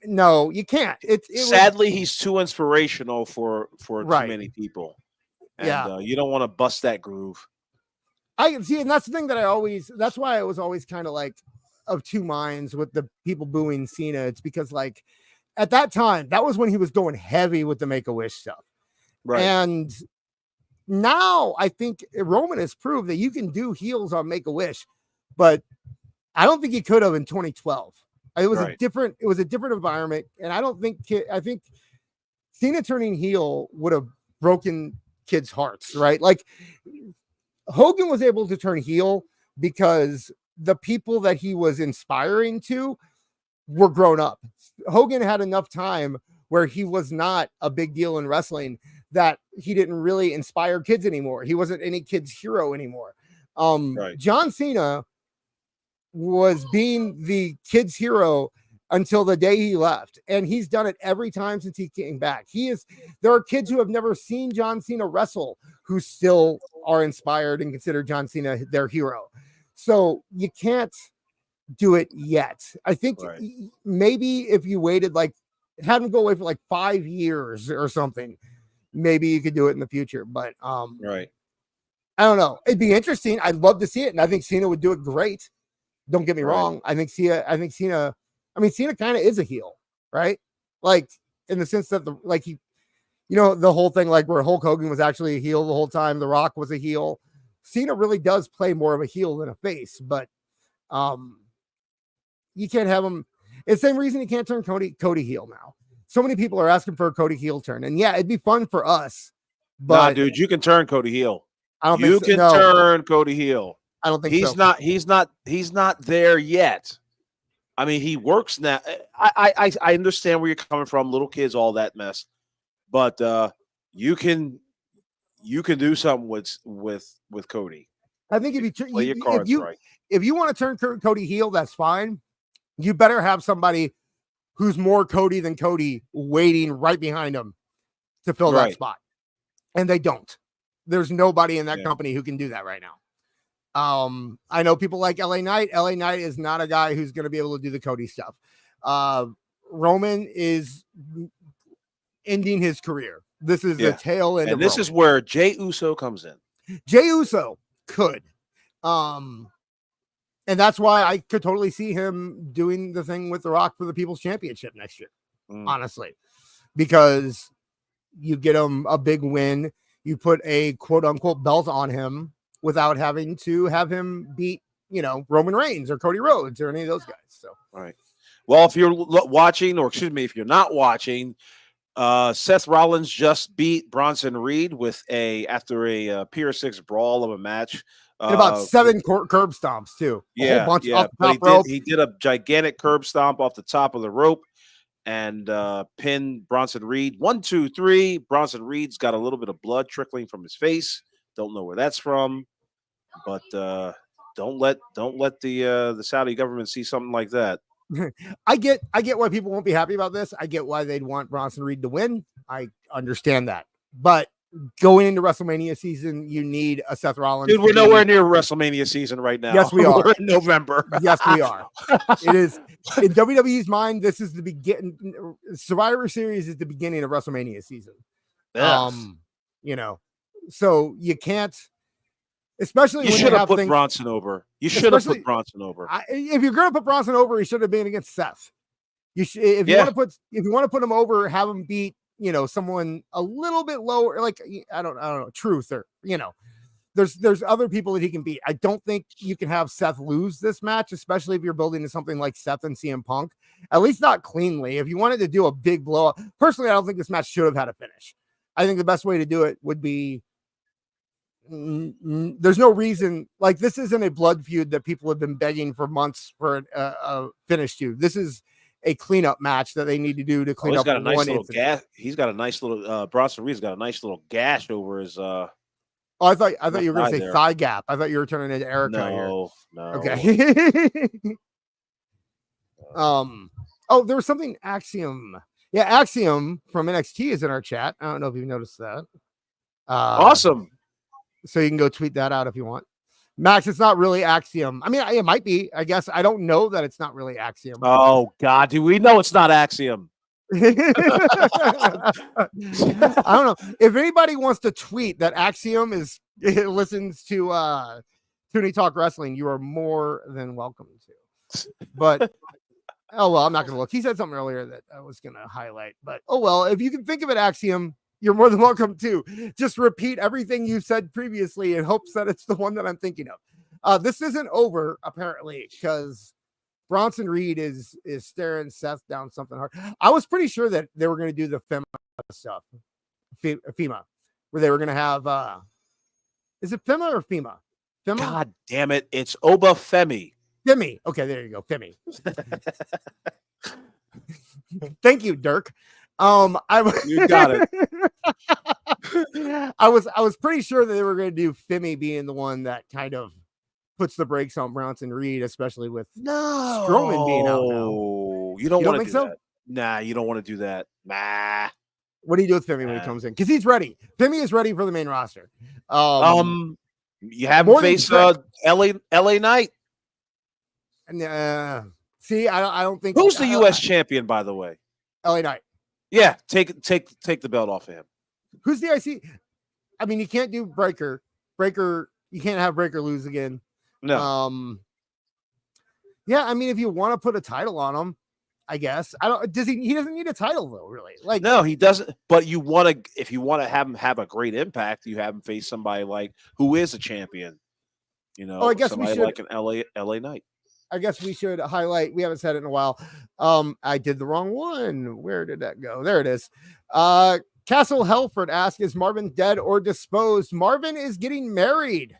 No, you can't. Sadly, he's too inspirational for too many people. And you don't want to bust that groove. I can see, and that's the thing that's why I was always kind of like of two minds with the people booing Cena. It's because like at that time, that was when he was going heavy with the Make-A-Wish stuff. Right. And now I think Roman has proved that you can do heels on Make-A-Wish, but I don't think he could have in 2012. It was a different environment, and I think Cena turning heel would have broken kids' hearts, right? Like Hogan was able to turn heel because the people that he was inspiring to were grown up. Hogan had enough time where he was not a big deal in wrestling that he didn't really inspire kids anymore. He wasn't any kid's hero anymore. John Cena was being the kid's hero until the day he left, and he's done it every time since he came back. There are kids who have never seen John Cena wrestle who still are inspired and consider John Cena their hero. So you can't do it yet. I think maybe if you waited, like had him go away for like 5 years or something, maybe you could do it in the future. But I don't know. It'd be interesting. I'd love to see it, and I think Cena would do it great. Don't get me wrong. I think Cena. I mean, Cena kind of is a heel, right? Like in the sense that he, the whole thing like where Hulk Hogan was actually a heel the whole time. The Rock was a heel. Cena really does play more of a heel than a face, but you can't have him. It's the same reason you can't turn Cody heel now. So many people are asking for a Cody heel turn, and yeah, it'd be fun for us. But nah, dude, you can turn Cody heel. I don't you think can turn Cody heel. I don't think he's so. He's not there yet. I mean, he works now. I understand where you're coming from, little kids, all that mess. But you can do something with Cody. I think if play your cards right. If you want to turn Cody heel, that's fine. You better have somebody who's more Cody than Cody waiting right behind him to fill that spot. And they don't. There's nobody in that company who can do that right now. I know people like LA Knight. LA Knight is not a guy who's going to be able to do the Cody stuff. Roman is ending his career. This is the tail end of this Roman. Is where Jey Uso comes in. Jey Uso could. And that's why I could totally see him doing the thing with The Rock for the People's Championship next year, honestly, because you get him a big win. You put a quote unquote belt on him without having to have him beat, Roman Reigns or Cody Rhodes or any of those guys. So, all right. Well, if you're watching, or excuse me, if you're not watching, Seth Rollins just beat Bronson Reed after a Pier 6 brawl of a match. And about 7 curb stomps too. Yeah, off the top rope. Rope. He did a gigantic curb stomp off the top of the rope and pinned Bronson Reed. 1, 2, 3. Bronson Reed's got a little bit of blood trickling from his face. Don't know where that's from, but don't let the Saudi government see something like that. I get why people won't be happy about this. I get why they'd want Bronson Reed to win. I understand that, but going into WrestleMania season, you need a Seth Rollins. Dude, we're nowhere near WrestleMania season right now. Yes, we are. We're in November. Yes, we are. It is in WWE's mind. This is the beginning. Survivor Series is the beginning of WrestleMania season. Yes. So you can't. Especially you when should have put Bronson over. You should have put Bronson over. If you're going to put Bronson over, he should have been against Seth. You should, if you want to put him over, have him beat someone a little bit lower, like I don't know, Truth, or there's other people that he can beat. I don't think you can have Seth lose this match, especially if you're building to something like Seth and CM Punk. At least not cleanly. If you wanted to do a big blow up, personally, I don't think this match should have had a finish. I think the best way to do it would be. There's no reason, like, this isn't a blood feud that people have been begging for months for a finish to. This is a cleanup match that they need to do to clean up. Got a nice little gash. He's got a nice little Bronson Reed's got a nice little gash over his I thought you were gonna say thigh gap. I thought you were turning into Erica No. Okay. There was something Axiom. Yeah, Axiom from NXT is in our chat. I don't know if you've noticed that. Awesome. So you can go tweet that out if you want. Max, it's not really Axiom. I mean, it might be. I guess I don't know that it's not really Axiom. Oh, God. Do we know it's not Axiom? I don't know. If anybody wants to tweet that Axiom listens to Toonie Talk Wrestling, you are more than welcome to. But, oh, well, I'm not going to look. He said something earlier that I was going to highlight. But, oh, well, if you can think of it, Axiom, you're more than welcome to just repeat everything you said previously in hopes that it's the one that I'm thinking of. This isn't over, apparently, because Bronson Reed is staring Seth down something hard. I was pretty sure that they were going to do the FEMA stuff, FEMA, where they were going to have, is it FEMA or FEMA? FEMA? God damn it. It's Oba Femi. Femi. Okay, there you go. Femi. Thank you, Dirk. You got it. I was pretty sure that they were going to do Femi being the one that kind of puts the brakes on Bronson Reed, especially with Strowman being out now. You don't want to do that. Nah, you don't want to do that. Nah. What do you do with Femi when he comes in? Because he's ready. Femi is ready for the main roster. You have him face LA Knight. And see, I don't think who's the U.S. champion, by the way. LA Knight. Yeah, take the belt off of him. Who's the IC? I mean, you can't do Breaker. Breaker, you can't have Breaker lose again. No. Yeah, I mean, if you want to put a title on him, I guess. I don't. Does he? He doesn't need a title though, really. Like, no, he doesn't. But you want to, if you want to have him have a great impact, you have him face somebody like who is a champion. You know, I guess somebody we should, like an LA Knight. I guess we should highlight. We haven't said it in a while. I did the wrong one. Where did that go? There it is. Castle Helford asks, "Is Marvin dead or disposed?" Marvin is getting married.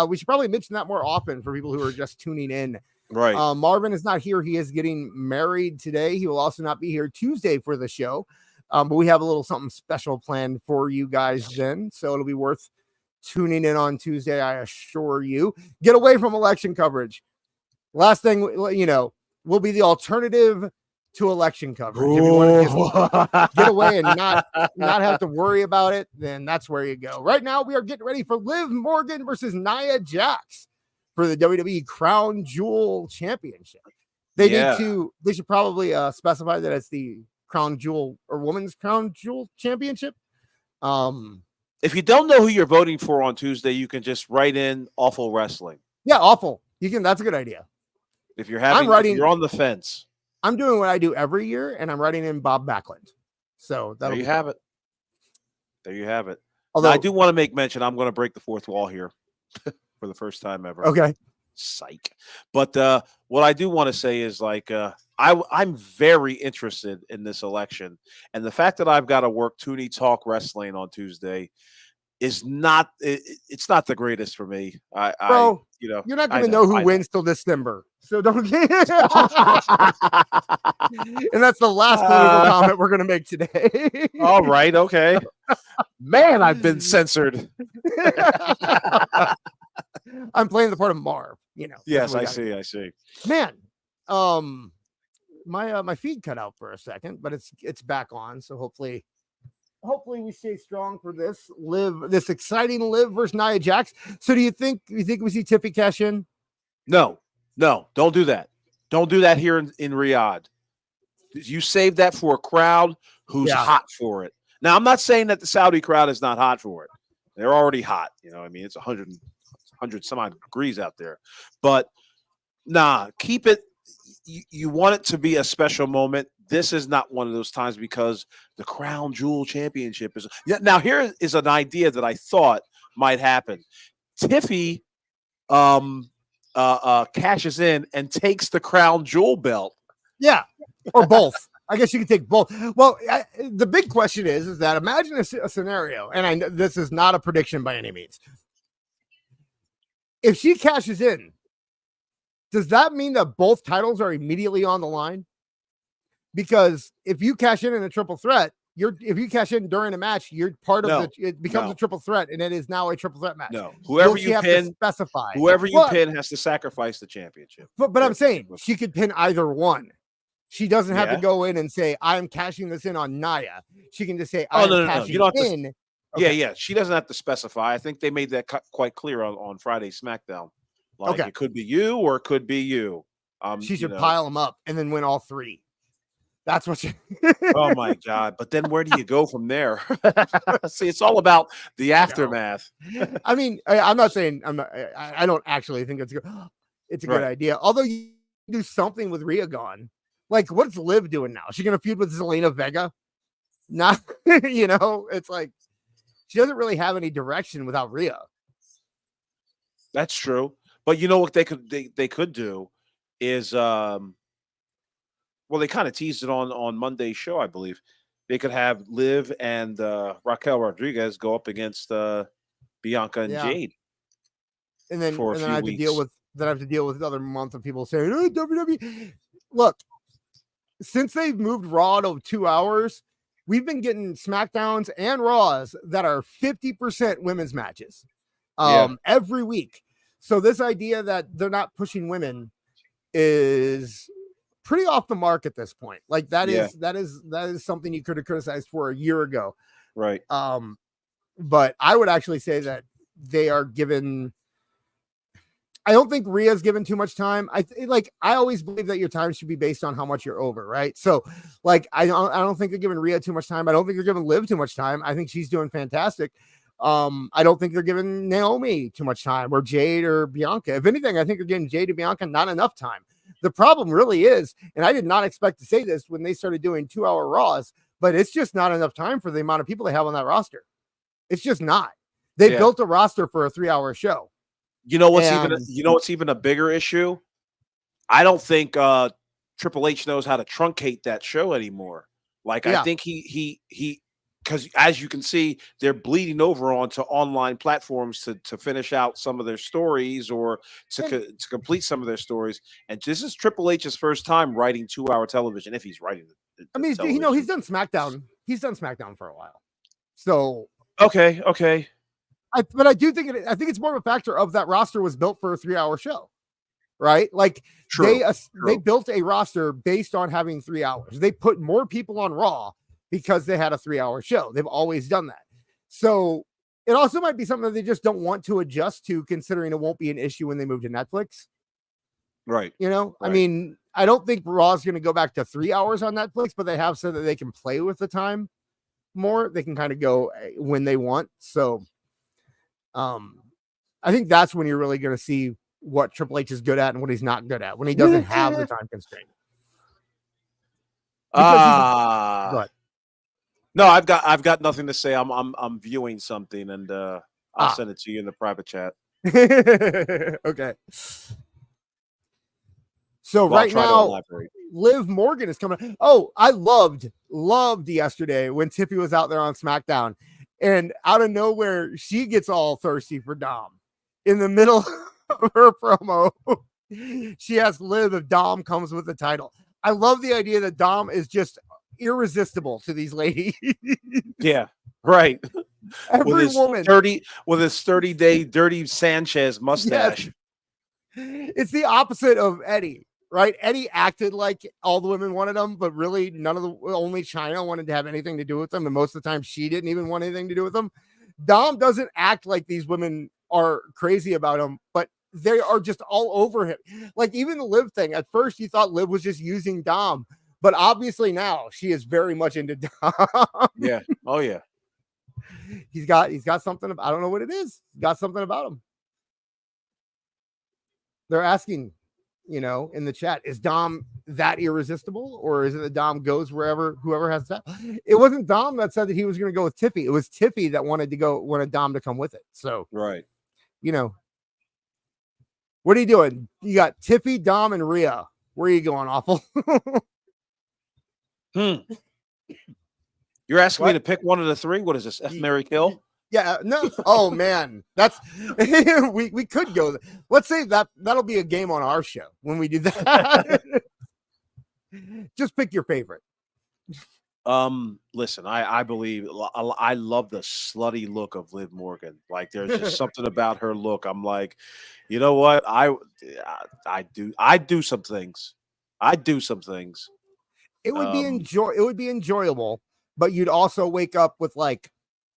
We should probably mention that more often for people who are just tuning in. Right. Marvin is not here. He is getting married today. He will also not be here Tuesday for the show. But we have a little something special planned for you guys then. So it'll be worth tuning in on Tuesday, I assure you. Get away from election coverage. Last thing, you know, will be the alternative to election coverage. If you want to just get away and not have to worry about it, then that's where you go. Right now, we are getting ready for Liv Morgan versus Nia Jax for the WWE Crown Jewel Championship. They should probably specify that it's the Crown Jewel or Women's Crown Jewel Championship. If you don't know who you're voting for on Tuesday, you can just write in awful wrestling. Yeah, awful. You can. That's a good idea. If you're if you're on the fence. I'm doing what I do every year, and I'm writing in Bob Backlund. So there you have it. There you have it. Although now, I do want to make mention, I'm going to break the fourth wall here for the first time ever. Okay. Psych. But what I do want to say is, like, I'm very interested in this election, and the fact that I've got to work Toonie Talk Wrestling on Tuesday is not. It's not the greatest for me. Bro, you're not going to know who wins till December, so don't. And that's the last political comment we're going to make today. All right. Okay. Man, I've been censored. I'm playing the part of Marv, you know. Yes, I see. Man, my feed cut out for a second, but it's back on. So hopefully we stay strong for this exciting Liv versus Nia Jax. So do you think we see Tiffy cash in? No, don't do that. Don't do that here in Riyadh. You save that for a crowd who's hot for it. Now, I'm not saying that the Saudi crowd is not hot for it. They're already hot. You know, I mean, it's 100 some odd degrees out there. But nah, keep it. You want it to be a special moment. This is not one of those times because the Crown Jewel Championship is. Now, here is an idea that I thought might happen. Tiffy cashes in and takes the Crown Jewel belt. Yeah, or both. I guess you could take both. Well, the big question is that imagine a scenario, and this is not a prediction by any means. If she cashes in, does that mean that both titles are immediately on the line? Because if you cash in a triple threat, if you cash in during a match, you're part of it becomes a triple threat, and it is now a triple threat match. No, whoever you pin, specify. Whoever you pin has to sacrifice the championship. But I'm saying she could pin either one. She doesn't have to go in and say, I'm cashing this in on Nia. She can just say, I'm cashing in. Okay. Yeah. She doesn't have to specify. I think they made that quite clear on Friday SmackDown. Like, it could be you or it could be you. She should pile them up and then win all three. That's what she. Oh, my God. But then where do you go from there? See, it's all about the aftermath. I mean, I'm not saying I don't actually think it's a good idea. Although you do something with Rhea gone. Like, what's Liv doing now? Is she going to feud with Zelina Vega? Not, it's like she doesn't really have any direction without Rhea. That's true. But you know what they could do is, they kind of teased it on Monday's show, I believe. They could have Liv and Raquel Rodriguez go up against Bianca and Jade. And then I have to deal with another month of people saying, oh, WWE. Look, since they've moved Raw to 2 hours, we've been getting SmackDowns and Raws that are 50% women's matches every week. So this idea that they're not pushing women is pretty off the mark at this point. Like that is something you could have criticized for a year ago. Right. But I would actually say that they are given. I don't think Rhea's given too much time. I always believe that your time should be based on how much you're over, right? So, like, I don't think they're giving Rhea too much time. I don't think they're giving Liv too much time. I think she's doing fantastic. I don't think they're giving Naomi too much time, or Jade or Bianca. If anything, I think they're giving Jade and Bianca not enough time. The problem really is, and I did not expect to say this when they started doing 2-hour Raws, but it's just not enough time for the amount of people they have on that roster. It's just not. They built a roster for a 3-hour show. You know what's even a bigger issue? I don't think Triple H knows how to truncate that show anymore. Like I think he because as you can see, they're bleeding over onto online platforms to finish out some of their stories or to complete some of their stories. And this is Triple H's first time writing 2-hour television, if he's writing the I mean, television. he's done SmackDown. He's done SmackDown for a while. So okay. But I do think I think it's more of a factor of that roster was built for a 3-hour show, right? Like they built a roster based on having 3 hours. They put more people on Raw because they had a 3-hour show. They've always done that. So it also might be something that they just don't want to adjust to, considering it won't be an issue when they move to Netflix. Right. Right. I mean, I don't think Raw is going to go back to 3 hours on Netflix, but they have said that they can play with the time more. They can kind of go when they want. So I think that's when you're really going to see what Triple H is good at and what he's not good at, when he doesn't have the time constraint. No, I've got nothing to say. I'm viewing something, and I'll send it to you in the private chat. Okay. So right now, Liv Morgan is coming. Oh, I loved yesterday when Tiffy was out there on SmackDown, and out of nowhere, she gets all thirsty for Dom in the middle of her promo. She asks Liv if Dom comes with the title. I love the idea that Dom is just irresistible to these ladies. Yeah, right. Every woman with his 30-day dirty Sanchez mustache. Yes. It's the opposite of Eddie, right? Eddie acted like all the women wanted him, but really only China wanted to have anything to do with them, and most of the time she didn't even want anything to do with them. Dom doesn't act like these women are crazy about him, but they are just all over him. Like even the Liv thing, at first you thought Liv was just using Dom, but obviously now she is very much into Dom. Yeah. Oh yeah. He's got something. I don't know what it is. He's got something about him. They're asking, in the chat, is Dom that irresistible, or is it that Dom goes wherever whoever has that? It wasn't Dom that said that he was going to go with Tiffy. It was Tiffy that wanted Dom to come with it. So right. What are you doing? You got Tiffy, Dom, and Rhea. Where are you going, Awful? You're asking me to pick one of the three? What is this? F, Marry, Kill? Yeah, no. Oh man, that's we could go. Let's say that'll be a game on our show when we do that. Just pick your favorite. Listen, I believe I love the slutty look of Liv Morgan. Like there's just something about her look. I'm like, you know what? I do some things. It would be enjoyable, but you'd also wake up with like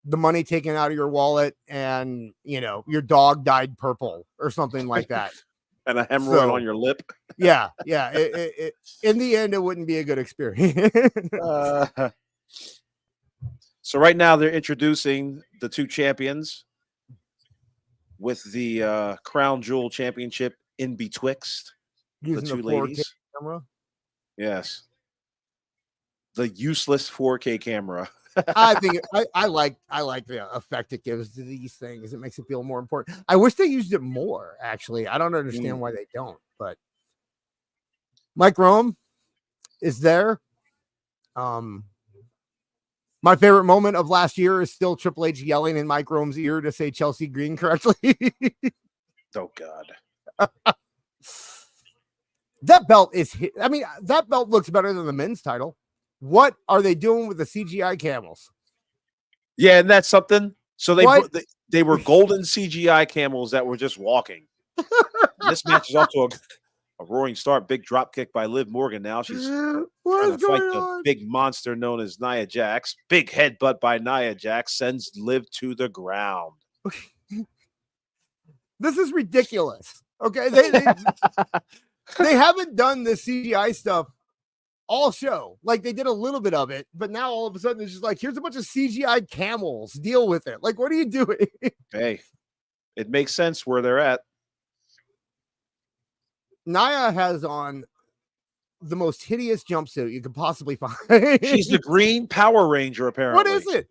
the money taken out of your wallet and your dog dyed purple or something like that. And a hemorrhoid on your lip. Yeah. It in the end, it wouldn't be a good experience. So right now they're introducing the two champions with the Crown Jewel Championship in betwixt using the two 4K ladies. camera. Yes. The useless 4K camera. I think I like the effect it gives to these things. It makes it feel more important. I wish they used it more, actually. I don't understand why they don't, but Mike Rome is there. My favorite moment of last year is still Triple H yelling in Mike Rome's ear to say Chelsea Green correctly. Oh God. That belt looks better than the men's title. What are they doing with the CGI camels? Yeah, and that's something. So they were golden CGI camels that were just walking. This match is off to a roaring start. Big drop kick by Liv Morgan. Now she's trying to fight the big monster known as Nia Jax. Big headbutt by Nia Jax sends Liv to the ground. This is ridiculous. Okay, they haven't done this CGI stuff all show. Like they did a little bit of it, but now all of a sudden it's just like, here's a bunch of CGI camels. Deal with it. Like, what are you doing? Hey, it makes sense where they're at. Nia has on the most hideous jumpsuit you could possibly find. She's the Green Power Ranger, apparently. What is it?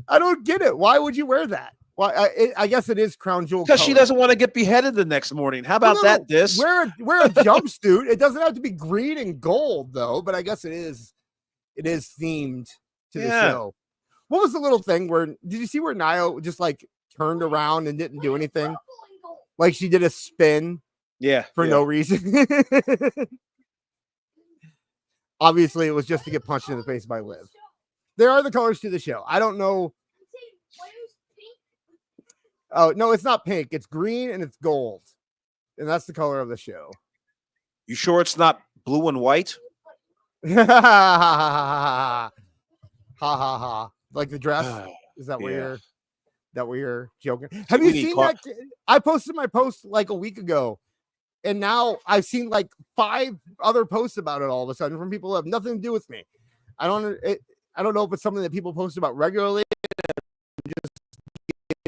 I don't get it. Why would you wear that? Well, I guess it is crown jewel. Because she doesn't want to get beheaded the next morning. How about that, Dis? Wear a jumpsuit. It doesn't have to be green and gold, though, but I guess it is themed to the show. What was the little thing where, did you see where Nia just like turned around and didn't do anything? Like she did a spin. Yeah. For no reason. Obviously, it was just to get punched in the face by Liv. There are the colors to the show. I don't know. Oh, no, it's not pink. It's green and it's gold. And that's the color of the show. You sure it's not blue and white? Ha ha ha. Like the dress? Is that where you're joking? Have you seen that? I posted my post like a week ago. And now I've seen like 5 other posts about it all of a sudden from people who have nothing to do with me. I don't know if it's something that people post about regularly. I'm just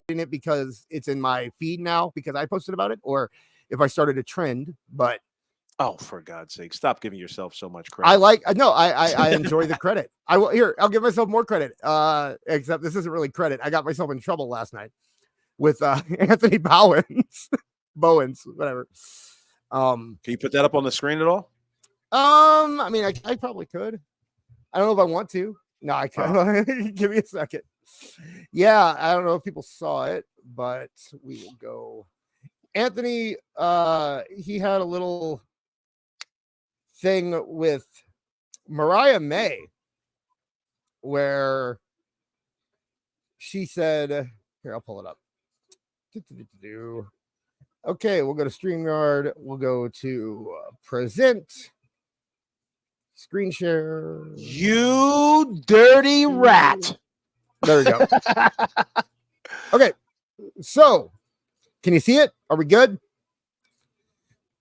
getting it because it's in my feed now because I posted about it, or if I started a trend. But oh, for God's sake, stop giving yourself so much credit. I enjoy the credit. I'll give myself more credit. Except this isn't really credit. I got myself in trouble last night with Anthony Bowens, whatever. Can you put that up on the screen at all? I mean, I probably could. I don't know if I want to. No, I can't. Give me a second. Yeah, I don't know if people saw it, but we will go. Anthony, he had a little thing with Mariah May where she said, here, I'll pull it up. Okay, we'll go to StreamYard. We'll go to present. Screen share. You dirty rat. There we go. Okay, so can you see it? Are we good?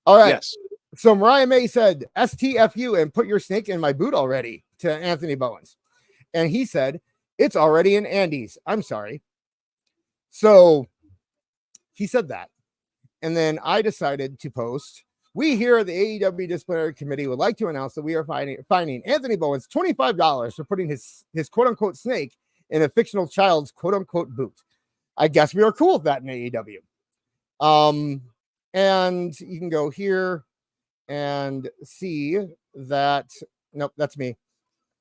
All right. Yes. So Mariah May said, STFU and put your snake in my boot already to Anthony Bowens. And he said, it's already in Andy's. I'm sorry. So he said that. And then I decided to post, we here at the AEW Disciplinary Committee would like to announce that we are fining Anthony Bowens $25 for putting his quote-unquote snake in a fictional child's quote-unquote boot. I guess we are cool with that in AEW. And you can go here and see that. Nope, that's me.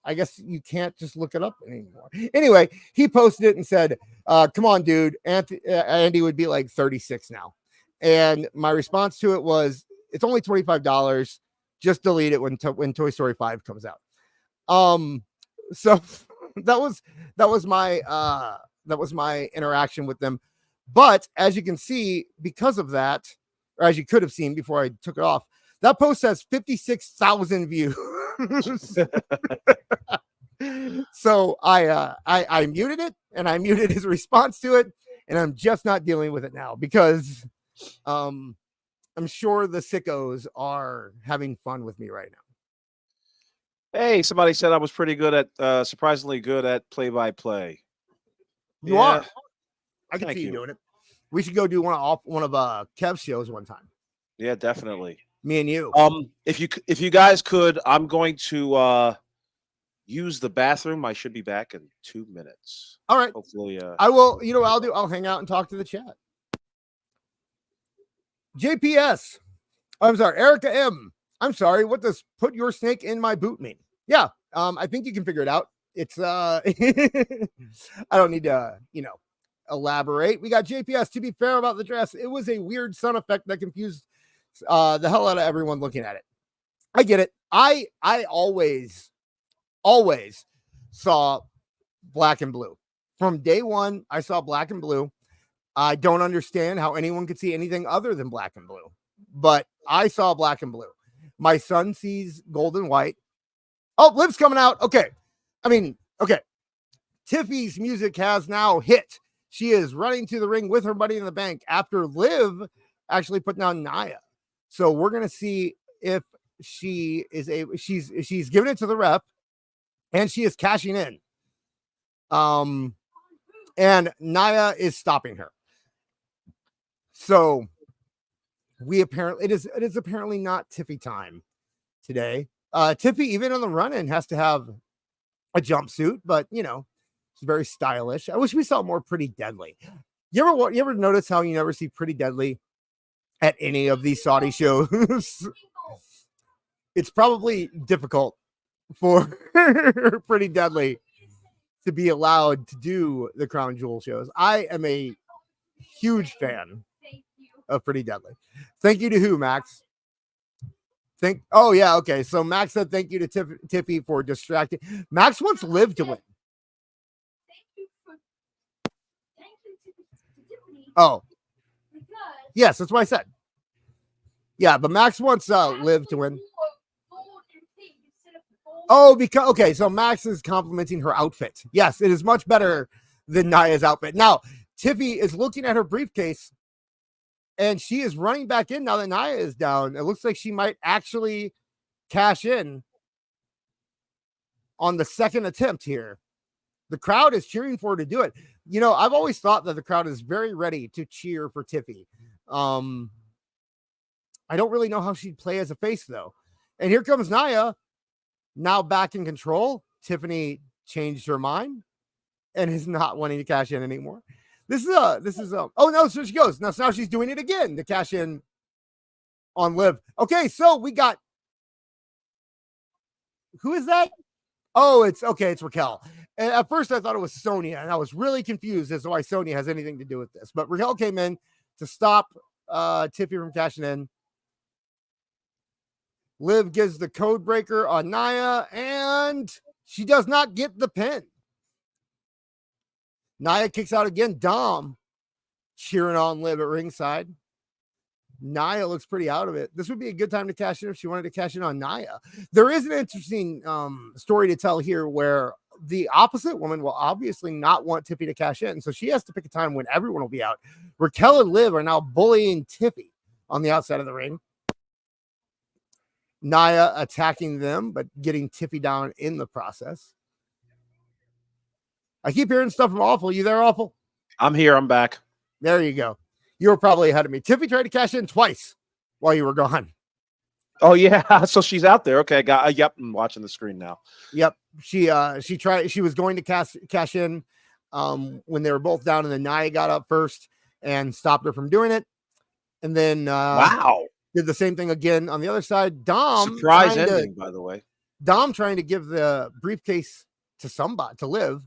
I guess you can't just look it up anymore. Anyway, he posted it and said, come on, dude. Andy would be like 36 now. And my response to it was, it's only $25. Just delete it when Toy Story 5 comes out. So that was my interaction with them. But as you can see, because of that, or as you could have seen before I took it off, that post has 56,000 views. So I muted it, and I muted his response to it, and I'm just not dealing with it now because I'm sure the sickos are having fun with me right now. Hey, somebody said I was pretty good at, surprisingly good at play-by-play. You are. I can see you doing it. We should go do one of Kev's shows one time. Yeah, definitely. Me and you. If you guys could, I'm going to use the bathroom. I should be back in 2 minutes. All right. Hopefully, I will. You know what I'll do? I'll hang out and talk to the chat. JPS. I'm sorry, Erica M. I'm sorry. What does put your snake in my boot mean? Yeah. I think you can figure it out. It's I don't need to, elaborate. We got JPS. To be fair about the dress, it was a weird sound effect that confused the hell out of everyone looking at it. I get it. I always saw black and blue. From day one, I saw black and blue. I don't understand how anyone could see anything other than black and blue, but I saw black and blue. My son sees gold and white. Oh, Liv's coming out. Okay. Okay. Tiffy's music has now hit. She is running to the ring with her Money in the Bank after Liv actually put down Nia. So we're going to see if she's giving it to the ref, and she is cashing in. And Nia is stopping her. So it is apparently not Tiffy time today. Tiffy, even on the run-in, has to have a jumpsuit, but you know, it's very stylish. I wish we saw more Pretty Deadly. You ever notice how you never see Pretty Deadly at any of these Saudi shows? It's probably difficult for Pretty Deadly to be allowed to do the Crown Jewel shows. I am a huge fan of Pretty Deadly. Thank you to who, Max? Oh yeah, okay. So Max said thank you to Tiffy for distracting. Max wants Liv to win. Oh, yes, that's what I said. Yeah, but Max wants Liv to win. Oh, because okay, so Max is complimenting her outfit. Yes, it is much better than Nia's outfit. Now, Tiffy is looking at her briefcase, and she is running back in now that Nia is down. It looks like she might actually cash in on the second attempt here. The crowd is cheering for her to do it. You know, I've always thought that the crowd is very ready to cheer for Tiffy. I don't really know how she'd play as a face, though. And here comes Nia, now back in control. Tiffany changed her mind and is not wanting to cash in anymore. Oh no, so she goes. Now she's doing it again to cash in on Liv. Okay, so we got, who is that? Oh, it's Raquel. And at first I thought it was Sonya, and I was really confused as to why Sonya has anything to do with this. But Raquel came in to stop Tiffy from cashing in. Liv gives the code breaker on Nia, and she does not get the pin. Nia kicks out again. Dom cheering on Liv at ringside. Nia looks pretty out of it. This would be a good time to cash in if she wanted to cash in on Nia. There is an interesting story to tell here where the opposite woman will obviously not want Tiffy to cash in, so she has to pick a time when everyone will be out. Raquel and Liv are now bullying Tiffy on the outside of the ring. Nia attacking them, but getting Tiffy down in the process. I keep hearing stuff from Awful. You there, Awful? I'm here. I'm back. There you go. You were probably ahead of me. Tiffy tried to cash in twice while you were gone. Oh yeah, so she's out there. Okay, yep, I'm watching the screen now. Yep, she tried. She was going to cash in when they were both down, and then Nia got up first and stopped her from doing it. And then wow, did the same thing again on the other side. Dom surprise ending, by the way. Dom trying to give the briefcase to somebody to Liv,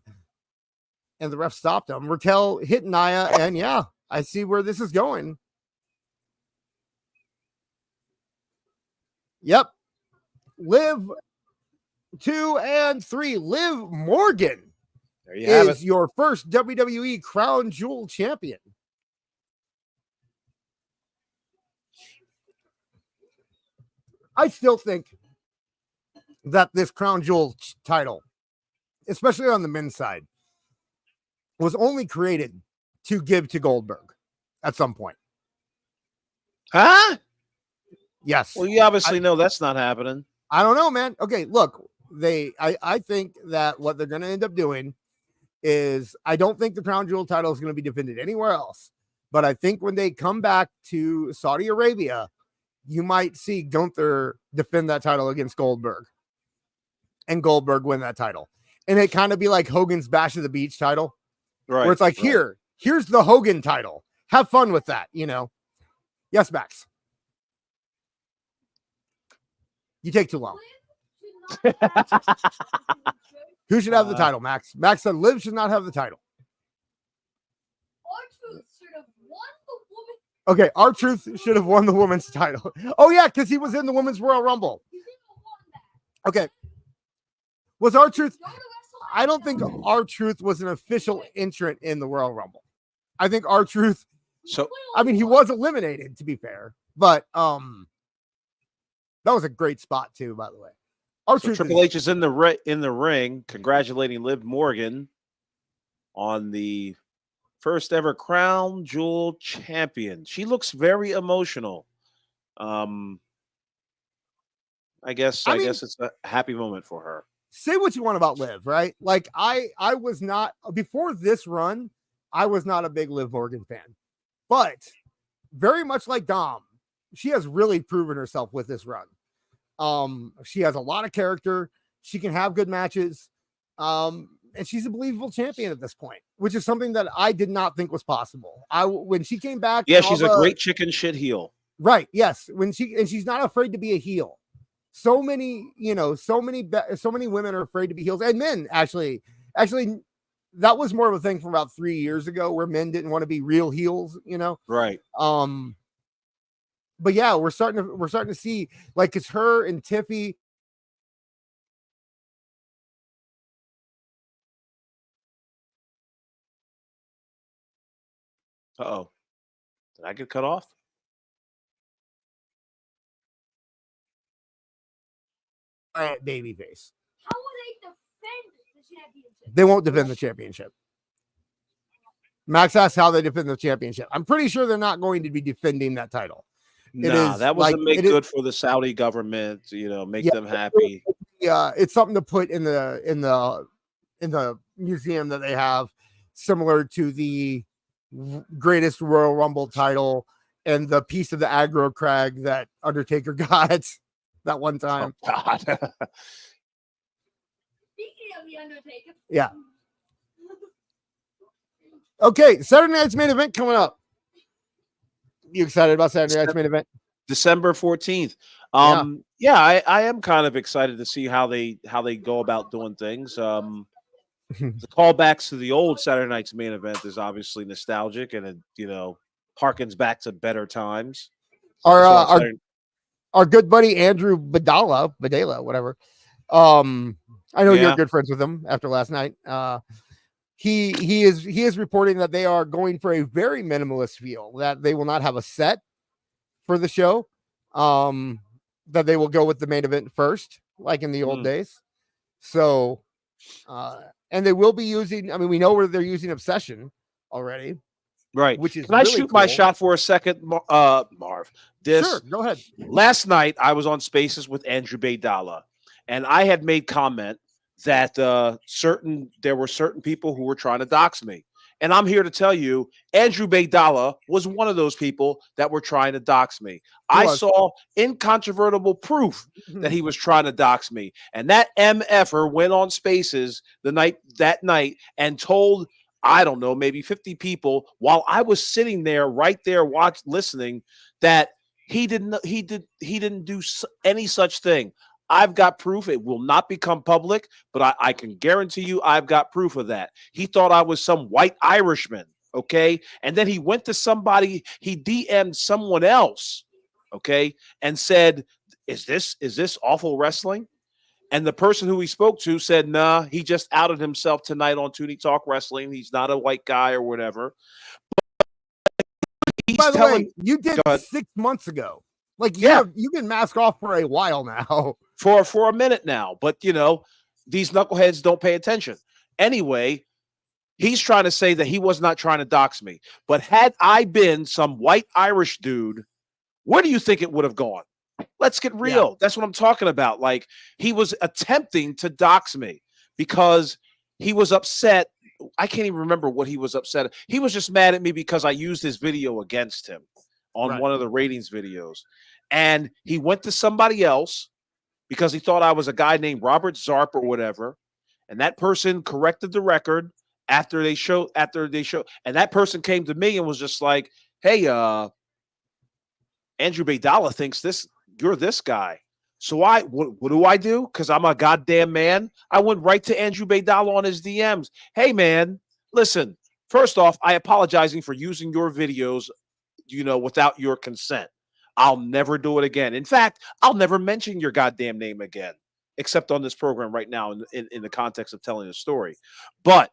and the ref stopped him. Raquel hit Nia, and yeah, I see where this is going. Yep. Liv 2 and 3. Liv Morgan there you have is it. Your first WWE Crown Jewel champion. I still think that this Crown Jewel title, especially on the men's side, was only created to give to Goldberg at some point. Huh? Yes. Well, you obviously know that's not happening. I don't know, man. Okay, look, I think that what they're going to end up doing is, I don't think the Crown Jewel title is going to be defended anywhere else. But I think when they come back to Saudi Arabia, you might see Gunther defend that title against Goldberg, and Goldberg win that title. And it kind of be like Hogan's Bash of the Beach title, right? Where it's like, right. here's the Hogan title. Have fun with that, you know? Yes, Max. You take too long. Who should have the title, Max? Max said Liv should not have the title. Okay, R-Truth should have won the women's title. Oh, yeah, because he was in the Women's Royal Rumble. Okay. Was R-Truth... I don't think R-Truth was an official entrant in the Royal Rumble. I think R-Truth... I mean, he was eliminated, to be fair. But that was a great spot, too, by the way. So Triple H is in the ring, congratulating Liv Morgan on the first ever Crown Jewel champion. She looks very emotional. I guess it's a happy moment for her. Say what you want about Liv, right? Like I was not before this run, I was not a big Liv Morgan fan, but very much like Dom, she has really proven herself with this run. She has a lot of character. She can have good matches. And she's a believable champion at this point, which is something that I did not think was possible. When she came back, yeah, she's a great chicken shit heel. Right. Yes. She's not afraid to be a heel. So many women are afraid to be heels, and men actually, that was more of a thing from about 3 years ago where men didn't want to be real heels, Right. But yeah, we're starting to see, like, it's her and Tiffy. Uh-oh. Did I get cut off? Babyface. How will they defend the championship? They won't defend the championship. Max asked how they defend the championship. I'm pretty sure they're not going to be defending that title. Nah, that was to make good for the Saudi government, make them happy. Yeah, it's something to put in the museum that they have, similar to the greatest Royal Rumble title and the piece of the aggro crag that Undertaker got that one time. Oh, God. Speaking of the Undertaker. Yeah. Okay, Saturday night's main event coming up. You excited about Saturday night's main event? December 14th. I am kind of excited to see how they go about doing things. The callbacks to the old Saturday night's main event is obviously nostalgic, and it harkens back to better times. Our good buddy Andrew Badala, whatever. I know you're good friends with him after last night. He is reporting that they are going for a very minimalist feel, that they will not have a set for the show, that they will go with the main event first, like in the old days. So, and they will be using, we know where they're using Obsession already. Right. Which is Can I shoot my shot for a second, Marv? Sure, go ahead. Last night, I was on Spaces with Andrew Baydala, and I had made comment that there were certain people who were trying to dox me. And I'm here to tell you, Andrew Baydala was one of those people that were trying to dox me. I saw incontrovertible proof that he was trying to dox me. And that MFer went on Spaces that night and told, I don't know, maybe 50 people while I was sitting there right there listening, that he didn't do any such thing. I've got proof. It will not become public, but I can guarantee you I've got proof of that. He thought I was some white Irishman, okay? And then he went to somebody, he DM'd someone else, okay, and said, is this awful wrestling? And the person who he spoke to said, nah, he just outed himself tonight on Toonie Talk Wrestling. He's not a white guy or whatever. By the way, you did 6 months ago. Like, you've been masked off for a while now. For a minute now. But, these knuckleheads don't pay attention. Anyway, he's trying to say that he was not trying to dox me. But had I been some white Irish dude, where do you think it would have gone? Let's get real. Yeah. That's what I'm talking about. Like, he was attempting to dox me because he was upset. I can't even remember what he was upset. He was just mad at me because I used his video against him on one of the ratings videos. And he went to somebody else because he thought I was a guy named Robert Zarp or whatever. And that person corrected the record after they showed. And that person came to me and was just like, hey, Andrew Baydala thinks you're this guy. So what do I do? Because I'm a goddamn man. I went right to Andrew Baydala on his DMs. Hey, man, listen, first off, I apologizing for using your videos, without your consent. I'll never do it again. In fact, I'll never mention your goddamn name again, except on this program right now in the context of telling a story. But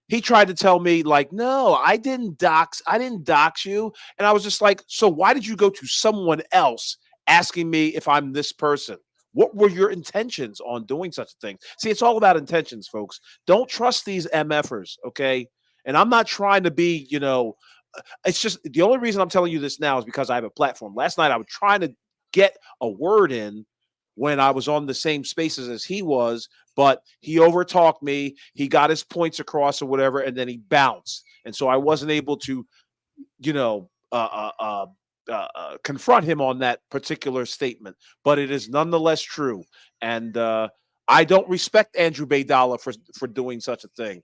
he tried to tell me, like, no, I didn't dox you. And I was just like, so why did you go to someone else asking me if I'm this person? What were your intentions on doing such a thing? See, it's all about intentions, folks. Don't trust these MFers, okay? And I'm not trying to be, it's just the only reason I'm telling you this now is because I have a platform. Last night I was trying to get a word in when I was on the same spaces as he was, but he overtalked me. He got his points across or whatever, and then he bounced. And so I wasn't able to, you know, confront him on that particular statement. But it is nonetheless true. And I don't respect Andrew Baydala for doing such a thing.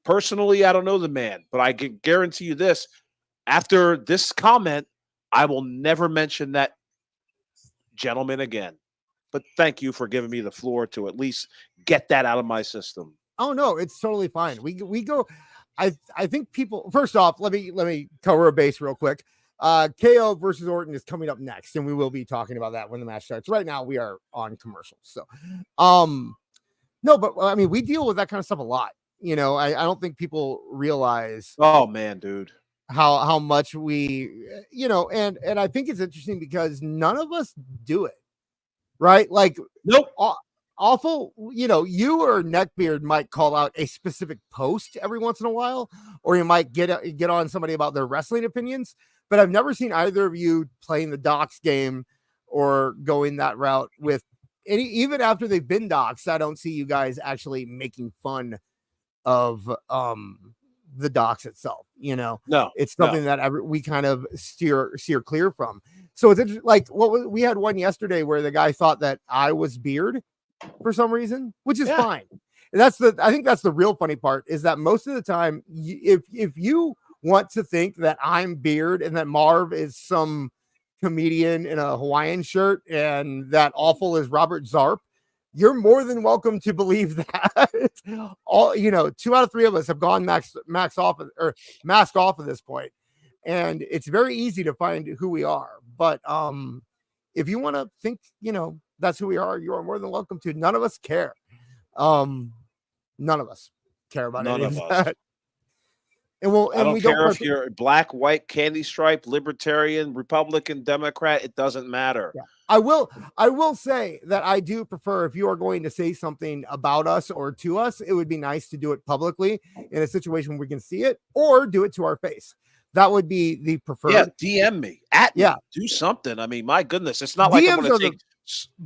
Personally, I don't know the man, but I can guarantee you this. After this comment, I will never mention that gentleman again. But thank you for giving me the floor to at least get that out of my system. Oh no, it's totally fine. We go. I think people. First off, let me cover a base real quick. KO versus Orton is coming up next, and we will be talking about that when the match starts. Right now, we are on commercials, so no, but I mean, we deal with that kind of stuff a lot. You know, I don't think people realize. Oh man, dude, how much we, you know, and I think it's interesting because none of us do it, right? Like, nope. Awful, you know, you or Neckbeard might call out a specific post every once in a while, or you might get on somebody about their wrestling opinions. But I've never seen either of you playing the docs game or going that route with any, even after they've been doxed. I don't see you guys actually making fun of the docs itself. You know, no, it's something that we kind of steer clear from. So it's interesting. Like we had one yesterday where the guy thought that I was Beard for some reason, which is fine. And I think that's the real funny part, is that most of the time, if you want to think that I'm Beard and that Marv is some comedian in a Hawaiian shirt and that Awful is Robert Zarp, you're more than welcome to believe that. All, you know, 2 out of 3 of us have gone mask off at this point, and it's very easy to find who we are. But if you want to think, you know, that's who we are, you are more than welcome to. None of us care. None of us care about any of that. And I don't care if you're black, white, candy stripe, libertarian, Republican, Democrat. It doesn't matter. Yeah. I will say that I do prefer, if you are going to say something about us or to us, it would be nice to do it publicly in a situation where we can see it, or do it to our face. That would be the preferred. Yeah, DM me, do something. I mean, my goodness, it's not like I'm going to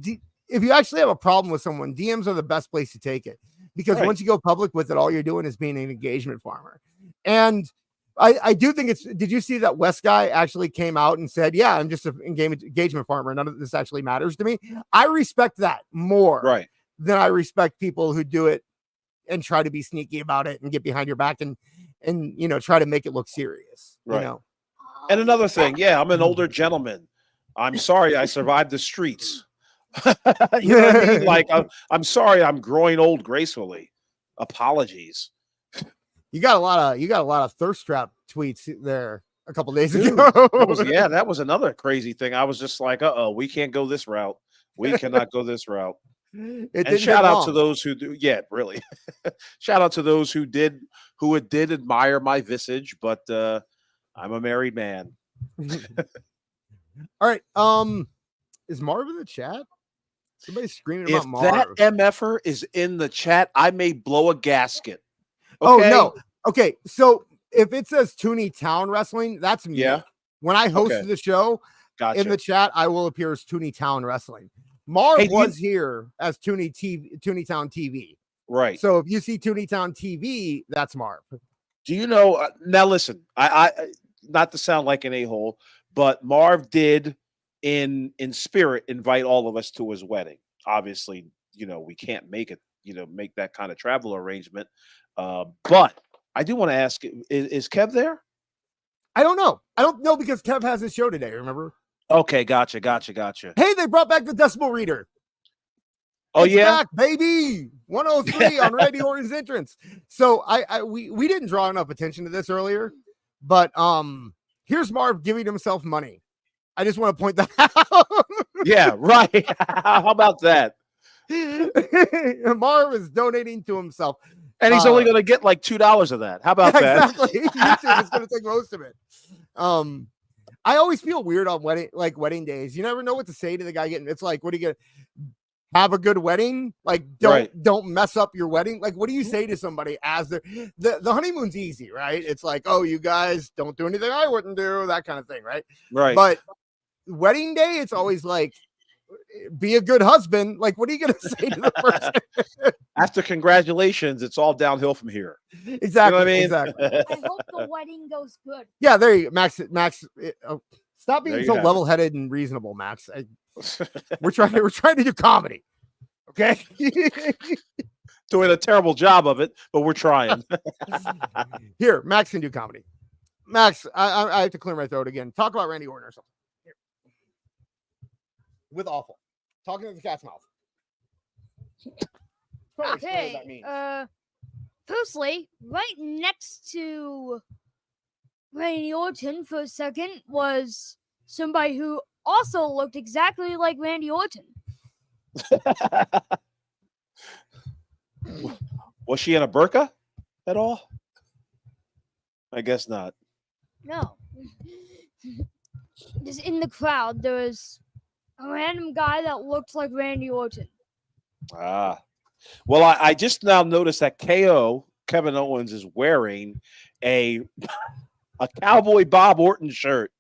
take. If you actually have a problem with someone, DMs are the best place to take it, because once you go public with it, all you're doing is being an engagement farmer. And I do think did you see that West guy actually came out and said, yeah, I'm just an engagement farmer. None of this actually matters to me. I respect that more than I respect people who do it and try to be sneaky about it and get behind your back and you know, try to make it look serious. You know. And another thing, I'm an older gentleman. I'm sorry I survived the streets. You know what I mean? Like, I'm sorry I'm growing old gracefully. Apologies. You got a lot of thirst trap tweets there a couple days ago. That was another crazy thing. I was just like, we can't go this route. We cannot go this route. And shout out to those who do. Yeah, really. Shout out to those who did admire my visage, but I'm a married man. All right. Is Marv in the chat? Somebody's screaming about Marv. If that MFer is in the chat, I may blow a gasket. Okay? Oh no. Okay, so if it says Toonie Town Wrestling, that's me. Yeah. When I hosted the show, in the chat, I will appear as Toonie Town Wrestling. Marv was here as Toonie Town TV. Right. So if you see Toonie Town TV, that's Marv. Do you know? Now listen, I not to sound like an a-hole, but Marv did in spirit invite all of us to his wedding. Obviously, you know, we can't make it, you know, make that kind of travel arrangement. But I do want to ask, is Kev there? I don't know because Kev has his show today, remember? Okay, gotcha. Hey, they brought back the decimal reader. Oh, it's back, baby. 103 on Randy Orton's entrance. So we didn't draw enough attention to this earlier, but here's Marv giving himself money. I just want to point that out. Yeah, right. How about that? Marv is donating to himself. And he's only going to get like $2 of that. How about that? Exactly. YouTube is going to take most of it. I always feel weird on wedding days. You never know what to say to the guy getting. It's like, what are you going to have a good wedding? Like, don't mess up your wedding. Like, what do you say to somebody as the honeymoon's easy, right? It's like, oh, you guys don't do anything I wouldn't do, that kind of thing, right? Right. But wedding day, it's always like, be a good husband. Like, what are you going to say to the person? After congratulations, it's all downhill from here. Exactly. You know what I mean? Exactly. I hope the wedding goes good. Yeah, there you go. Max, stop There being you so have it. level-headed and reasonable, Max. We're trying to do comedy. Okay. Doing a terrible job of it, but we're trying. Here, Max can do comedy. Max, I have to clear my throat again. Talk about Randy Orton or something. Here. With awful. Talking to the cat's mouth. Probably explain what that means. Firstly, right next to Randy Orton for a second was somebody who also looked exactly like Randy Orton. Was she in a burqa at all? I guess not. No. Just in the crowd, there was a random guy that looked like Randy Orton. Ah. Well, I just now noticed that KO, Kevin Owens, is wearing a Cowboy Bob Orton shirt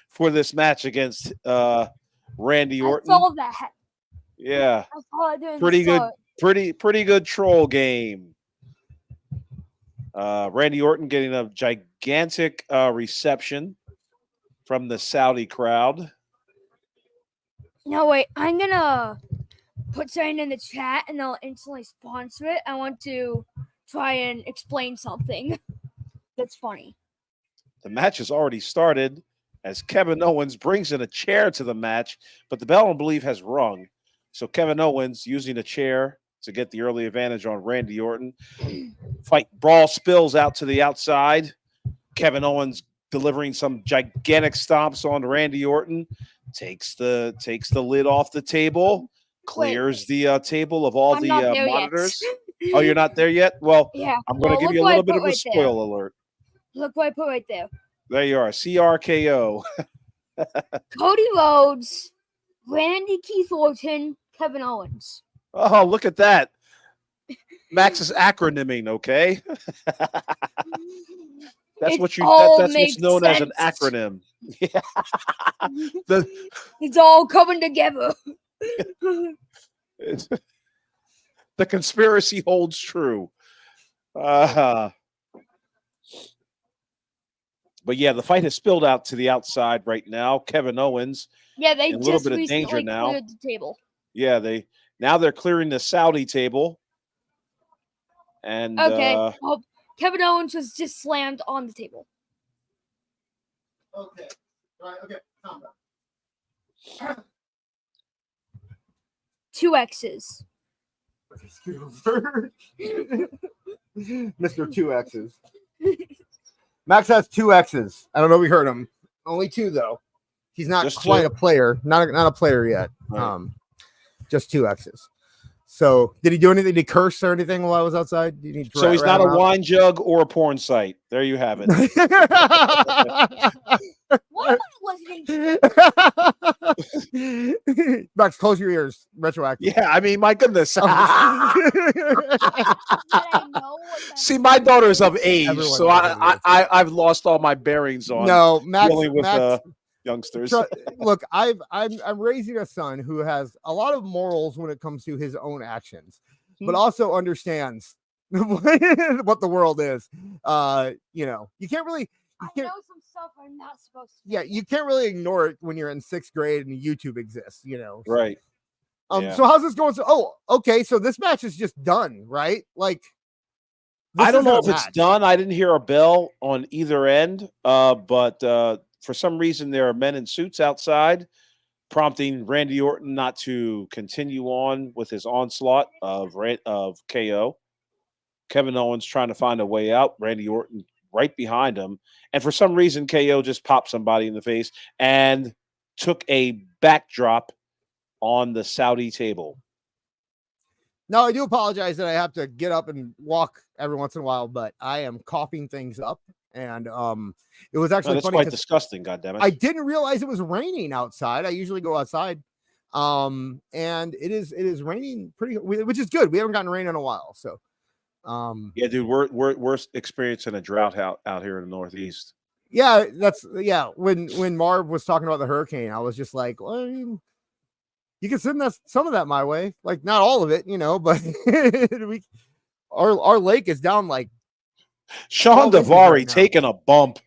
for this match against Randy Orton. I saw that. Yeah. I saw it during Pretty the good. start. Pretty good troll game. Randy Orton getting a gigantic reception from the Saudi crowd. No, wait. I'm going to put something in the chat and I'll instantly sponsor it. I want to try and explain something that's funny. The match has already started as Kevin Owens brings in a chair to the match, but the bell, I believe, has rung. So Kevin Owens using a chair to get the early advantage on Randy Orton. Brawl spills out to the outside. Kevin Owens delivering some gigantic stomps on Randy Orton. Takes the lid off the table. Clears the table of all the monitors. Oh, you're not there yet? Well, yeah. I'm going to give you a little bit of a spoil alert. Look what I put right there. There you are. CRKO. Cody Rhodes, Randy Keith Orton, Kevin Owens. Oh, look at that. Max is acronyming, okay? That's what's known as an acronym. Yeah. It's all coming together. The conspiracy holds true. But yeah, the fight has spilled out to the outside right now. KevinOwens, yeah, they in a just little bit of danger recently now. cleared the table. Yeah, they're clearing the Saudi table. And okay, well, Kevin Owens was just slammed on the table. Okay, right. Okay, calm down. 2 X's. Mr. 2 X's. Max has 2 X's. I don't know if we heard him. Only 2 though. He's not just quite 2? a player. Not a player yet. Right. Just 2 X's. So, did he do anything? Did he curse or anything while I was outside? So he's not a wine jug or a porn site. There you have it. What am I listening to? Max, close your ears. Retroactive. Yeah, I mean, my goodness. Did I know what that See, my daughter's of age, Everyone so knows what it is. I've lost all my bearings on No, Max. dealing with Max youngsters. Look, I'm raising a son who has a lot of morals when it comes to his own actions, but also understands what the world is. You know, you can't really. I know some stuff I'm not supposed to. Yeah, you can't really ignore it when you're in 6th grade and YouTube exists. You know, so, Right. Yeah. So how's this going? So, okay. So this match is just done, right? Like, I don't know if it's done. I didn't hear a bell on either end. But for some reason, there are men in suits outside, prompting Randy Orton not to continue on with his onslaught of KO. Kevin Owens trying to find a way out. Randy Orton right behind him. And for some reason, KO just popped somebody in the face and took a backdrop on the Saudi table. No, I do apologize that I have to get up and walk every once in a while, but I am coughing things up. And it was actually that's funny. Quite disgusting, goddammit. I didn't realize it was raining outside. I usually go outside. And it is raining pretty, which is good. We haven't gotten rain in a while. So yeah, dude, we're experiencing a drought out here in the Northeast. Yeah, when Marv was talking about the hurricane, I was just like, well, You can send us some of that my way, like not all of it, but our lake is down like Sean 12 inches Davari right now. taking a bump.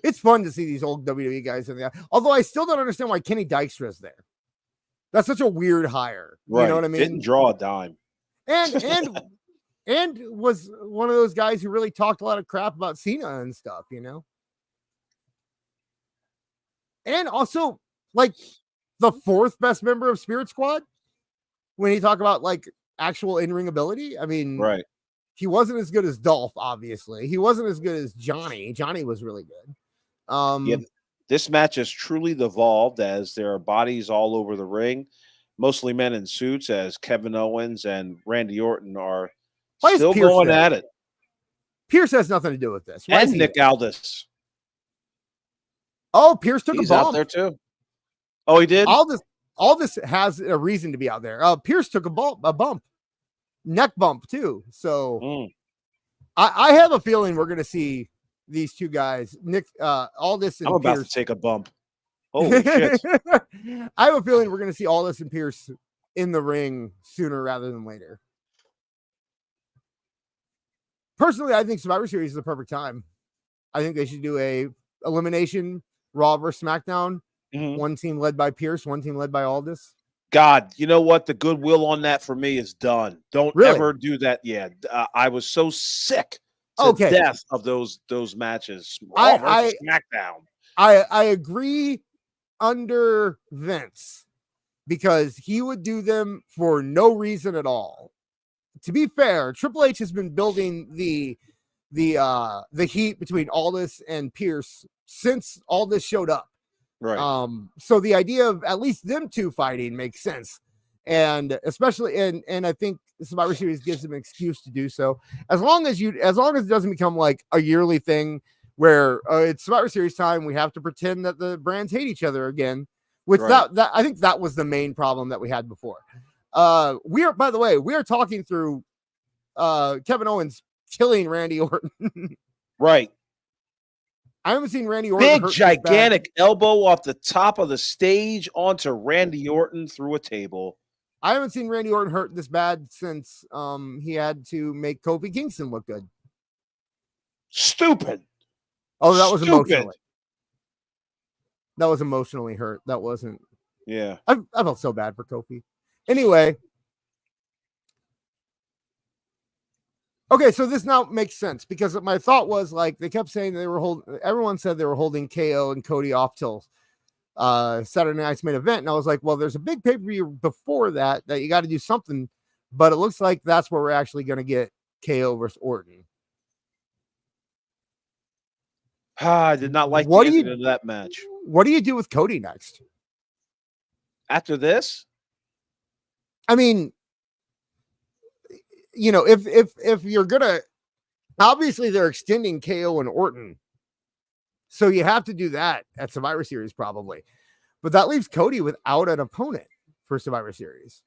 It's fun to see these old WWE guys in there. Although I still don't understand why Kenny Dykstra is there. That's such a weird hire. Right. You know what I mean? Didn't draw a dime. And was one of those guys who really talked a lot of crap about Cena and stuff, And also, like, the fourth best member of Spirit Squad, when you talk about, like, actual in-ring ability, I mean, right. He wasn't as good as Dolph, obviously. He wasn't as good as Johnny. Johnny was really good. Yeah, this match has truly devolved as there are bodies all over the ring, mostly men in suits, as Kevin Owens and Randy Orton are still going at it. Pierce has nothing to do with this. Why and Nick Aldis. Oh, Pierce took a bump. Out there too. Oh, he did? Aldis has a reason to be out there. Pierce took a bump. Neck bump too. So I have a feeling we're gonna see these two guys, Aldis and I'm about Pierce. To take a bump. Holy shit. I have a feeling we're gonna see Aldis and Pierce in the ring sooner rather than later. Personally, I think Survivor Series is the perfect time. I think they should do a elimination Raw versus SmackDown. One team led by Pierce, one team led by Aldis. God, you know what? The goodwill on that for me is done. Don't ever do that. Yeah, I was so sick to death of those matches. SmackDown. I agree under Vince because he would do them for no reason at all. To be fair, Triple H has been building the heat between Aldis and Pierce since Aldis showed up. Right. So the idea of at least them two fighting makes sense. And especially and I think Survivor Series gives them an excuse to do so. As long as it doesn't become like a yearly thing where it's Survivor Series time, we have to pretend that the brands hate each other again. Which that I think that was the main problem that we had before. We are talking through Kevin Owens killing Randy Orton. Right. I haven't seen Randy Orton. Big, gigantic elbow off the top of the stage onto Randy Orton through a table. I haven't seen Randy Orton hurt this bad since he had to make Kofi Kingston look good. Stupid. Oh, that was emotionally. That was emotionally hurt. That wasn't. Yeah. I felt so bad for Kofi. Anyway. Okay, so this now makes sense because my thought was like they kept saying everyone said they were holding KO and Cody off till Saturday night's main event. And I was like, well, there's a big pay-per-view before that you got to do something. But it looks like that's where we're actually going to get KO versus Orton. I did not like the ending of that match. What do you do with Cody next? After this? I mean, if you're gonna, obviously they're extending KO and Orton, so you have to do that at Survivor Series probably, but that leaves Cody without an opponent for Survivor Series.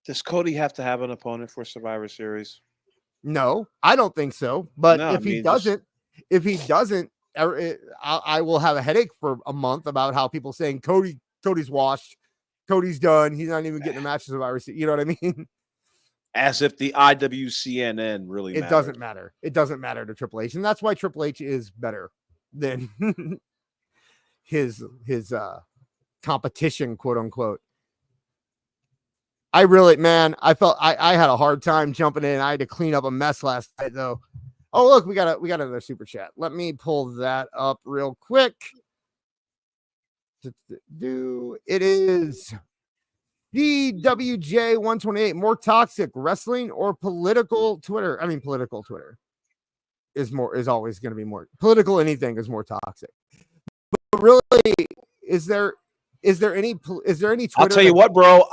Does Cody have to have an opponent for Survivor Series? No, I don't think so. But if he doesn't, I will have a headache for a month about how people saying Cody's washed, Cody's done. He's not even getting a match to Survivor Series. You know what I mean? As if the IWCNN really matters. It doesn't matter. It doesn't matter to Triple H. And that's why Triple H is better than his competition, quote unquote. I felt I had a hard time jumping in. I had to clean up a mess last night though. Oh, look, we got another super chat. Let me pull that up real quick. It is DWJ128. More toxic, wrestling or political Twitter? I mean, political Twitter is always going to be more political. Anything is more toxic. But really, is there any Twitter? I'll tell you what, bro.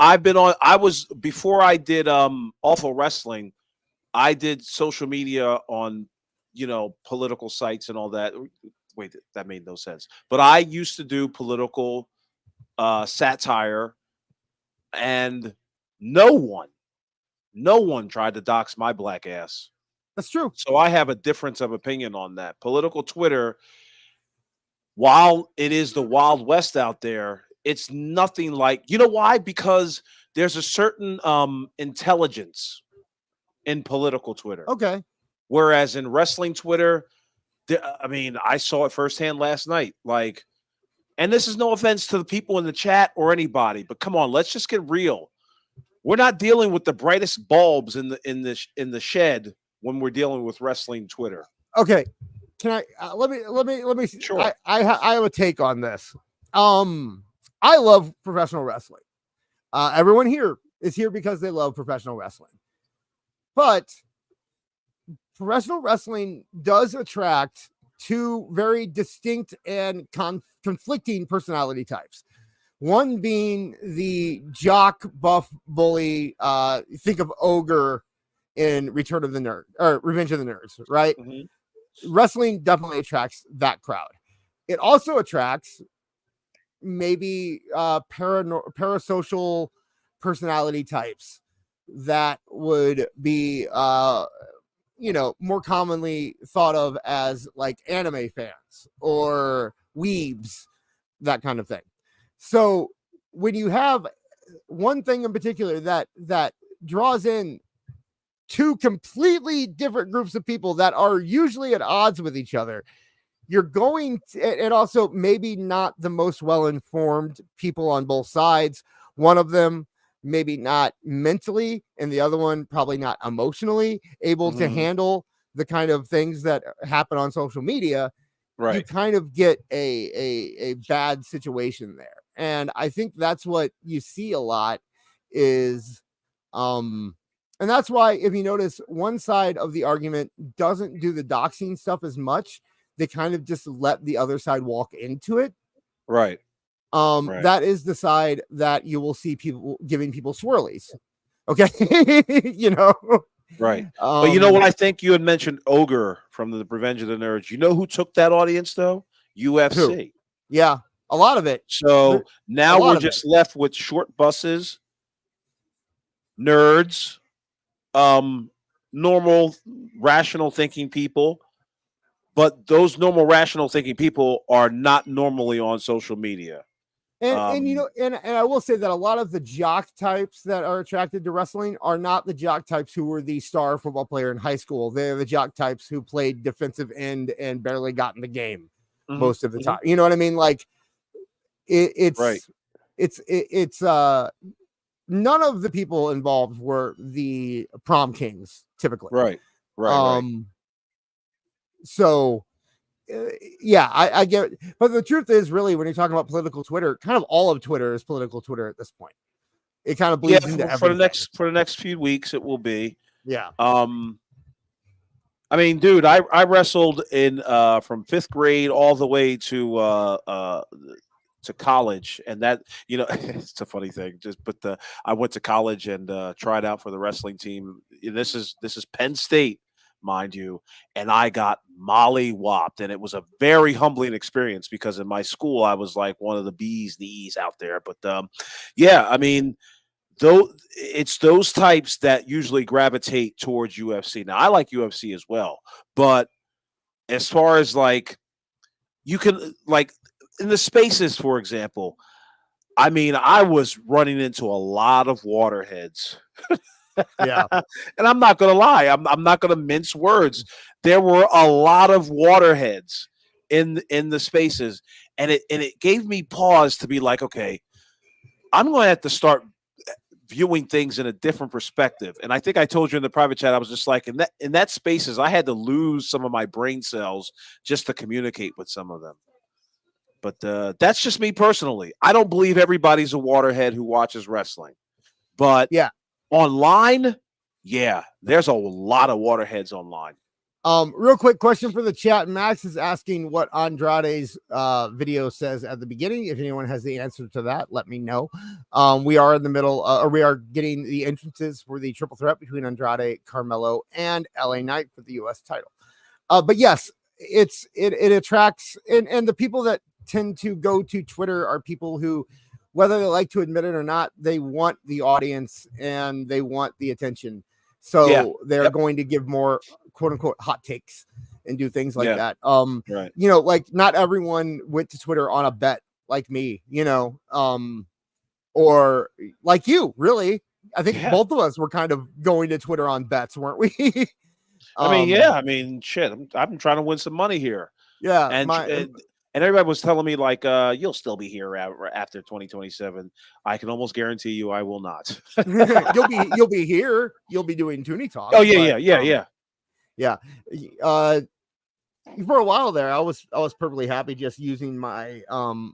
Before I did Awful Wrestling, I did social media on political sites and all that. Wait, that made no sense. But I used to do political satire, and no one tried to dox my black ass. That's true. So I have a difference of opinion on that. Political Twitter, while it is the Wild West out there, it's nothing like, you know why? Because there's a certain intelligence in political Twitter. Okay. Whereas in wrestling Twitter, I mean, I saw it firsthand last night. Like, and this is no offense to the people in the chat or anybody, but come on, let's just get real. We're not dealing with the brightest bulbs in the shed when we're dealing with wrestling Twitter. Okay. Can I let me Sure. I have a take on this. I love professional wrestling. Everyone here is here because they love professional wrestling. But professional wrestling does attract two very distinct and conflicting personality types. One being the jock, buff, bully. Think of Ogre in Return of the Nerd or Revenge of the Nerds, right? Mm-hmm. Wrestling definitely attracts that crowd. It also attracts maybe parasocial personality types that would be more commonly thought of as like anime fans or weebs, that kind of thing. So when you have one thing in particular that draws in two completely different groups of people that are usually at odds with each other, you're going to, and also maybe not the most well-informed people on both sides. One of them maybe not mentally, and the other one probably not emotionally able to handle the kind of things that happen on social media. Right. You kind of get a bad situation there. And I think that's what you see a lot is, and that's why if you notice one side of the argument doesn't do the doxing stuff as much, they kind of just let the other side walk into it. Right. That is the side that you will see people giving people swirlies. Okay. Right. But you know what? I think you had mentioned Ogre from the Revenge of the Nerds. You know who took that audience though? UFC. Who? Yeah. A lot of it. So now we're just left with short buses, nerds, normal, rational thinking people. But those normal, rational thinking people are not normally on social media. And I will say that a lot of the jock types that are attracted to wrestling are not the jock types who were the star football player in high school. They're the jock types who played defensive end and barely got in the game most of the time. You know what I mean? Like it's right. It's none of the people involved were the prom kings typically. Right. So yeah, I get it. But the truth is, really, when you're talking about political Twitter, kind of all of Twitter is political Twitter at this point. It kind of bleeds into everything. For the next few weeks, it will be. Yeah. I mean, dude, I wrestled in from 5th grade all the way to college, and that, it's a funny thing. I went to college and tried out for the wrestling team. This is Penn State, mind you, and I got molly-whopped, and it was a very humbling experience because in my school I was like one of the bee's knees out there. But yeah, I mean, though it's those types that usually gravitate towards UFC. Now I like UFC as well, but as far as like you can like in the spaces, for example, I mean, I was running into a lot of waterheads. Yeah. And I'm not going to lie. I'm not going to mince words. There were a lot of waterheads in the spaces. And it gave me pause to be like, okay, I'm going to have to start viewing things in a different perspective. And I think I told you in the private chat, I was just like, in that spaces, I had to lose some of my brain cells just to communicate with some of them. But that's just me personally. I don't believe everybody's a waterhead who watches wrestling. But yeah, online, yeah, there's a lot of waterheads online. Real quick question for the chat. Max is asking what Andrade's video says at the beginning. If anyone has the answer to that, let me know. We are in the middle, or we are getting the entrances for the triple threat between Andrade, Carmelo, and LA Knight for the US title. But yes, it attracts, and the people that tend to go to Twitter are people who, whether they like to admit it or not, they want the audience and they want the attention. So they're going to give more quote unquote hot takes and do things like Yeah. that. Right. You know, like not everyone went to Twitter on a bet like me, you know, or like you, really. I think Yeah. both of us were kind of going to Twitter on bets, weren't we? I mean, yeah. I mean, shit. I'm trying to win some money here, Yeah, and everybody was telling me like, you'll still be here after 2027. I can almost guarantee you, I will not. you'll be here. You'll be doing Toonie Talk. Oh yeah, yeah. For a while there, I was perfectly happy just using my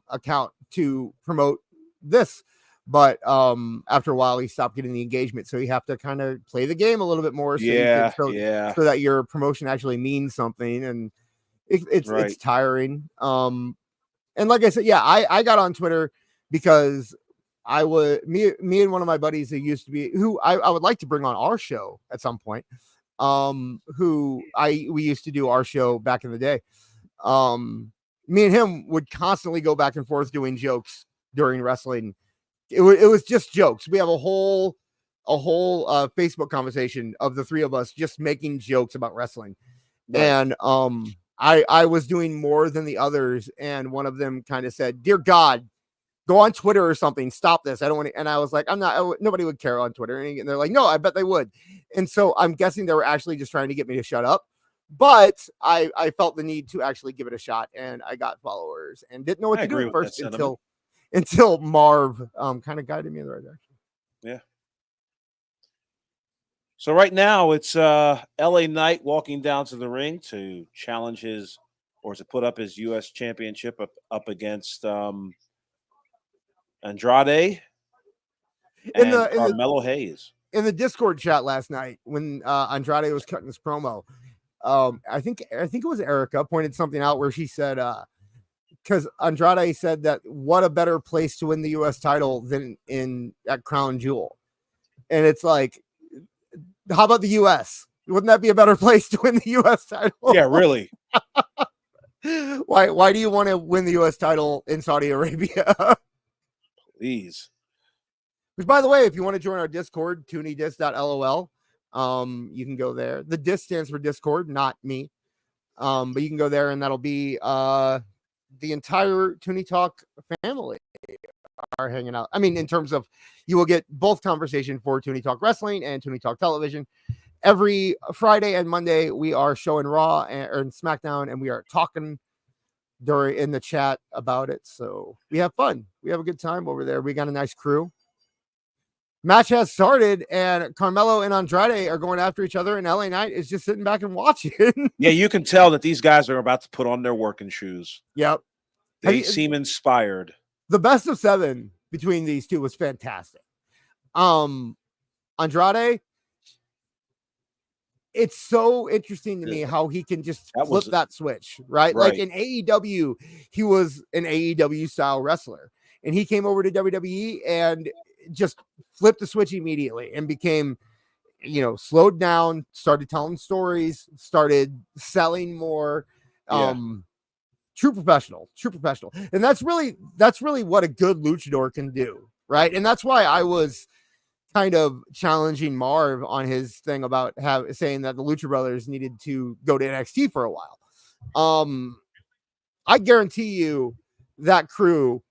account to promote this. But after a while, he stopped getting the engagement, so you have to kind of play the game a little bit more, so that your promotion actually means something, and it's tiring. And like I said, yeah, I got on Twitter because me and one of my buddies who I would like to bring on our show at some point. We used to do our show back in the day. Me and him would constantly go back and forth doing jokes during wrestling. It was just jokes. We have a whole Facebook conversation of the three of us just making jokes about wrestling. Right. And I was doing more than the others, and one of them kind of said, "Dear God, go on Twitter or something. Stop this. I don't want to." And I was like, nobody would care on Twitter. And they're like, "No, I bet they would." And so I'm guessing they were actually just trying to get me to shut up. But I felt the need to actually give it a shot, and I got followers and didn't know what to do at first until Marv kind of guided me in the right direction. Yeah. So right now it's LA Knight walking down to the ring to challenge to put up his U.S. championship up against Andrade and Carmelo Hayes. In the Discord chat last night when Andrade was cutting his promo, I think it was Erica pointed something out where she said, because Andrade said that what a better place to win the U.S. title than at Crown Jewel. And it's like, how about the U.S.? Wouldn't that be a better place to win the U.S. title? Yeah, really. Why do you want to win the U.S. title in Saudi Arabia? Please. Which, by the way, if you want to join our Discord, tooniedis.lol, you can go there. The Dis stands for Discord, not me. But you can go there, and that'll be the entire Toonie Talk family are hanging out. I mean, in terms of, you will get both conversation for Toonie Talk Wrestling and Toonie Talk Television. Every Friday and Monday, we are showing Raw and SmackDown, and we are talking in the chat about it. So we have fun. We have a good time over there. We got a nice crew. Match has started, and Carmelo and Andrade are going after each other, and LA Knight is just sitting back and watching. Yeah, you can tell that these guys are about to put on their working shoes. Yep. They seem inspired. The best of 7 between these two was fantastic. Andrade, it's so interesting to me how he can just flip that switch, right? Like in AEW, he was an AEW style wrestler, and he came over to WWE and just flipped the switch immediately and became, slowed down, started telling stories, started selling more. True professional. And that's really what a good luchador can do, right? And that's why I was kind of challenging Marv on his thing about saying that the Lucha Brothers needed to go to NXT for a while. I guarantee you that crew,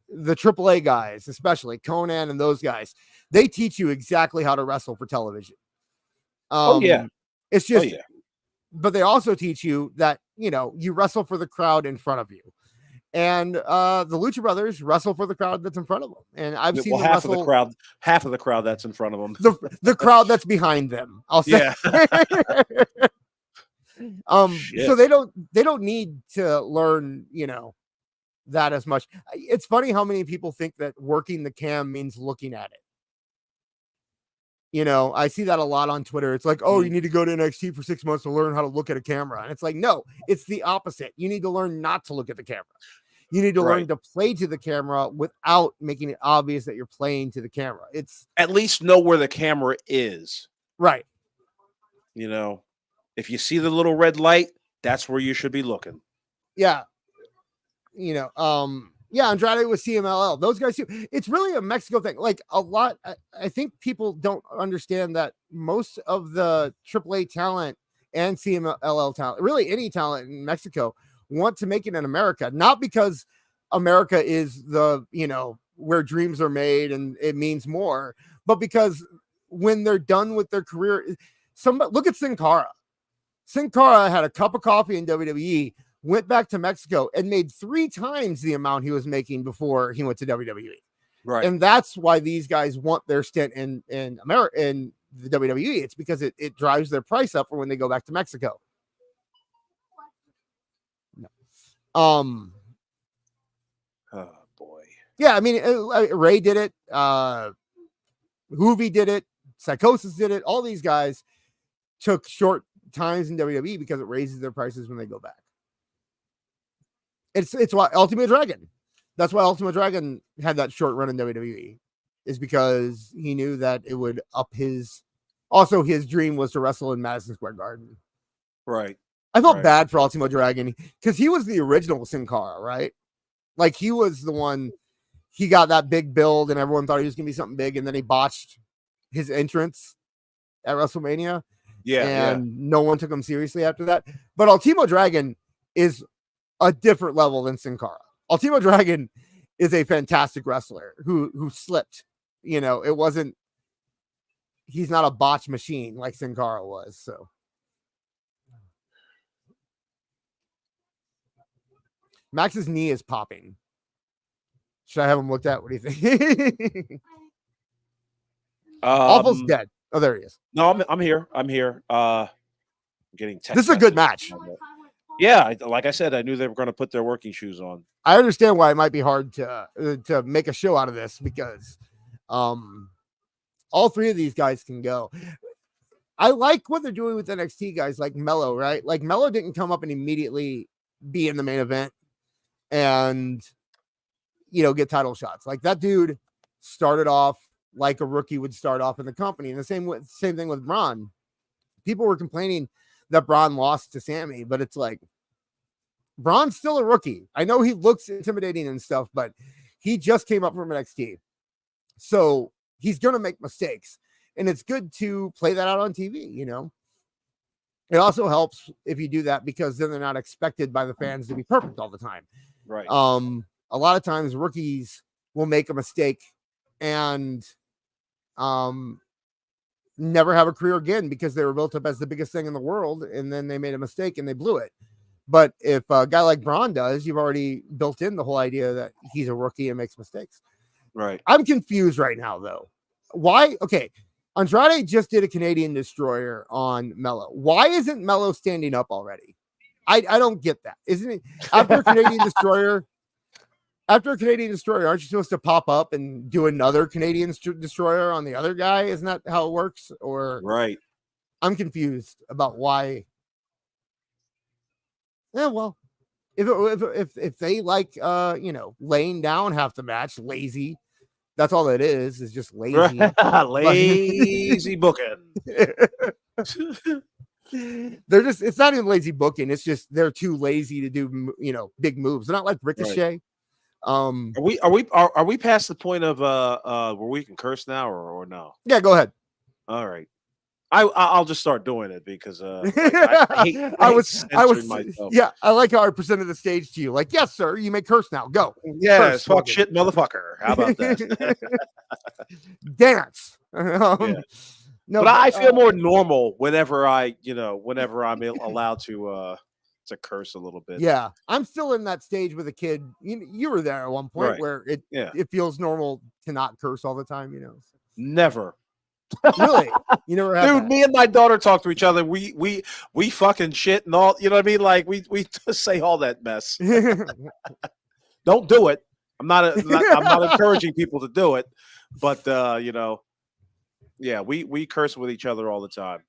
the AAA guys, especially Conan and those guys, they teach you exactly how to wrestle for television. It's just, but they also teach you that, you wrestle for the crowd in front of you. And the Lucha Brothers wrestle for the crowd that's in front of them. And I've seen half of the crowd that's in front of them. The crowd that's behind them, I'll say. So they don't need to learn, that as much. It's funny how many people think that working the cam means looking at it. I see that a lot on Twitter. It's like, oh, you need to go to NXT for 6 months to learn how to look at a camera. And it's like, no, it's the opposite. You need to learn not to look at the camera. You need to learn to play to the camera without making it obvious that you're playing to the camera. It's at least know where the camera is. Right. If you see the little red light, that's where you should be looking. Yeah. Andrade with CMLL. Those guys too. It's really a Mexico thing. Like a lot. I think people don't understand that most of the AAA talent and CMLL talent, really any talent in Mexico, want to make it in America, not because America is the, where dreams are made and it means more, but because when they're done with their career, look at Sin Cara. Sin Cara had a cup of coffee in WWE, went back to Mexico and made 3 times the amount he was making before he went to WWE. Right. And that's why these guys want their stint in America, in the WWE. It's because it drives their price up for when they go back to Mexico. No. Oh boy. Yeah, I mean, Ray did it. Hoovy did it. Psychosis did it. All these guys took short times in WWE because it raises their prices when they go back. It's why Ultimate Dragon. That's why Ultimate Dragon had that short run in WWE, is because he knew that it would up his. Also, his dream was to wrestle in Madison Square Garden. Right. I felt bad for Ultimate Dragon because he was the original Sin Cara, right? Like, he was the one. He got that big build, and everyone thought he was gonna be something big, and then he botched his entrance at WrestleMania. Yeah, and no one took him seriously after that. But Ultimo Dragon is a different level than Sin Cara. Ultimo Dragon is a fantastic wrestler who slipped. It wasn't. He's not a botch machine like Sin Cara was. So Max's knee is popping. Should I have him looked at? What do you think? Awful's dead. Oh, there he is. No, I'm here. I'm getting text. This is a good match. Yeah, like I said, I knew they were going to put their working shoes on. I understand why it might be hard to make a show out of this, because all 3 of these guys can go. I like what they're doing with NXT guys like Mello, right? Like, Mello didn't come up and immediately be in the main event and get title shots. Like, that dude started off like a rookie would start off in the company. And the same thing with Braun. People were complaining that Braun lost to Sami, but it's like, Braun's still a rookie. I know he looks intimidating and stuff, but he just came up from NXT. So he's going to make mistakes, and it's good to play that out on TV. It also helps if you do that, because then they're not expected by the fans to be perfect all the time. Right. A lot of times rookies will make a mistake and never have a career again because they were built up as the biggest thing in the world, and then they made a mistake and they blew it. But if a guy like Braun does, you've already built in the whole idea that he's a rookie and makes mistakes. Right. I'm confused right now, though. Why? Okay, Andrade just did a Canadian Destroyer on Mello. Why isn't Mello standing up already? I don't get that. Isn't it after a Canadian Destroyer? After a Canadian Destroyer, aren't you supposed to pop up and do another Canadian Destroyer on the other guy? Isn't that how it works? Or right. I'm confused about why. Yeah, well, if they like laying down half the match, lazy. That's all it is just lazy. Lazy booking. They're just, it's not even lazy booking. It's just they're too lazy to do big moves. They're not like Ricochet. Right. Are we past the point of where we can curse now or no? Yeah, go ahead. All right. I'll just start doing it because I hate censoring myself. Yeah, I like how I presented the stage to you. Like, yes, sir, you may curse now. Go. Yes, fuck shit, motherfucker. How about that? Dance. No, but I feel more normal whenever I'm allowed to curse a little bit. Yeah, I'm still in that stage with a kid. You were there at one point, right, where it feels normal to not curse all the time. Never. Really? You never had Dude, that? me and my daughter talk to each other. We fucking shit and all. You know what I mean? Like we just say all that mess. Don't do it. I'm not encouraging people to do it, but yeah, we curse with each other all the time.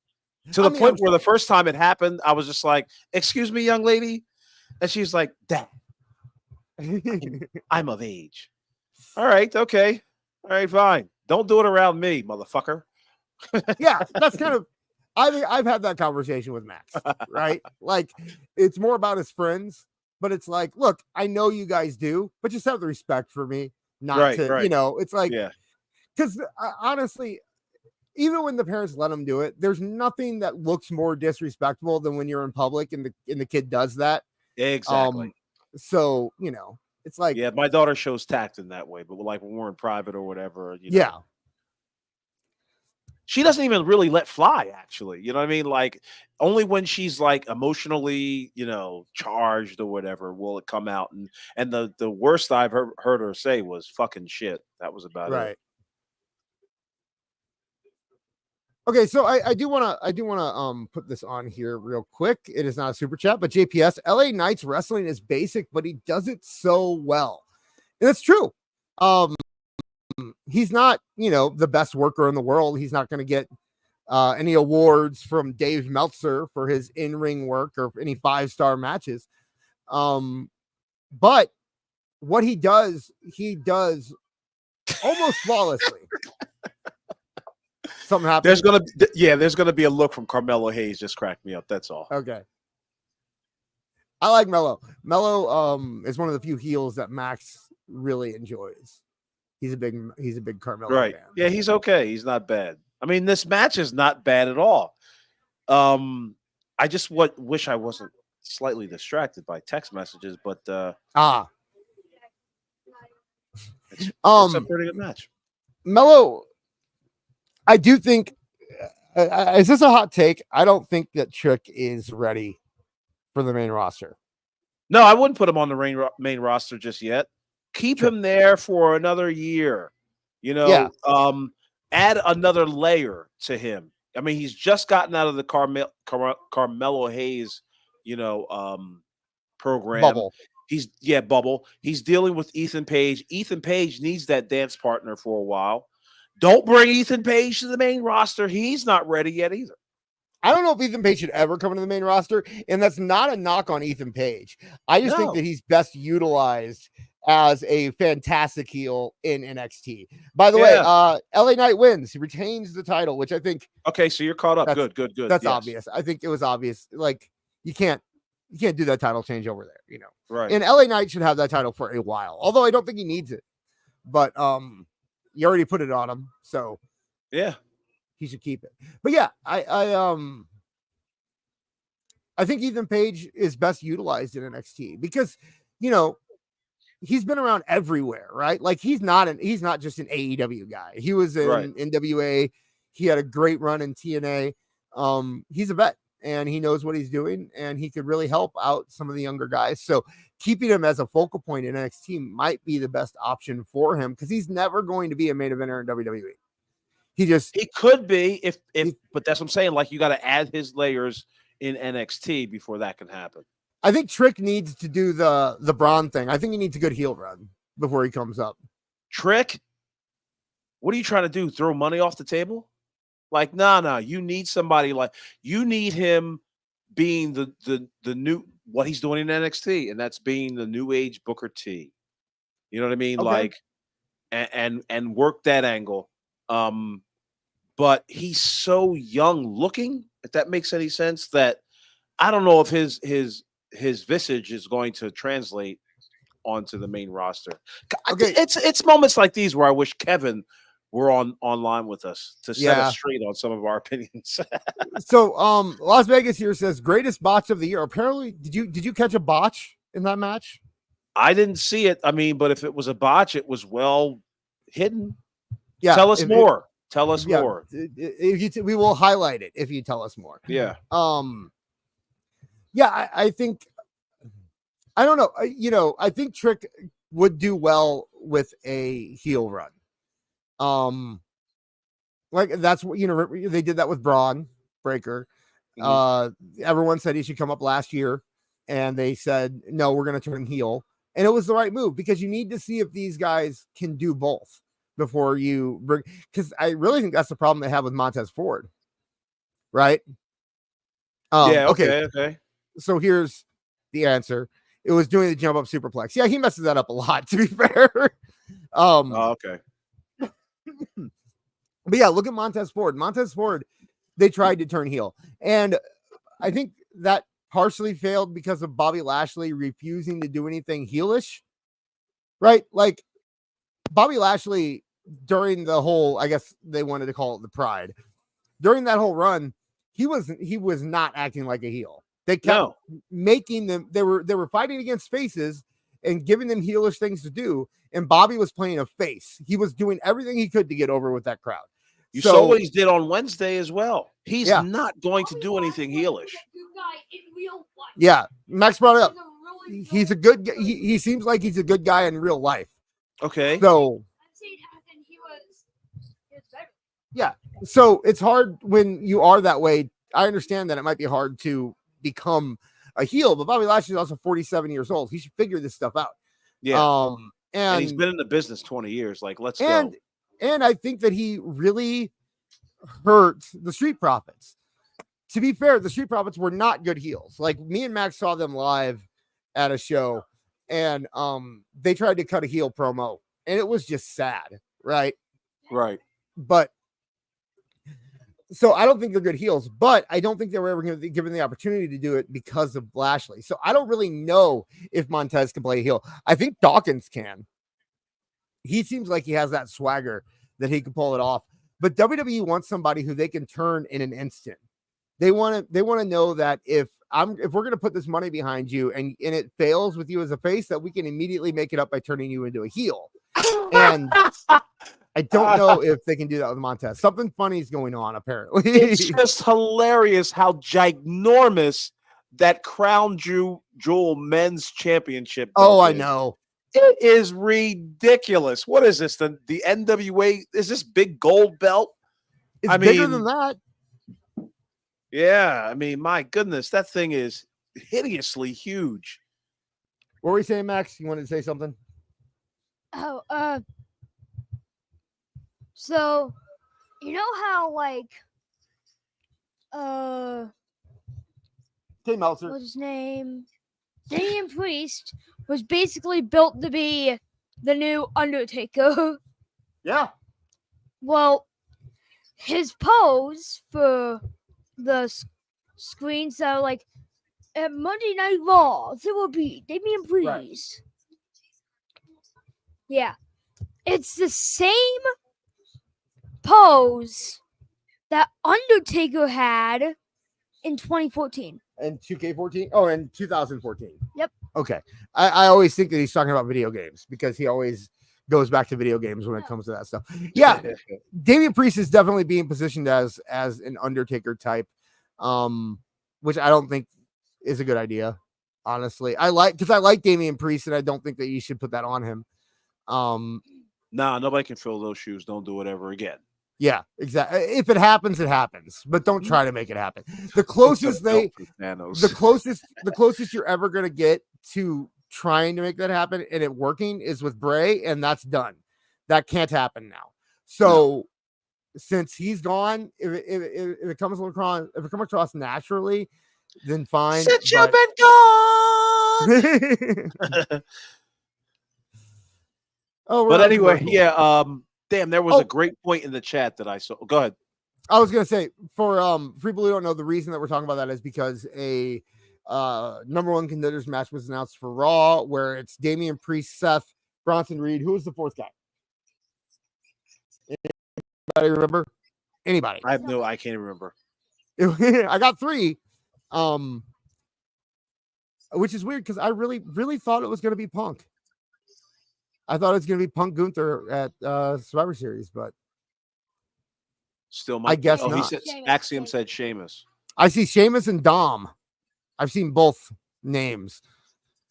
To the point where the first time it happened, I was just like, "Excuse me, young lady," and she's like, "Dad, I'm of age." All right, okay, all right, fine. Don't do it around me, motherfucker. Yeah, that's kind of. I've had that conversation with Max, right? Like, it's more about his friends, but it's like, look, I know you guys do, but just have the respect for me, not to, it's like, yeah, because honestly, even when the parents let them do it, there's nothing that looks more disrespectful than when you're in public and the kid does that. Exactly. So, it's like, Yeah, my daughter shows tact in that way, but like when we're in private or whatever, yeah. She doesn't even really let fly, actually. You know what I mean? Like, only when she's like emotionally, charged or whatever will it come out. And the worst I've heard her say was fucking shit. That was about it. Okay, so I do want to put this on here real quick. It is not a super chat, but JPS, LA Knight's wrestling is basic, but he does it so well. And it's true. He's not, the best worker in the world. He's not going to get any awards from Dave Meltzer for his in-ring work or any 5-star matches. But what he does almost flawlessly. Something happened. There's gonna be a look from Carmelo Hayes. Just cracked me up. That's all. Okay. I like Mello. Mello is one of the few heels that Max really enjoys. He's a big Carmelo fan. Yeah, he's okay. He's not bad. I mean, this match is not bad at all. I just wish I wasn't slightly distracted by text messages, but it's a pretty good match. Mello, I do think. Is this a hot take? I don't think that Trick is ready for the main roster. No, I wouldn't put him on the main roster just yet. Keep him there for another year. Add another layer to him. I mean, he's just gotten out of the Carmelo Hayes, program. Bubble. Bubble. He's dealing with Ethan Page. Ethan Page needs that dance partner for a while. Don't bring Ethan Page to the main roster. He's not ready yet either. I don't know if Ethan Page should ever come into the main roster, and that's not a knock on Ethan Page. I just think that he's best utilized as a fantastic heel in NXT. By the way, LA Knight wins. He retains the title, which I think. Okay, so you're caught up. Good. That's obvious. I think it was obvious. Like, you can't do that title change over there, Right. And LA Knight should have that title for a while, although I don't think he needs it. But you already put it on him, so yeah, he should keep it. But yeah, I think Ethan Page is best utilized in NXT because he's been around everywhere, right? Like he's not just an AEW guy. He was in NWA. He had a great run in TNA. He's a vet and he knows what he's doing, and he could really help out some of the younger guys. So keeping him as a focal point in NXT might be the best option for him because he's never going to be a main eventer in WWE. He could be but that's what I'm saying. Like, you got to add his layers in NXT before that can happen. I think Trick needs to do the Braun thing. I think he needs a good heel run before he comes up. Trick, what are you trying to do? Throw money off the table? Like, no. You need somebody you need him being the new what he's doing in NXT, and that's being the new age Booker T. You know what I mean? Okay. Like, and work that angle. But he's so young looking, if that makes any sense, that I don't know if his visage is going to translate onto the main roster. Okay. It's moments like these where I wish Kevin were online with us to set us straight on some of our opinions. So Las Vegas here says greatest botch of the year. Apparently, did you catch a botch in that match? I didn't see it. I mean, but if it was a botch, it was well hidden. Yeah. Tell us more. Tell us more. We will highlight it if you tell us more. Yeah. I think, I don't know. I think Trick would do well with a heel run. Like that's what, they did that with Braun Breaker. Mm-hmm. Everyone said he should come up last year, and they said, no, we're going to turn heel. And it was the right move because you need to see if these guys can do both before you bring, because I really think that's the problem they have with Montez Ford. Right. Okay. So here's the answer. It was doing the jump up superplex. Yeah, he messes that up a lot, to be fair. Okay. But yeah, look at Montez Ford. Montez Ford, they tried to turn heel. And I think that partially failed because of Bobby Lashley refusing to do anything heelish. Right? Like Bobby Lashley, during the whole, I guess they wanted to call it the Pride, during that whole run, he was not acting like a heel. They kept making them. They were fighting against faces and giving them heelish things to do. And Bobby was playing a face. He was doing everything he could to get over with that crowd. You saw what he did on Wednesday as well. He's not going to do anything heelish. Yeah, Max brought it up. He's a good guy. He seems like he's a good guy in real life. Okay. So yeah. So it's hard when you are that way. I understand that it might be hard to become a heel, but Bobby Lashley is also 47 years old. He should figure this stuff out. Yeah. And he's been in the business 20 years. Like, let's go. And I think that he really hurt the Street Profits. To be fair, the Street Profits were not good heels. Like, me and Max saw them live at a show, and they tried to cut a heel promo, and it was just sad, right? Right. But so I don't think they're good heels, but I don't think they were ever going to be given the opportunity to do it because of Lashley. So I don't really know if Montez can play a heel. I think Dawkins can. He seems like he has that swagger that he can pull it off. But WWE wants somebody who they can turn in an instant. They want to know that if we're going to put this money behind you and it fails with you as a face, that we can immediately make it up by turning you into a heel. And I don't know if they can do that with Montez. Something funny is going on, apparently. It's just hilarious how ginormous that Crown Jewel Men's Championship. I know. It is ridiculous. What is this? The NWA? Is this big gold belt? It's bigger than that. Yeah, I mean, my goodness, that thing is hideously huge. What were you saying, Max? You wanted to say something? Oh, so you know how Tim Meltzer. What's his name? Damian Priest was basically built to be the new Undertaker. Yeah. Well, his pose for the screens that are like at Monday Night Raw, there will be Damian Priest. Right. Yeah. It's the same pose that Undertaker had in 2014. And 2K14? Oh, in 2014. Yep. Okay. I always think that he's talking about video games because he always goes back to video games when it comes to that stuff. Yeah. Damian Priest is definitely being positioned as an Undertaker type, which I don't think is a good idea, honestly. I like Damian Priest, and I don't think that you should put that on him. Nah, nobody can fill those shoes. Don't do it ever again. Yeah, exactly. If it happens, it happens, but don't try to make it happen. The closest the closest you're ever going to get to trying to make that happen and it working is with Bray, and that's done. That can't happen now. So since he's gone, if it comes across naturally, then fine. Since you've been gone. But anyway, damn, there was a great point in the chat that I saw. Go ahead. I was gonna say for people who don't know, the reason that we're talking about that is because a number one contenders match was announced for Raw, where it's Damian Priest, Seth, Bronson Reed. Who was the fourth guy? Anybody remember? Anybody? I can't even remember. I got three. Which is weird because I really, really thought it was gonna be Punk. I thought it was going to be Punk Gunther at Survivor Series, but still, I guess not. He said, Axiom said Sheamus. I see Sheamus and Dom. I've seen both names.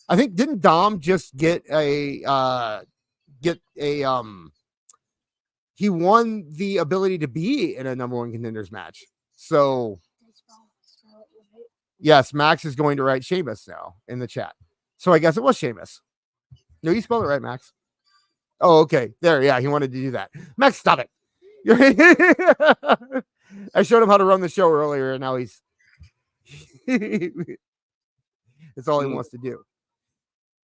I think didn't Dom just get a he won the ability to be in a number one contenders match. So yes, Max is going to write Sheamus now in the chat. So I guess it was Sheamus. No, you spelled it right, Max. Oh, okay. There, yeah, he wanted to do that. Max, stop it. I showed him how to run the show earlier, and now he's it's all he wants to do.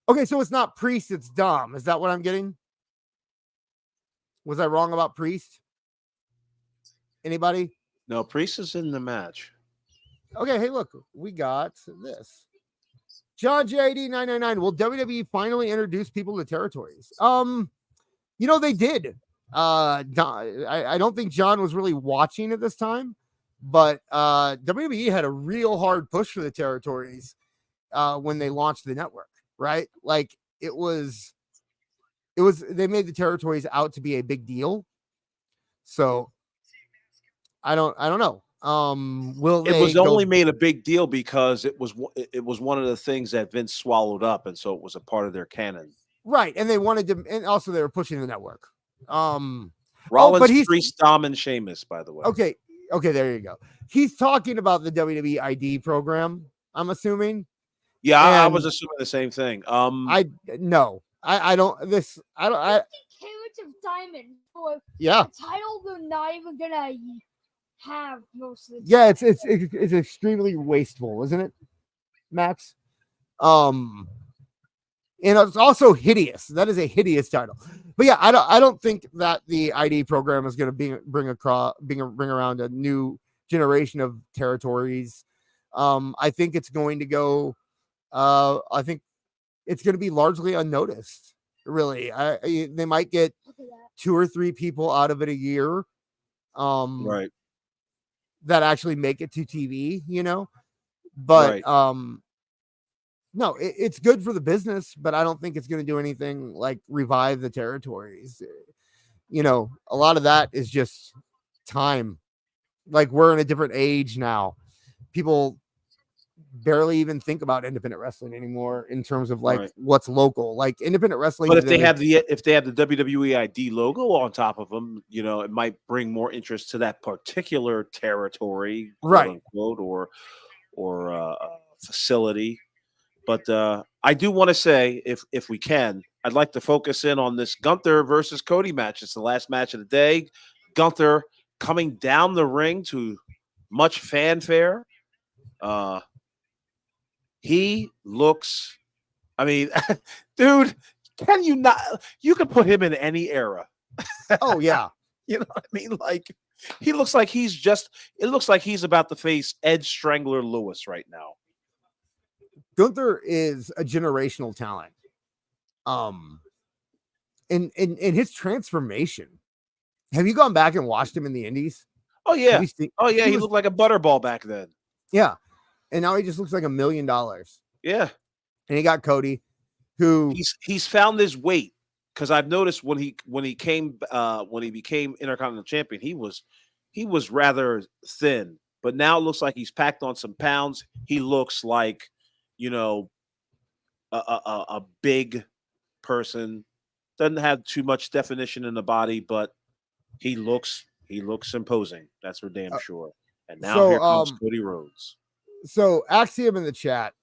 Okay, so it's not Priest, it's Dom. Is that what I'm getting? Was I wrong about Priest? Anybody? No, Priest is in the match. Okay, hey, look, we got this. John JD 999. Will WWE finally introduce people to territories? They did. I don't think John was really watching at this time, But WWE had a real hard push for the territories when they launched the network, right? Like it was they made the territories out to be a big deal. So I don't know. Will It they was go only made a big deal because it was one of the things that Vince swallowed up, and so it was a part of their canon. right? And they wanted to, and also they were pushing the network. Rollins, but he's Priest, Dom, and Sheamus, by the way. okay. There you go. He's talking about the WWE ID program. I'm assuming. Yeah, I was And assuming the same thing. I no, I don't. This I don't. 50 carats of diamond for Yeah, a title they're not even gonna have most of the time. yeah. It's extremely wasteful, isn't it, Max? And it's also hideous. That is a hideous title. But yeah, I don't think that the ID program is going to bring around a new generation of territories. I think it's going to go. I think it's going to be largely unnoticed. Really, they might get Look at that. 2 or 3 people out of it a year. Right. That actually make it to TV, but Right. no, it's good for the business, but I don't think it's going to do anything like revive the territories. A lot of that is just time. Like we're in a different age now. People barely even think about independent wrestling anymore in terms of like Right. what's local. Like independent wrestling. But if they today- have the WWE ID logo on top of them, it might bring more interest to that particular territory, quote Right. unquote, or facility. But I do want to say, if we can, I'd like to focus in on this Gunther versus Cody match. It's the last match of the day. Gunther coming down the ring to much fanfare. He looks, I mean, dude, can you not? You can put him in any era. oh yeah, You know what I mean? Like, he looks like it looks like he's about to face Ed Strangler Lewis right now. Gunther is a generational talent. In his transformation. Have you gone back and watched him in the Indies? Oh, yeah. Have you seen- He looked like a butterball back then. Yeah. And now he just looks like $1 million. Yeah. And he got Cody, who He's found his weight, because I've noticed when he became Intercontinental Champion, he was rather thin, but now it looks like he's packed on some pounds. He looks like, a big person. Doesn't have too much definition in the body, but he looks imposing. That's for damn sure. And now here comes Cody Rhodes. So Axiom in the chat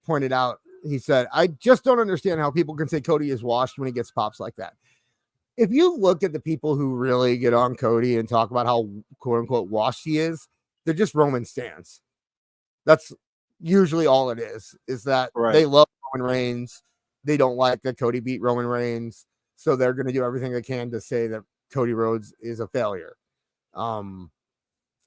pointed out, he said, I just don't understand how people can say Cody is washed when he gets pops like that. If you look at the people who really get on Cody and talk about how quote unquote washed he is, they're just Roman stans. That's usually all it is that Right. They love Roman Reigns. They don't like that Cody beat Roman Reigns. So they're going to do everything they can to say that Cody Rhodes is a failure.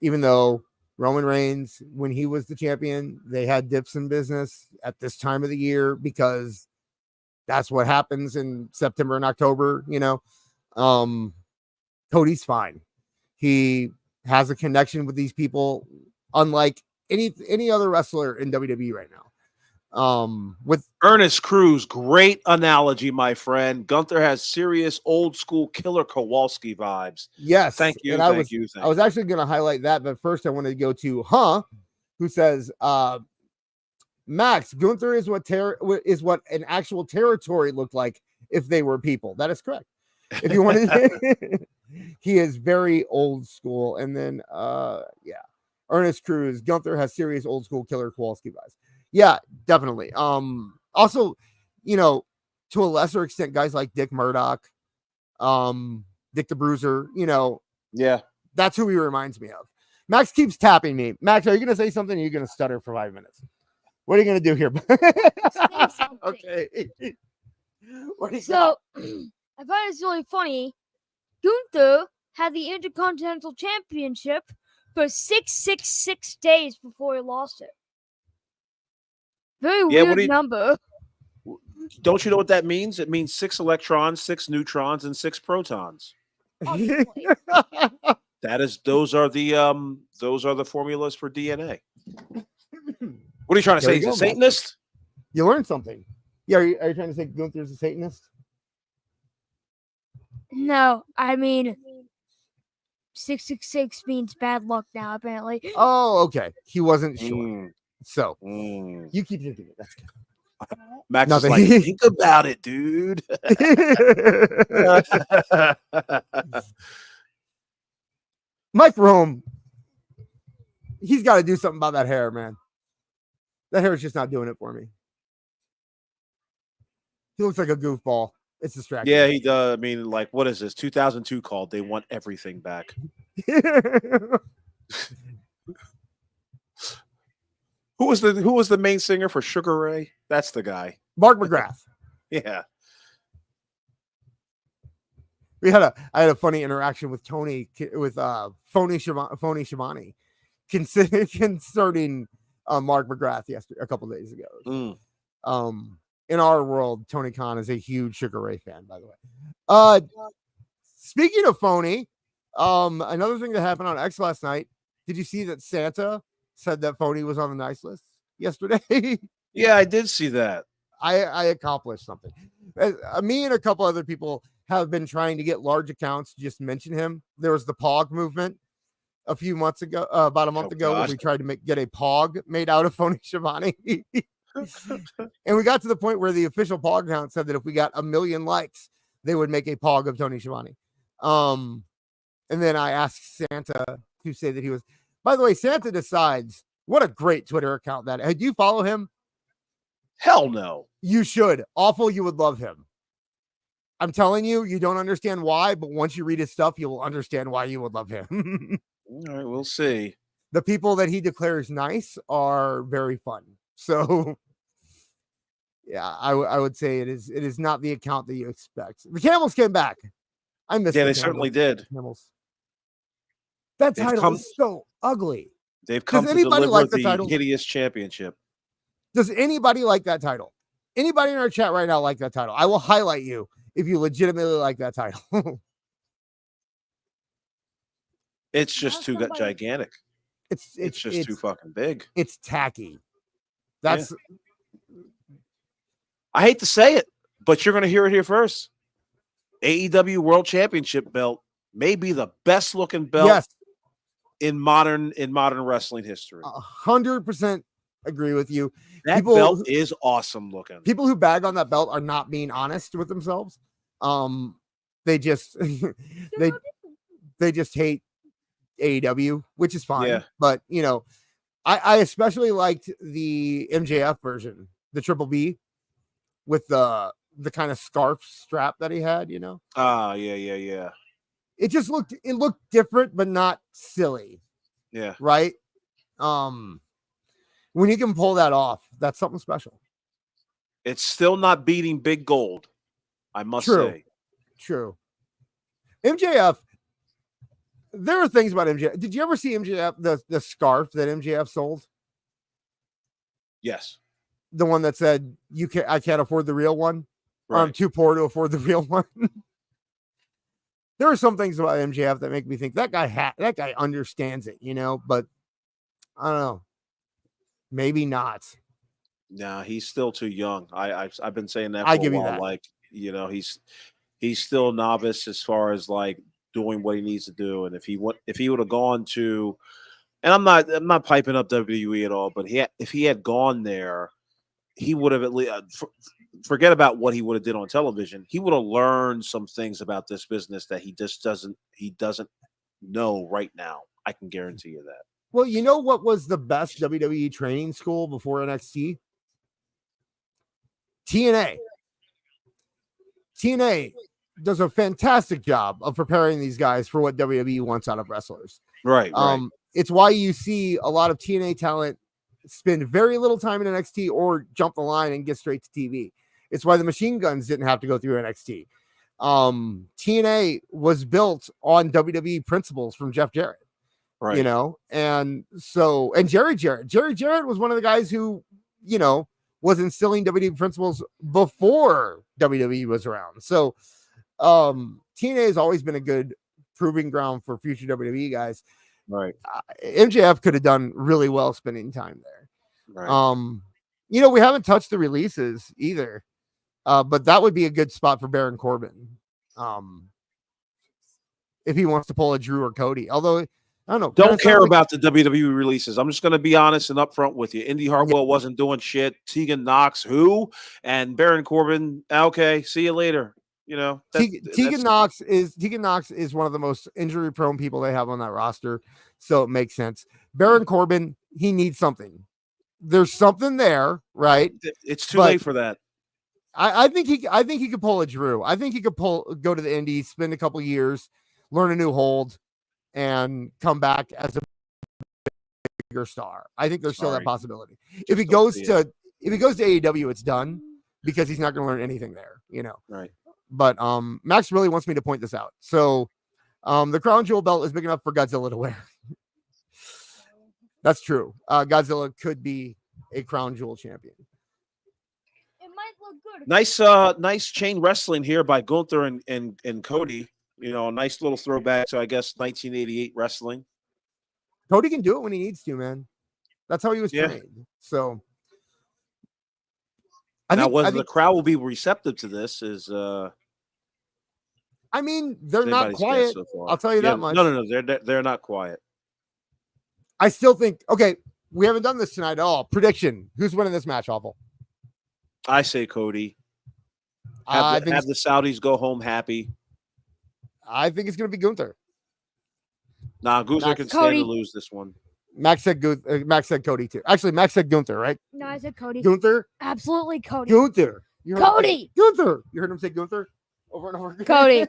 Even though Roman Reigns, when he was the champion, they had dips in business at this time of the year because that's what happens in September and October, Cody's fine. He has a connection with these people, unlike any other wrestler in WWE right now. With Ernest Cruz, great analogy, my friend. Gunther has serious old school Killer Kowalski vibes. yes, Thank you. and I was actually going to highlight that, but first I wanted to go to who says, Max, Gunther is what an actual territory looked like if they were people. That is correct. If you wanted, he is very old school. And then, Ernest Cruz, Gunther has serious old school Killer Kowalski vibes. Yeah, definitely. Also, to a lesser extent, guys like Dick Murdoch, Dick the Bruiser, yeah, that's who he reminds me of. Max keeps tapping me. Max, are you going to say something? Or are you going to stutter for 5 minutes? What are you going to do here? Okay. What do you got? I find it's really funny. Gunther had the Intercontinental Championship for 666 days before he lost it. Very weird number. Don't you know what that means? It means 6 electrons, 6 neutrons, and 6 protons. Obviously. those are the formulas for DNA. What are you trying to say? He's a Satanist? You learned something. Yeah, are you trying to say Gunther's a Satanist? No, I mean 666 means bad luck now, apparently. Oh, okay. He wasn't sure. So you keep thinking it. That's good. Max is like, think about it, dude. Mike Rome, he's got to do something about that hair, man. That hair is just not doing it for me. He looks like a goofball. It's distracting. Yeah, he does. I mean, like, what is this? 2002 called. They want everything back. Who was the main singer for Sugar Ray? That's the guy. Mark McGrath. Yeah. I had a funny interaction with Tony with Phony Shivani concerning Mark McGrath a couple days ago. In our world, Tony Khan is a huge Sugar Ray fan, by the way. Speaking of phony, another thing that happened on X last night. Did you see that Santa said that Phony was on the nice list yesterday? Yeah, I did see that. I accomplished something. Me and a couple other people have been trying to get large accounts to just mention him. There was the POG movement a few months ago, about a month ago, when we tried to get a POG made out of Phony Shivani. And we got to the point where the official POG account said that if we got 1 million likes, they would make a POG of Tony Schiavone. And then I asked Santa to say that he was. By the way, Santa Decides. What a great Twitter account that. Do you follow him? Hell no. You should. Awful. You would love him. I'm telling you, you don't understand why, but once you read his stuff, you will understand why you would love him. All right, we'll see. The people that he declares nice are very fun. So, yeah, I would say it is not the account that you expect. The Camels came back. I missed. Yeah, they certainly did. Camels. That title is so ugly. They've come to deliver like the hideous championship. Does anybody like that title? Anybody in our chat right now like that title? I will highlight you if you legitimately like that title. It's just too gigantic. It's just too fucking big. It's tacky. That's. Yeah. I hate to say it, but you're going to hear it here first. AEW World Championship belt may be the best looking belt in modern wrestling history. 100% agree with you. That belt is awesome looking. People who bag on that belt are not being honest with themselves. They just they just hate AEW, which is fine. Yeah. But you know, I especially liked the MJF version, the Triple B, with the kind of scarf strap that he had, you know. Yeah. It just looked different, but not silly. Yeah. Right. When you can pull that off, that's something special. It's still not beating Big Gold, I must say. True. MJF. There are things about MJF. Did you ever see MJF the scarf that MJF sold? Yes. The one that said I can't afford the real one. Right. Or I'm too poor to afford the real one. There are some things about MJF that make me think that guy understands it, you know, but I don't know. Maybe not. Nah, he's still too young. I've been saying that for a while. That. Like, you know, he's still novice as far as like doing what he needs to do. And if he would have gone to, and I'm not piping up WWE at all, but if he had gone there, he would have at least forget about what he would have did on television. He would have learned some things about this business that he doesn't know right now. I can guarantee you that. Well, you know what was the best WWE training school before NXT? TNA. TNA does a fantastic job of preparing these guys for what WWE wants out of wrestlers. Right. It's why you see a lot of TNA talent spend very little time in NXT or jump the line and get straight to TV. It's why the Machine Guns didn't have to go through NXT. TNA was built on WWE principles from Jeff Jarrett. Right. You know, and Jerry Jarrett was one of the guys who, you know, was instilling WWE principles before WWE was around. So TNA has always been a good proving ground for future WWE guys. Right. MJF could have done really well spending time there. Right. We haven't touched the releases either, but that would be a good spot for Baron Corbin. If he wants to pull a Drew or Cody, although I don't know, don't care about the WWE releases. I'm just going to be honest and upfront with you. Indy Hartwell wasn't doing shit. Tegan Knox, who, and Baron Corbin. Okay, see you later. Tegan Knox is one of the most injury prone people they have on that roster, so it makes sense. Baron Corbin, he needs something. There's something there, right? It's too late for that. I think he could pull a Drew. I think he could go to the Indies, spend a couple years, learn a new hold, and come back as a bigger star. I think there's still that possibility. If he goes to AEW, it's done because he's not going to learn anything there. Right. But Max really wants me to point this out. So the Crown Jewel belt is big enough for Godzilla to wear. That's true. Godzilla could be a Crown Jewel champion. It might look good. Nice chain wrestling here by Gunther and Cody. A nice little throwback to, I guess, 1988 wrestling. Cody can do it when he needs to, man. That's how he was trained. So I think the crowd will be receptive to this is they're not quiet. So I'll tell you that much. No, they're not quiet. I still think we haven't done this tonight at all. Prediction. Who's winning this match, Awful? I say Cody. Have the Saudis go home happy. I think it's going to be Gunther. Nah, Gunther can stand to lose this one. Max said Cody too. Actually, Max said Gunther, right? No, I said Cody. Gunther? Absolutely Cody. Gunther. Cody. Gunther. You heard him say Gunther over and over again? Cody.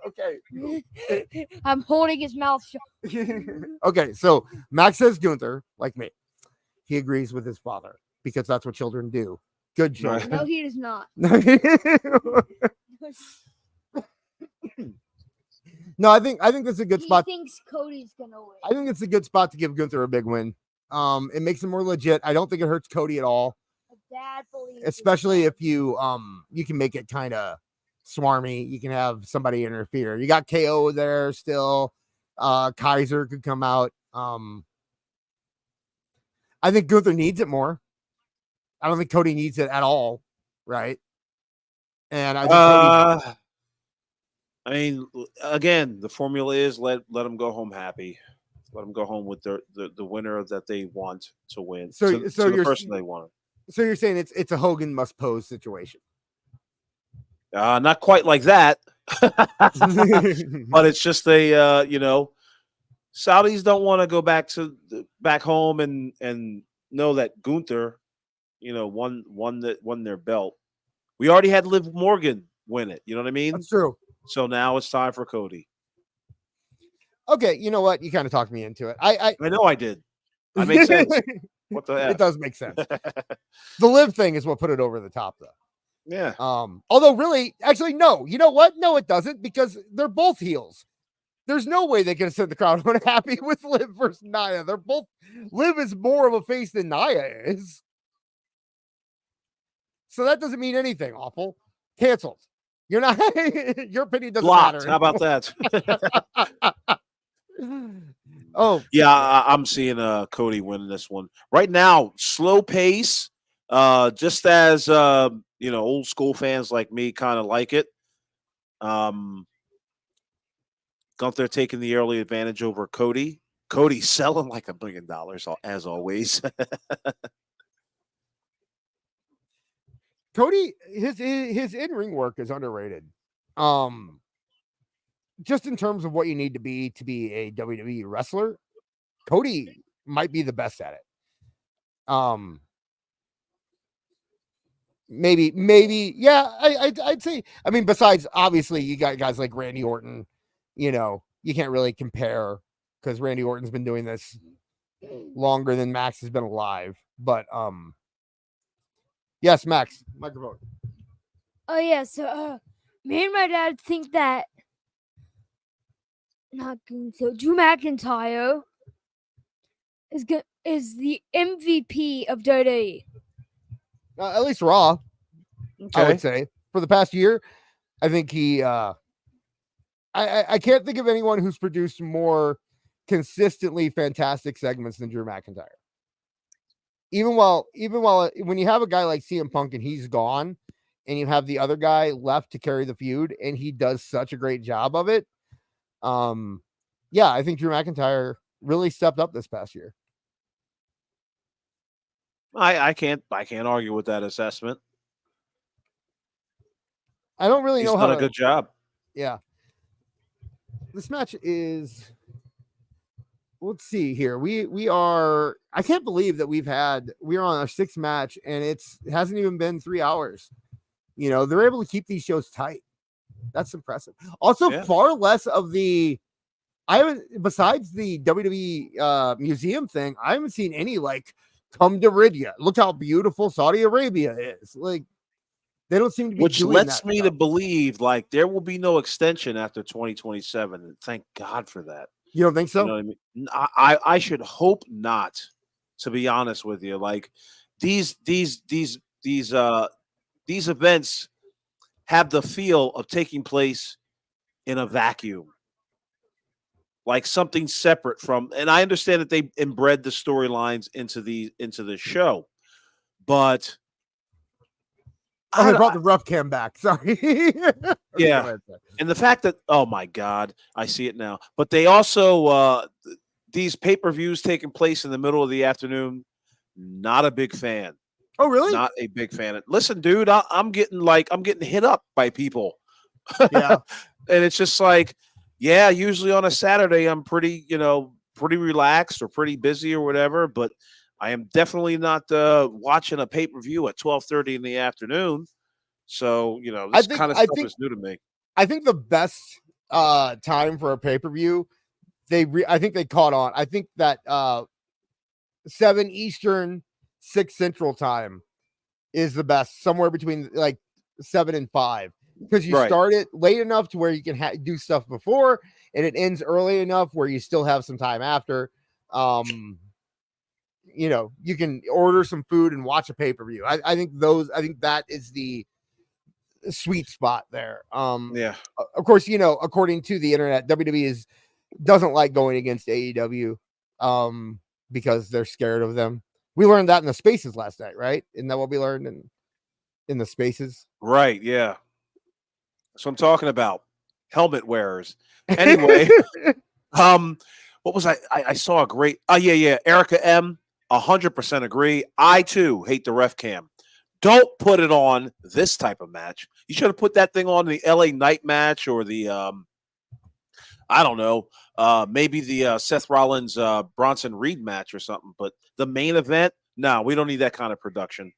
Okay. I'm holding his mouth shut. Okay, so Max says Gunther, like me. He agrees with his father because that's what children do. Good children. No, he does not. No, I think this is a good spot. He thinks Cody's gonna win. I think it's a good spot to give Gunther a big win. It makes him more legit. I don't think it hurts Cody at all. Dad believes, especially if you can make it kind of swarmy. You can have somebody interfere. You got KO there still. Kaiser could come out. I think Gunther needs it more. I don't think Cody needs it at all, right? And I think again, the formula is let them go home happy. Let them go home with the winner that they want to win. So the person they want. So you're saying it's a Hogan must pose situation? Not quite like that, but it's just Saudis don't want to go back home and know that Gunther, won their belt. We already had Liv Morgan win it. You know what I mean? That's true. So now it's time for Cody. Okay, you know what? You kind of talked me into it. I know I did. That makes sense. What the heck? It does make sense. The Liv thing is what put it over the top, though. Yeah. Although really, actually, no. You know what? No, it doesn't, because they're both heels. There's no way they can send the crowd unhappy with Liv versus Nia. Liv is more of a face than Nia is. So that doesn't mean anything. Awful. Canceled. You're not. Your opinion doesn't matter. How about that? Oh yeah, I'm seeing Cody winning this one right now. Slow pace, just as old school fans like me kind of like it. Gunther taking the early advantage over Cody. Cody selling like $1 million as always. Cody, his in-ring work is underrated. Just in terms of what you need to be a WWE wrestler, Cody might be the best at it. Maybe, yeah, I'd say. I mean, besides, obviously, you got guys like Randy Orton. You can't really compare because Randy Orton's been doing this longer than Max has been alive. But yes, Max, microphone. Oh yeah, so me and my dad think that Drew McIntyre is the MVP of WWE. At least Raw, okay. I would say, for the past year. I think he I can't think of anyone who's produced more consistently fantastic segments than Drew McIntyre. Even while when you have a guy like CM Punk and he's gone, and you have the other guy left to carry the feud, and he does such a great job of it. Yeah, I think Drew McIntyre really stepped up this past year. I can't argue with that assessment. I don't really know He's how done to. a good job. Yeah. This match is. Let's see here. We are. I can't believe that we're on our 6th match, and it hasn't even been 3 hours. You know, they're able to keep these shows tight. That's impressive. Also, far less of the. I haven't, besides the WWE museum thing, I haven't seen any like come to Riyadh. Look how beautiful Saudi Arabia is. Like, they don't seem to be. Which doing lets that me stuff. to believe like there will be no extension after 2027. And thank God for that. You don't think so? You know what I mean? I should hope not, to be honest with you. Like these events have the feel of taking place in a vacuum. Like something separate from, and I understand that they inbred the storylines into the show, but they brought the rough cam back. Sorry. Yeah, and the fact that, oh my God, I see it now. But they also these pay-per-views taking place in the middle of the afternoon. Not a big fan. Oh, really? Not a big fan. Listen, dude, I'm getting hit up by people. Yeah, and it's just like. Yeah, usually on a Saturday, I'm pretty relaxed or pretty busy or whatever, but I am definitely not watching a pay-per-view at 12:30 in the afternoon. So, this kind of stuff is new to me. I think the best time for a pay-per-view, I think they caught on. I think that 7 Eastern, 6 Central time is the best, somewhere between like 7 and 5. Because you start it late enough to where you can do stuff before, and it ends early enough where you still have some time after. You can order some food and watch a pay-per-view. I think that is the sweet spot there. Yeah. Of course, according to the internet, WWE doesn't like going against AEW because they're scared of them. We learned that in the spaces last night, right? Isn't that what we learned in the spaces? Right, yeah. So I'm talking about helmet wearers. Anyway, what was I saw a great. Yeah. Erica M. 100% agree. I too hate the ref cam. Don't put it on this type of match. You should have put that thing on the LA Night match or the I don't know, maybe the Seth Rollins Bronson Reed match or something. But the main event, no, we don't need that kind of production.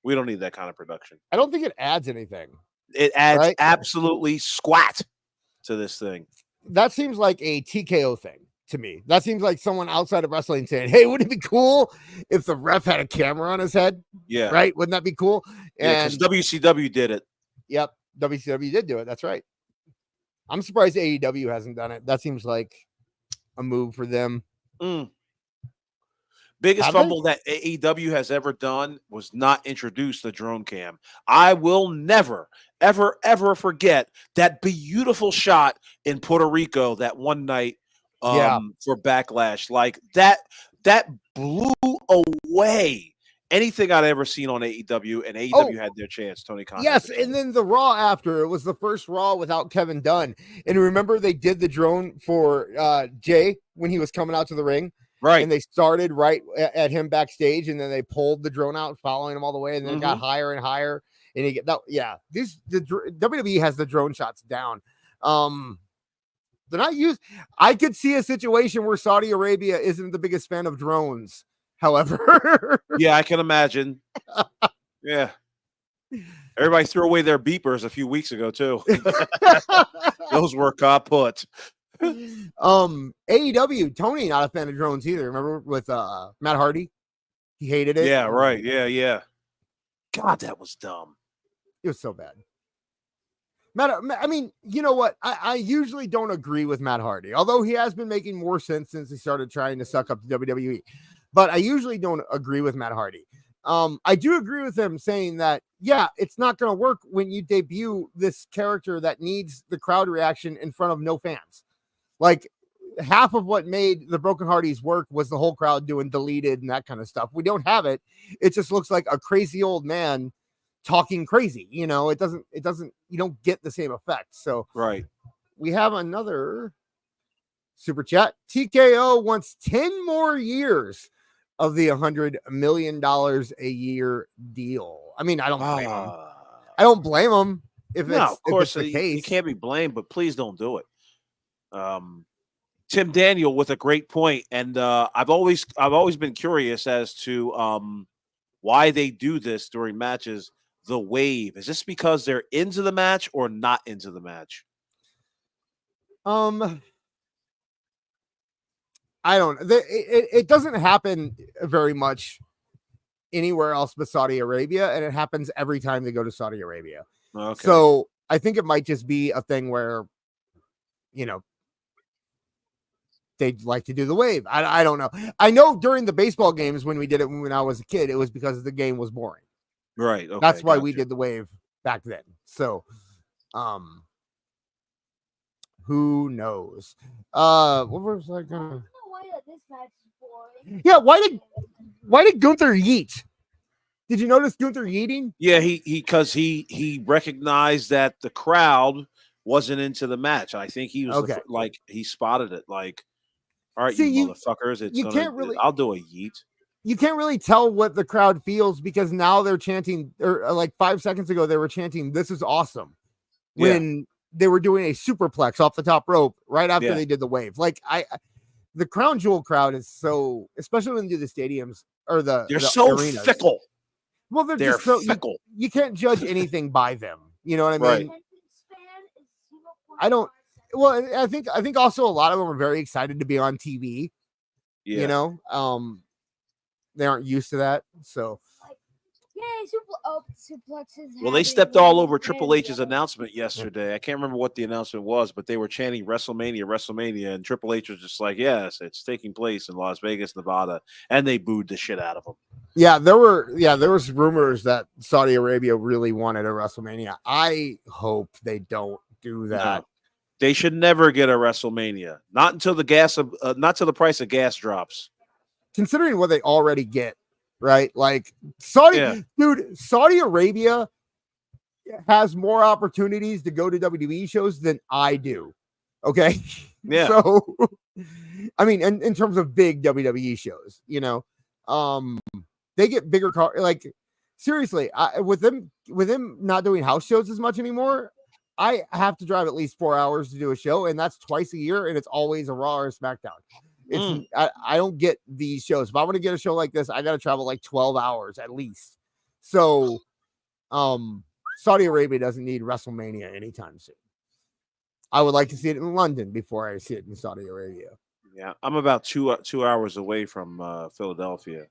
We don't need that kind of production. I don't think it adds anything. It adds absolutely squat to this thing. That seems like a TKO thing to me. That seems like someone outside of wrestling saying, hey, wouldn't it be cool if the ref had a camera on his head? Yeah. Right? Wouldn't that be cool? And WCW did it. Yep. WCW did do it. That's right. I'm surprised AEW hasn't done it. That seems like a move for them. Biggest fumble that AEW has ever done was not introduce the drone cam. I will never, ever, ever forget that beautiful shot in Puerto Rico that one night for Backlash. Like that blew away anything I'd ever seen on AEW, and AEW had their chance. Tony Khan. Yes, and then the Raw after, it was the first Raw without Kevin Dunn. And remember they did the drone for Jay when he was coming out to the ring? Right. And they started right at him backstage, and then they pulled the drone out, following him all the way, and then it got higher and higher. And he the WWE has the drone shots down. They're not used. I could see a situation where Saudi Arabia isn't the biggest fan of drones. However, yeah, I can imagine. Yeah. Everybody threw away their beepers a few weeks ago too. Those were kaput. AEW, Tony not a fan of drones either. Remember with Matt Hardy? He hated it. Yeah, right. Yeah. God, that was dumb. It was so bad. I mean, you know what? I usually don't agree with Matt Hardy, although he has been making more sense since he started trying to suck up the WWE. But I usually don't agree with Matt Hardy. I do agree with him saying that, yeah, it's not going to work when you debut this character that needs the crowd reaction in front of no fans. Like, half of what made the Broken Hardys work was the whole crowd doing deleted and that kind of stuff. We don't have it. It just looks like a crazy old man talking crazy. You know, it doesn't, you don't get the same effect. So Right. we have another super chat. TKO wants 10 more years of the $100 million a year deal. I mean, I don't blame him. I don't blame him if No, it's, of course, if it's the case. you can't be blamed, but please don't do it. Tim Daniel with a great point, and I've always been curious as to why they do this during matches. The wave, is this because they're into the match or not into the match? I don't. It doesn't happen very much anywhere else but Saudi Arabia, and it happens every time they go to Saudi Arabia. Okay. So I think it might just be a thing where, you know, they'd like to do the wave. I don't know. I know during the baseball games when we did it when I was a kid, it was because the game was boring. Right. Okay, that's why we did the wave back then. So, who knows? What was I gonna? Yeah, why did Gunther yeet? Did you notice Gunther yeeting? Yeah, he recognized that the crowd wasn't into the match. I think he was Okay. like he spotted it. Like, all right, See, you motherfuckers, I'll do a yeet. You can't really tell what the crowd feels because now they're chanting, or like 5 seconds ago they were chanting, "This is awesome," when they were doing a superplex off the top rope right after they did the wave. Like the Crown Jewel crowd is so, especially when they do the stadiums or they're so arenas. fickle. Well, they're just so fickle. You can't judge anything by them. You know what I mean? Right. I don't. Well, I think also a lot of them are very excited to be on TV. Yeah. You know, they aren't used to that, so. Well, they stepped all over Triple H's announcement yesterday. I can't remember what the announcement was, but they were chanting WrestleMania, and Triple H was just like, "Yes, it's taking place in Las Vegas, Nevada," and they booed the shit out of him. Yeah, there was rumors that Saudi Arabia really wanted a WrestleMania. I hope they don't do that. No, they should never get a WrestleMania. Not until not till the price of gas drops. Considering what they already get, right? Like Saudi Arabia has more opportunities to go to WWE shows than I do. Okay. Yeah. So, I mean, in terms of big WWE shows, you know, they get bigger car. Like seriously, with them not doing house shows as much anymore, I have to drive at least 4 hours to do a show, and that's twice a year, and it's always a Raw or a SmackDown. I don't get these shows. If I want to get a show like this, I got to travel like 12 hours at least. So, Saudi Arabia doesn't need WrestleMania anytime soon. I would like to see it in London before I see it in Saudi Arabia. Yeah, I'm about two hours away from Philadelphia.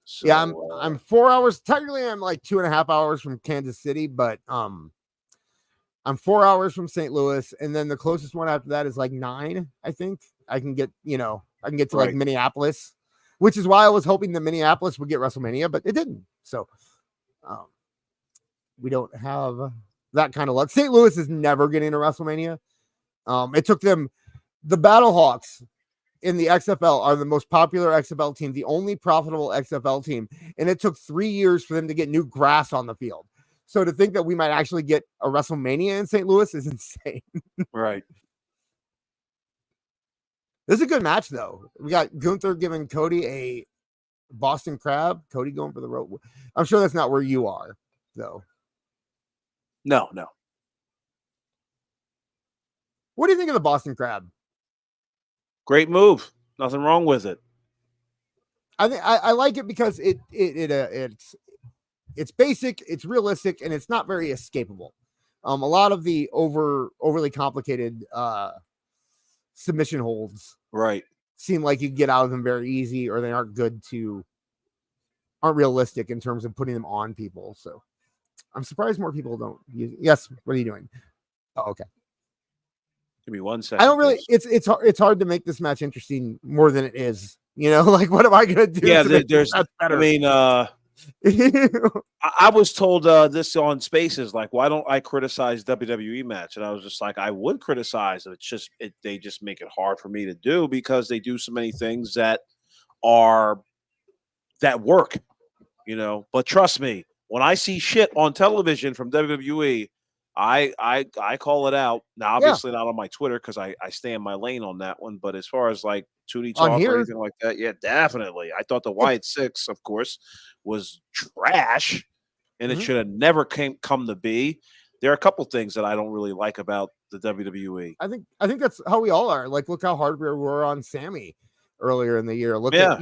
So, yeah, I'm 4 hours. Technically, I'm like 2.5 hours from Kansas City, but I'm 4 hours from St. Louis, and then the closest one after that is like 9. I think I can get to like Minneapolis, which is why I was hoping that Minneapolis would get WrestleMania, but it didn't. So, we don't have that kind of luck. St. Louis is never getting a WrestleMania. It took them. The Battlehawks in the XFL are the most popular XFL team, the only profitable XFL team, and it took 3 years for them to get new grass on the field. So to think that we might actually get a WrestleMania in St. Louis is insane. Right. This is a good match, though. We got Gunther giving Cody a Boston Crab. Cody going for the rope. I'm sure that's not where you are, though. No. What do you think of the Boston Crab? Great move. Nothing wrong with it. I think I like it because it's basic, it's realistic, and it's not very escapable. A lot of the overly complicated submission holds seem like you can get out of them very easy, or they aren't realistic in terms of putting them on people. So I'm surprised more people don't use it. Yes, what are you doing? Oh, okay. Give me 1 second. I don't really. It's hard to make this match interesting more than it is. You know, like what am I gonna do? Yeah, there's. Better? I mean, I was told this on Spaces, like, why don't I criticize WWE match? And I was just like, I would criticize it. It's just they just make it hard for me to do because they do so many things that work, But trust me, when I see shit on television from WWE, I call it out. Now, Yeah. obviously not on my Twitter because I stay in my lane on that one. But as far as like 2D On talk or here? anything like that, yeah, definitely. I thought the Wyatt Six, of course, was trash, and it should have never come to be. There are a couple things that I don't really like about the WWE. I think that's how we all are. Like, look how hard we were on Sami earlier in the year. Look at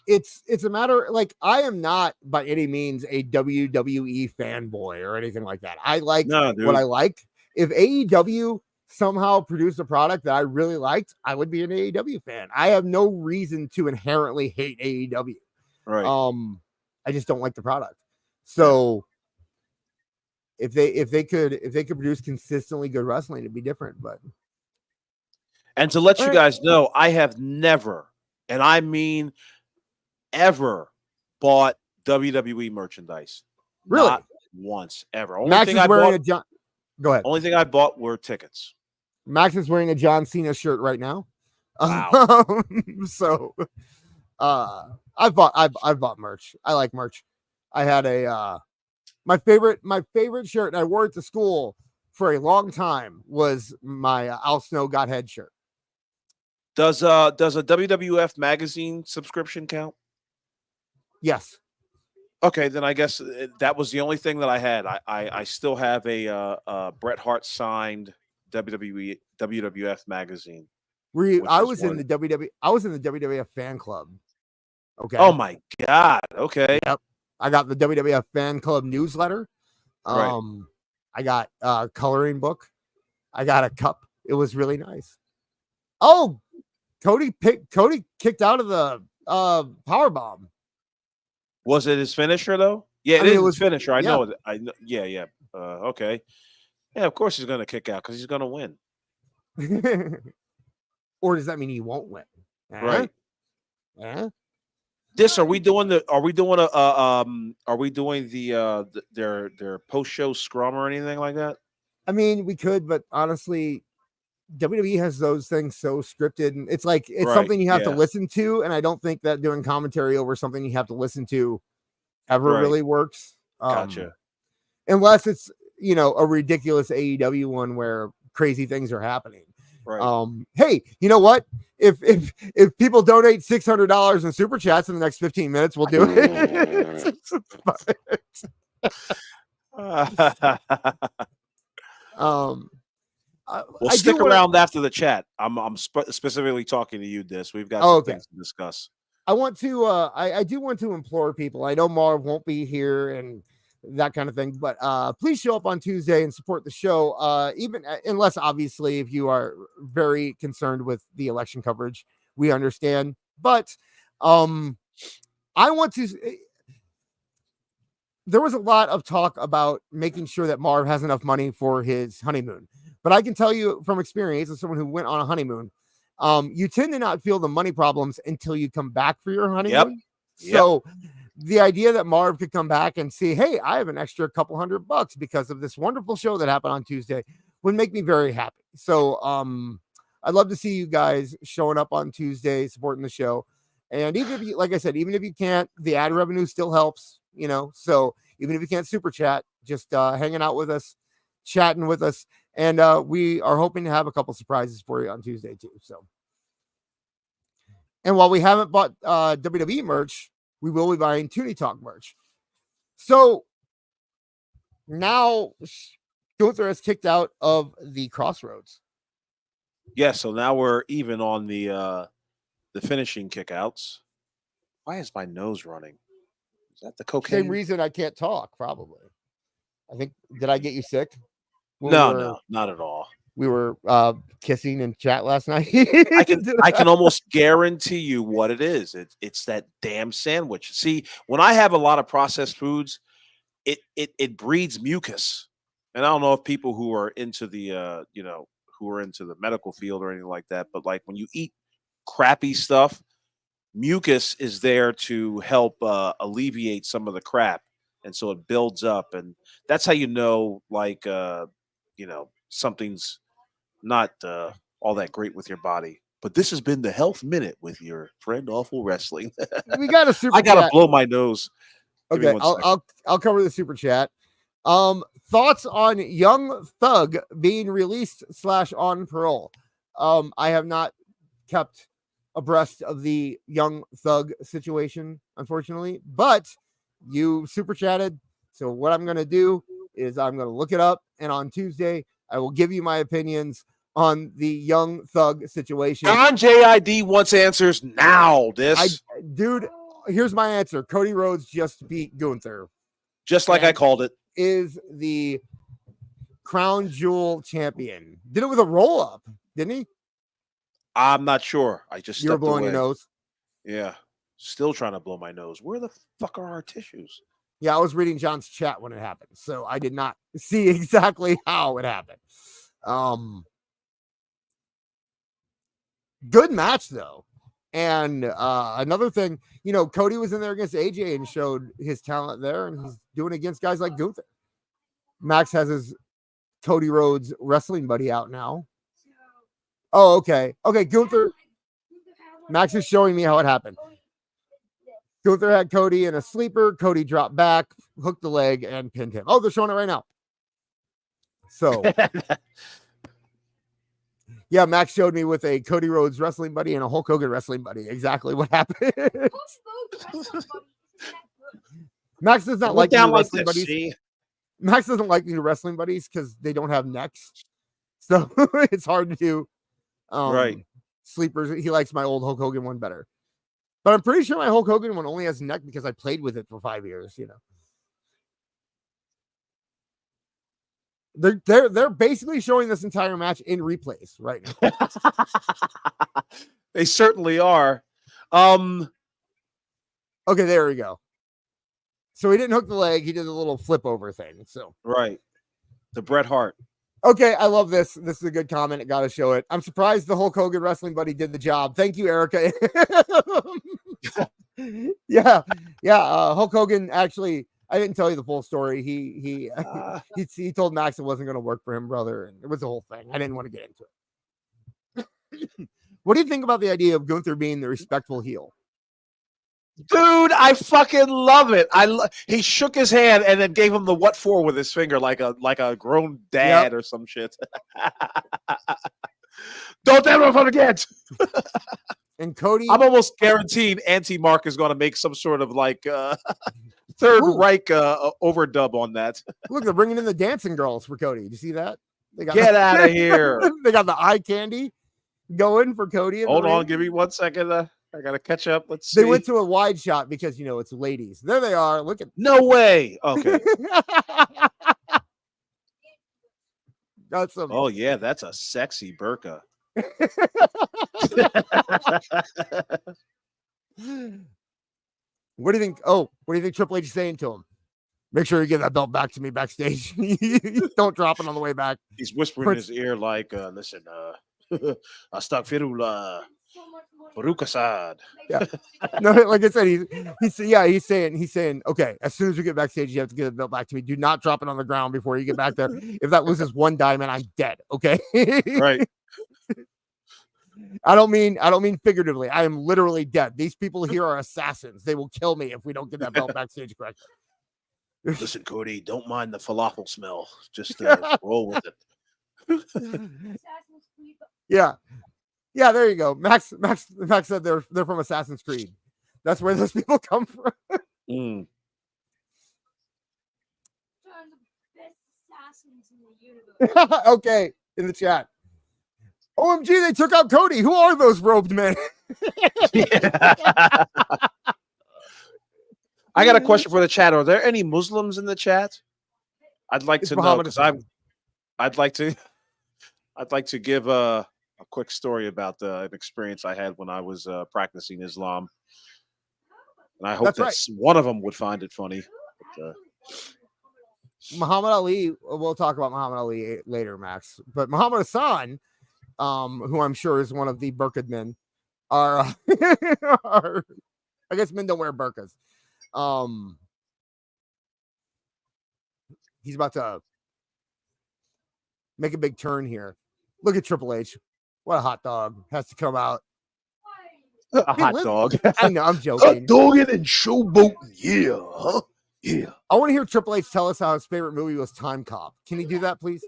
it's a matter, like, I am not by any means a WWE fanboy or anything like that. I like what I like. If AEW somehow produced a product that I really liked, I would be an AEW fan. I have no reason to inherently hate AEW. Right. I just don't like the product. So if they could produce consistently good wrestling, it'd be different. But and to let you guys know, I have never, and I mean ever, bought WWE merchandise. Really? Not once, ever. Max is wearing Go ahead. Only thing I bought were tickets. Max is wearing a John Cena shirt right now. Wow. So I've bought merch. I like merch. I had my favorite shirt, and I wore it to school for a long time, was my Al Snow Got Head shirt. Does a WWF magazine subscription count? Yes. Okay, then I guess that was the only thing that I had. I still have a Bret Hart signed WWF magazine. I was in the WWF fan club. Okay. Oh my God. Okay. Yep. I got the WWF fan club newsletter. Right. I got a coloring book. I got a cup. It was really nice. Oh, Cody kicked out of the power bomb. Was it his finisher though? Yeah, it was his finisher. I know it. Yeah. Okay. Yeah, of course he's going to kick out because he's going to win. Or does that mean he won't win? Right. Yeah. Are we doing their post show scrum or anything like that? I mean, we could, but honestly, WWE has those things so scripted, and it's like something you have to listen to, and I don't think that doing commentary over something you have to listen to ever really works. Gotcha. Unless it's a ridiculous AEW one where crazy things are happening. Right. Hey, you know what? If people donate $600 in super chats in the next 15 minutes, we'll do it. Well, stick around after the chat. I'm specifically talking to you, Dis. We've got some things to discuss. I want to. I do want to implore people. I know Marv won't be here and that kind of thing, but please show up on Tuesday and support the show. Even unless, obviously, if you are very concerned with the election coverage, we understand. But I want to. There was a lot of talk about making sure that Marv has enough money for his honeymoon. But I can tell you from experience, as someone who went on a honeymoon, you tend to not feel the money problems until you come back for your honeymoon. Yep. So the idea that Marv could come back and see, hey, I have an extra couple $100 because of this wonderful show that happened on Tuesday would make me very happy. So I'd love to see you guys showing up on Tuesday, supporting the show. And even if you, like I said, even if you can't, the ad revenue still helps, so even if you can't super chat, just hanging out with us, chatting with us. And we are hoping to have a couple surprises for you on Tuesday too. So, and while we haven't bought WWE merch, we will be buying Toonie Talk merch. So now Gunther has kicked out of the Crossroads. Yeah, so now we're even on the finishing kickouts. Why is my nose running? Is that the cocaine? Same reason I can't talk, probably. I think, did I get you sick? No, not at all. We were kissing in chat last night. I can almost guarantee you what it is. It's that damn sandwich. See, when I have a lot of processed foods, it breeds mucus. And I don't know if people who are into the who are into the medical field or anything like that, but like when you eat crappy stuff, mucus is there to help alleviate some of the crap, and so it builds up, and that's how you know, like, something's not all that great with your body. But this has been the Health Minute with your friend Awful Wrestling. We got a super I gotta chat. blow my nose. Give me Okay, one second. I'll cover the super chat. Thoughts on Young Thug being released / on parole? I have not kept abreast of the Young Thug situation, unfortunately, but you super chatted. So what I'm going to do is I'm going to look it up, and on Tuesday, I will give you my opinions on the Young Thug situation. John JID wants answers now. Dude, here's my answer. Cody Rhodes just beat Gunther. Just like I called it. Is the crown jewel champion. Did it with a roll up, didn't he? I'm not sure. I just You were stepped blowing away. your nose. Yeah. Still trying to blow my nose. Where the fuck are our tissues? Yeah, I was reading John's chat when it happened, so I did not see exactly how it happened. Good match though. And another thing, Cody was in there against AJ and showed his talent there, and he's doing it against guys like Gunther. Max has his Cody Rhodes wrestling buddy out now. Oh, okay. Okay, Gunther. Max is showing me how it happened. Gunther had Cody in a sleeper. Cody dropped back, hooked the leg, and pinned him. Oh, they're showing it right now. So, yeah, Max showed me with a Cody Rhodes wrestling buddy and a Hulk Hogan wrestling buddy exactly what happened. Max does not like new wrestling buddies. See? Max doesn't like new wrestling buddies because they don't have necks. So it's hard to do right. Sleepers. He likes my old Hulk Hogan one better. But I'm pretty sure my Hulk Hogan one only has a neck because I played with it for 5 years, They're basically showing this entire match in replays right now. They certainly are. Okay, there we go. So he didn't hook the leg, he did a little flip over thing. So right. The Bret Hart. Okay, I love this. This is a good comment. I gotta show it. I'm surprised the Hulk Hogan wrestling buddy did the job. Thank you, Erica. Yeah. Hulk Hogan actually. I didn't tell you the full story. He told Max it wasn't going to work for him, brother, and it was a whole thing. I didn't want to get into it. What do you think about the idea of Gunther being the respectful heel? Dude, I fucking love it. He shook his hand and then gave him the what for with his finger, like a grown dad or some shit. Don't ever forget. And Cody, I'm almost guaranteed Auntie Mark is going to make some sort of Third Reich overdub on that. Look, they're bringing in the dancing girls for Cody. Did you see that? They got Get out of here. They got the eye candy going for Cody. Hold on, give me 1 second. I got to catch up. Let's see. They went to a wide shot because, it's ladies. There they are. Look at. No way. Okay. That's some. Oh, yeah. That's a sexy burqa. What do you think? Oh, what do you think Triple H is saying to him? Make sure you give that belt back to me backstage. Don't drop it on the way back. He's whispering in his ear listen, Astaghfirullah, Baruch Assad. Yeah. No, like I said, he's saying, okay, as soon as we get backstage, you have to give the belt back to me. Do not drop it on the ground before you get back there. If that loses one diamond, I'm dead. Okay. Right. I don't mean figuratively. I am literally dead. These people here are assassins. They will kill me if we don't get that belt backstage correctly. Listen, Cody, don't mind the falafel smell. Just roll with it. Yeah. Yeah, there you go. Max said they're from Assassin's Creed. That's where those people come from. Mm. Okay, in the chat. OMG, they took out Cody. Who are those robed men? I got a question for the chat. Are there any Muslims in the chat? I'd like to know, because I'd like to give a quick story about an experience I had when I was practicing Islam, and I hope that one of them would find it funny. But, Muhammad Ali. We'll talk about Muhammad Ali later, Max. But Muhammad Hassan, who I'm sure is one of the burqa men, are, I guess men don't wear burqas. He's about to make a big turn here. Look at Triple H. What a hot dog. Has to come out. A hot dog. I know, I'm joking. Hot dogging and showboating. Yeah. Huh? Yeah. I want to hear Triple H tell us how his favorite movie was Time Cop. Can he do that, please?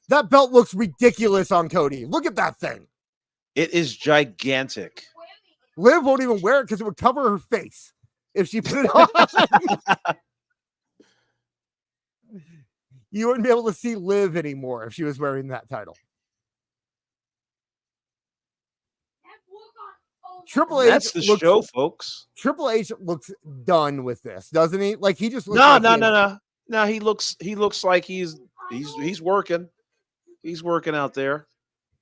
That belt looks ridiculous on Cody. Look at that thing. It is gigantic. Liv won't even wear it because it would cover her face if she put it on. You wouldn't be able to see Liv anymore if she was wearing that title. Triple H. That's the show, folks. Triple H looks done with this, doesn't he? Like he just looks No. He looks like he's working. He's working out there.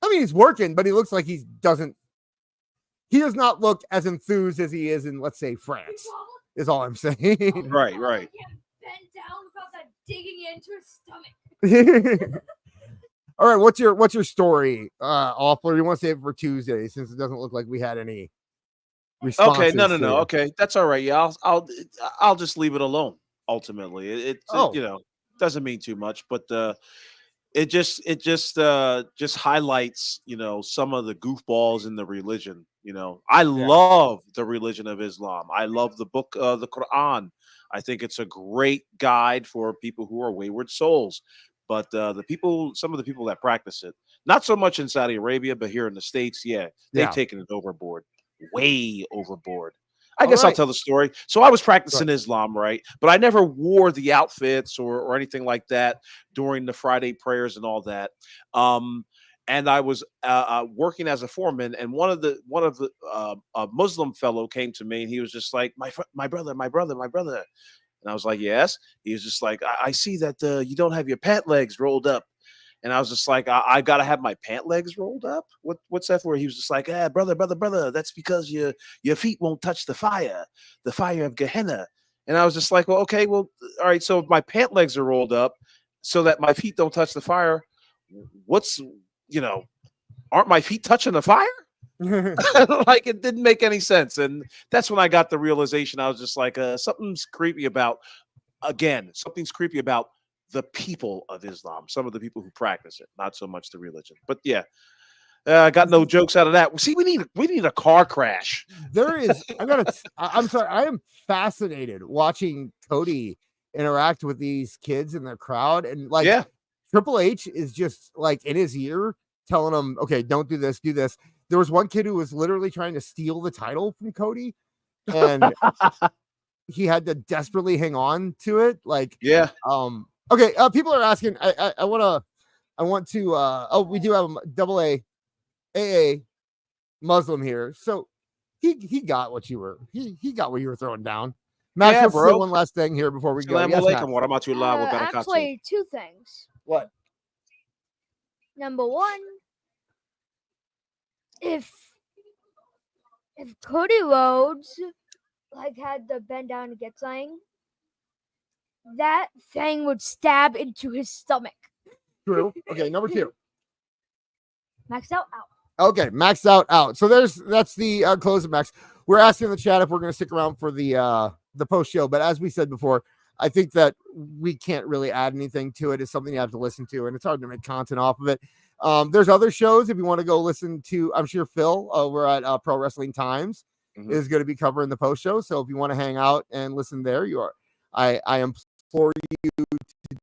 I mean, he's working, but he looks like he does not look as enthused as he is in, let's say, France, is all I'm saying. Right. Bend down without that digging into his stomach. All right, what's your story, Awful? You want to save it for Tuesday since it doesn't look like we had any responses. Okay, no. Okay, that's all right. Yeah, I'll just leave it alone. Ultimately, it doesn't mean too much, but it just highlights some of the goofballs in the religion. I love the religion of Islam. I love the book, the Quran. I think it's a great guide for people who are wayward souls. But some of the people that practice it, not so much in Saudi Arabia, but here in the States, they've taken it overboard, way overboard. I guess I'll tell the story. So I was practicing Islam, right? But I never wore the outfits or anything like that during the Friday prayers and all that. And I was working as a foreman, and one of the a Muslim fellow came to me, and he was just like, my brother. And I was like, yes. He was just like, I see that you don't have your pant legs rolled up. And I was just like, I got to have my pant legs rolled up? What's that for? He was just like, brother, that's because your feet won't touch the fire of Gehenna. And I was just like, well, okay, well, all right. So if my pant legs are rolled up so that my feet don't touch the fire, aren't my feet touching the fire? Like, it didn't make any sense. And that's when I got the realization. I was just like, something's creepy about the people of Islam, some of the people who practice it, not so much the religion. But yeah, I got no jokes out of that. See, we need a car crash. I'm sorry, I am fascinated watching Cody interact with these kids in the crowd, and Triple H is just like in his ear telling him, okay, don't do this, do this. There was one kid who was literally trying to steal the title from Cody, and he had to desperately hang on to it. Okay. People are asking. I want to. We do have a AA Muslim here, so he got what you were. He got what you were throwing down. Max, let's say one last thing here before we go. Actually, two things. What? Number one, if Cody Rhodes had to bend down to get something, that thing would stab into his stomach. True. Okay, number two. Maxed out. Okay, maxed out. So that's the close of Max. We're asking in the chat if we're going to stick around for the post show, but as we said before, I think that we can't really add anything to it. It's something you have to listen to, and it's hard to make content off of it. There's other shows if you want to go listen to. I'm sure Phil over at Pro Wrestling Times is going to be covering the post show. So if you want to hang out and listen there, you are. I implore you to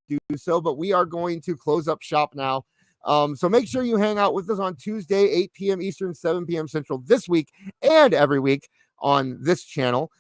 do so. But we are going to close up shop now. So make sure you hang out with us on Tuesday, 8 p.m. Eastern, 7 p.m. Central this week and every week on this channel.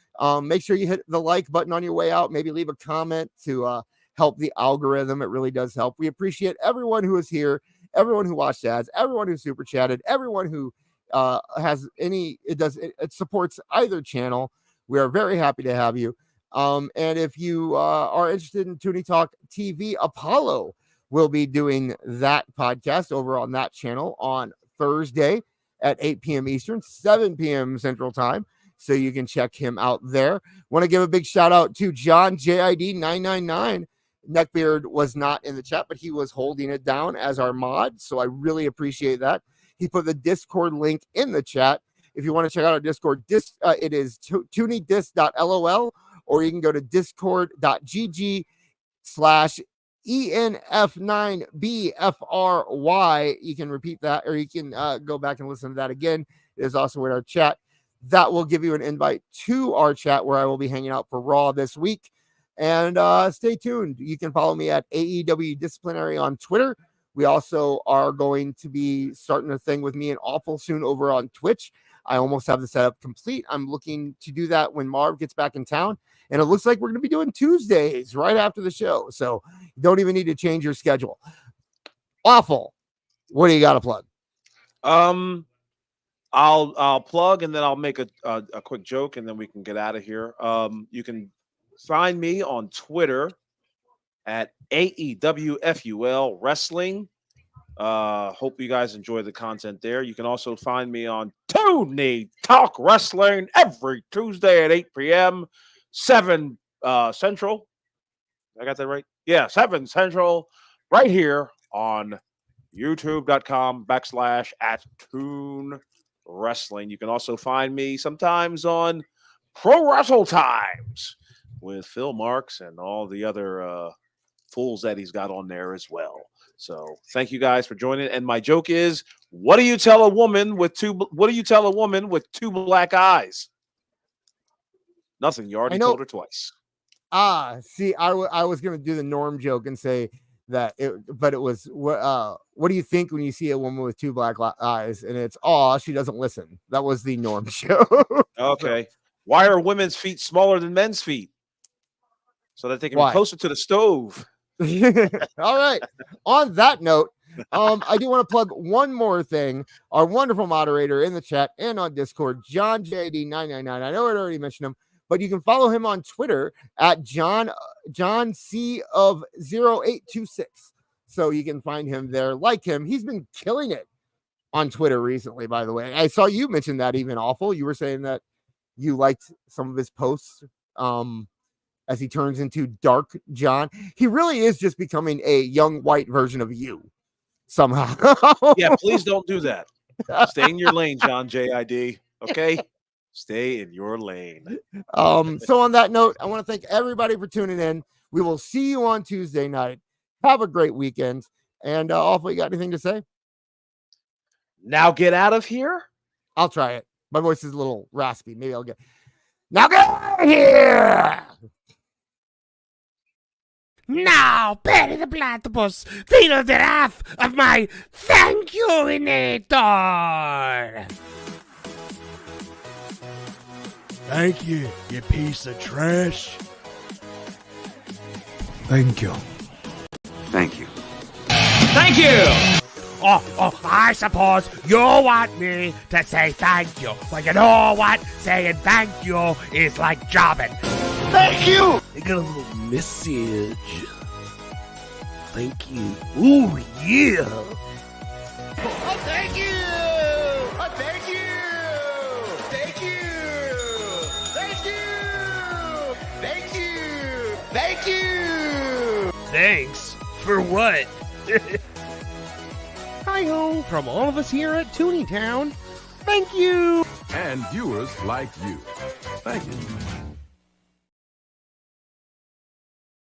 Make sure you hit the like button on your way out. Maybe leave a comment to help the algorithm. It really does help. We appreciate everyone who is here, everyone who watched ads, everyone who super chatted, everyone who it supports either channel. We are very happy to have you. And if you are interested in Toonie Talk TV, Apollo will be doing that podcast over on that channel on Thursday at 8 p.m. Eastern, 7 p.m. Central Time. So you can check him out there. Want to give a big shout out to John JID 999. Neckbeard was not in the chat, but he was holding it down as our mod. So I really appreciate that. He put the Discord link in the chat. If you want to check out our Discord, it is tunydis.lol, or you can go to discord.gg/ENF9BFRY. You can repeat that, or you can go back and listen to that again. It is also in our chat. That will give you an invite to our chat where I will be hanging out for Raw this week. And stay tuned. You can follow me at AEW Disciplinary on Twitter. We also are going to be starting a thing with me and Awful soon over on Twitch. I almost have the setup complete. I'm looking to do that when Marv gets back in town. And it looks like we're going to be doing Tuesdays right after the show. So you don't even need to change your schedule. Awful. What do you got to plug? I'll plug, and then I'll make a quick joke, and then we can get out of here. You can find me on Twitter at AEWFUL Wrestling. Hope you guys enjoy the content there. You can also find me on Tony Talk Wrestling every Tuesday at 8 p.m. 7 Central. I got that right? Yeah, 7 Central, right here on youtube.com/@Toon Wrestling. You can also find me sometimes on Pro Wrestle Times with Phil Marks and all the other fools that he's got on there as well. So thank you guys for joining. And my joke is, what do you tell a woman with two black eyes? Nothing. You already told her twice. See, I was going to do the Norm joke and say that it was, what do you think when you see a woman with two black eyes? And it's, she doesn't listen. That was the Norm joke. Okay. Why are women's feet smaller than men's feet? So that they can be closer to the stove. All right. On that note, I do want to plug one more thing. Our wonderful moderator in the chat and on Discord, John JD999. I know I already mentioned him, but you can follow him on Twitter at John C of 0826. So you can find him there. Like him. He's been killing it on Twitter recently, by the way. I saw you mention that even Awful. You were saying that you liked some of his posts. As he turns into Dark John. He really is just becoming a young white version of you somehow. Yeah, please don't do that. Stay in your lane, John JID. Okay? Stay in your lane. So on that note, I want to thank everybody for tuning in. We will see you on Tuesday night. Have a great weekend. And Awful, you got anything to say? Now get out of here? I'll try it. My voice is a little raspy. Maybe I'll get... Now get out of here! Now, bury the platypus, feel the wrath of my thank you-inator! Thank you, you piece of trash. Thank you. Thank you. Thank you! Oh, I suppose you want me to say thank you. Well, you know what? Saying thank you is like jobbing. Thank you! I got a little message. Thank you. Ooh, yeah. Oh, thank you! Oh, thank you! Thank you! Thank you! Thank you! Thank you! Thanks? For what? Hi-ho from all of us here at Tooney Town. Thank you! And viewers like you. Thank you.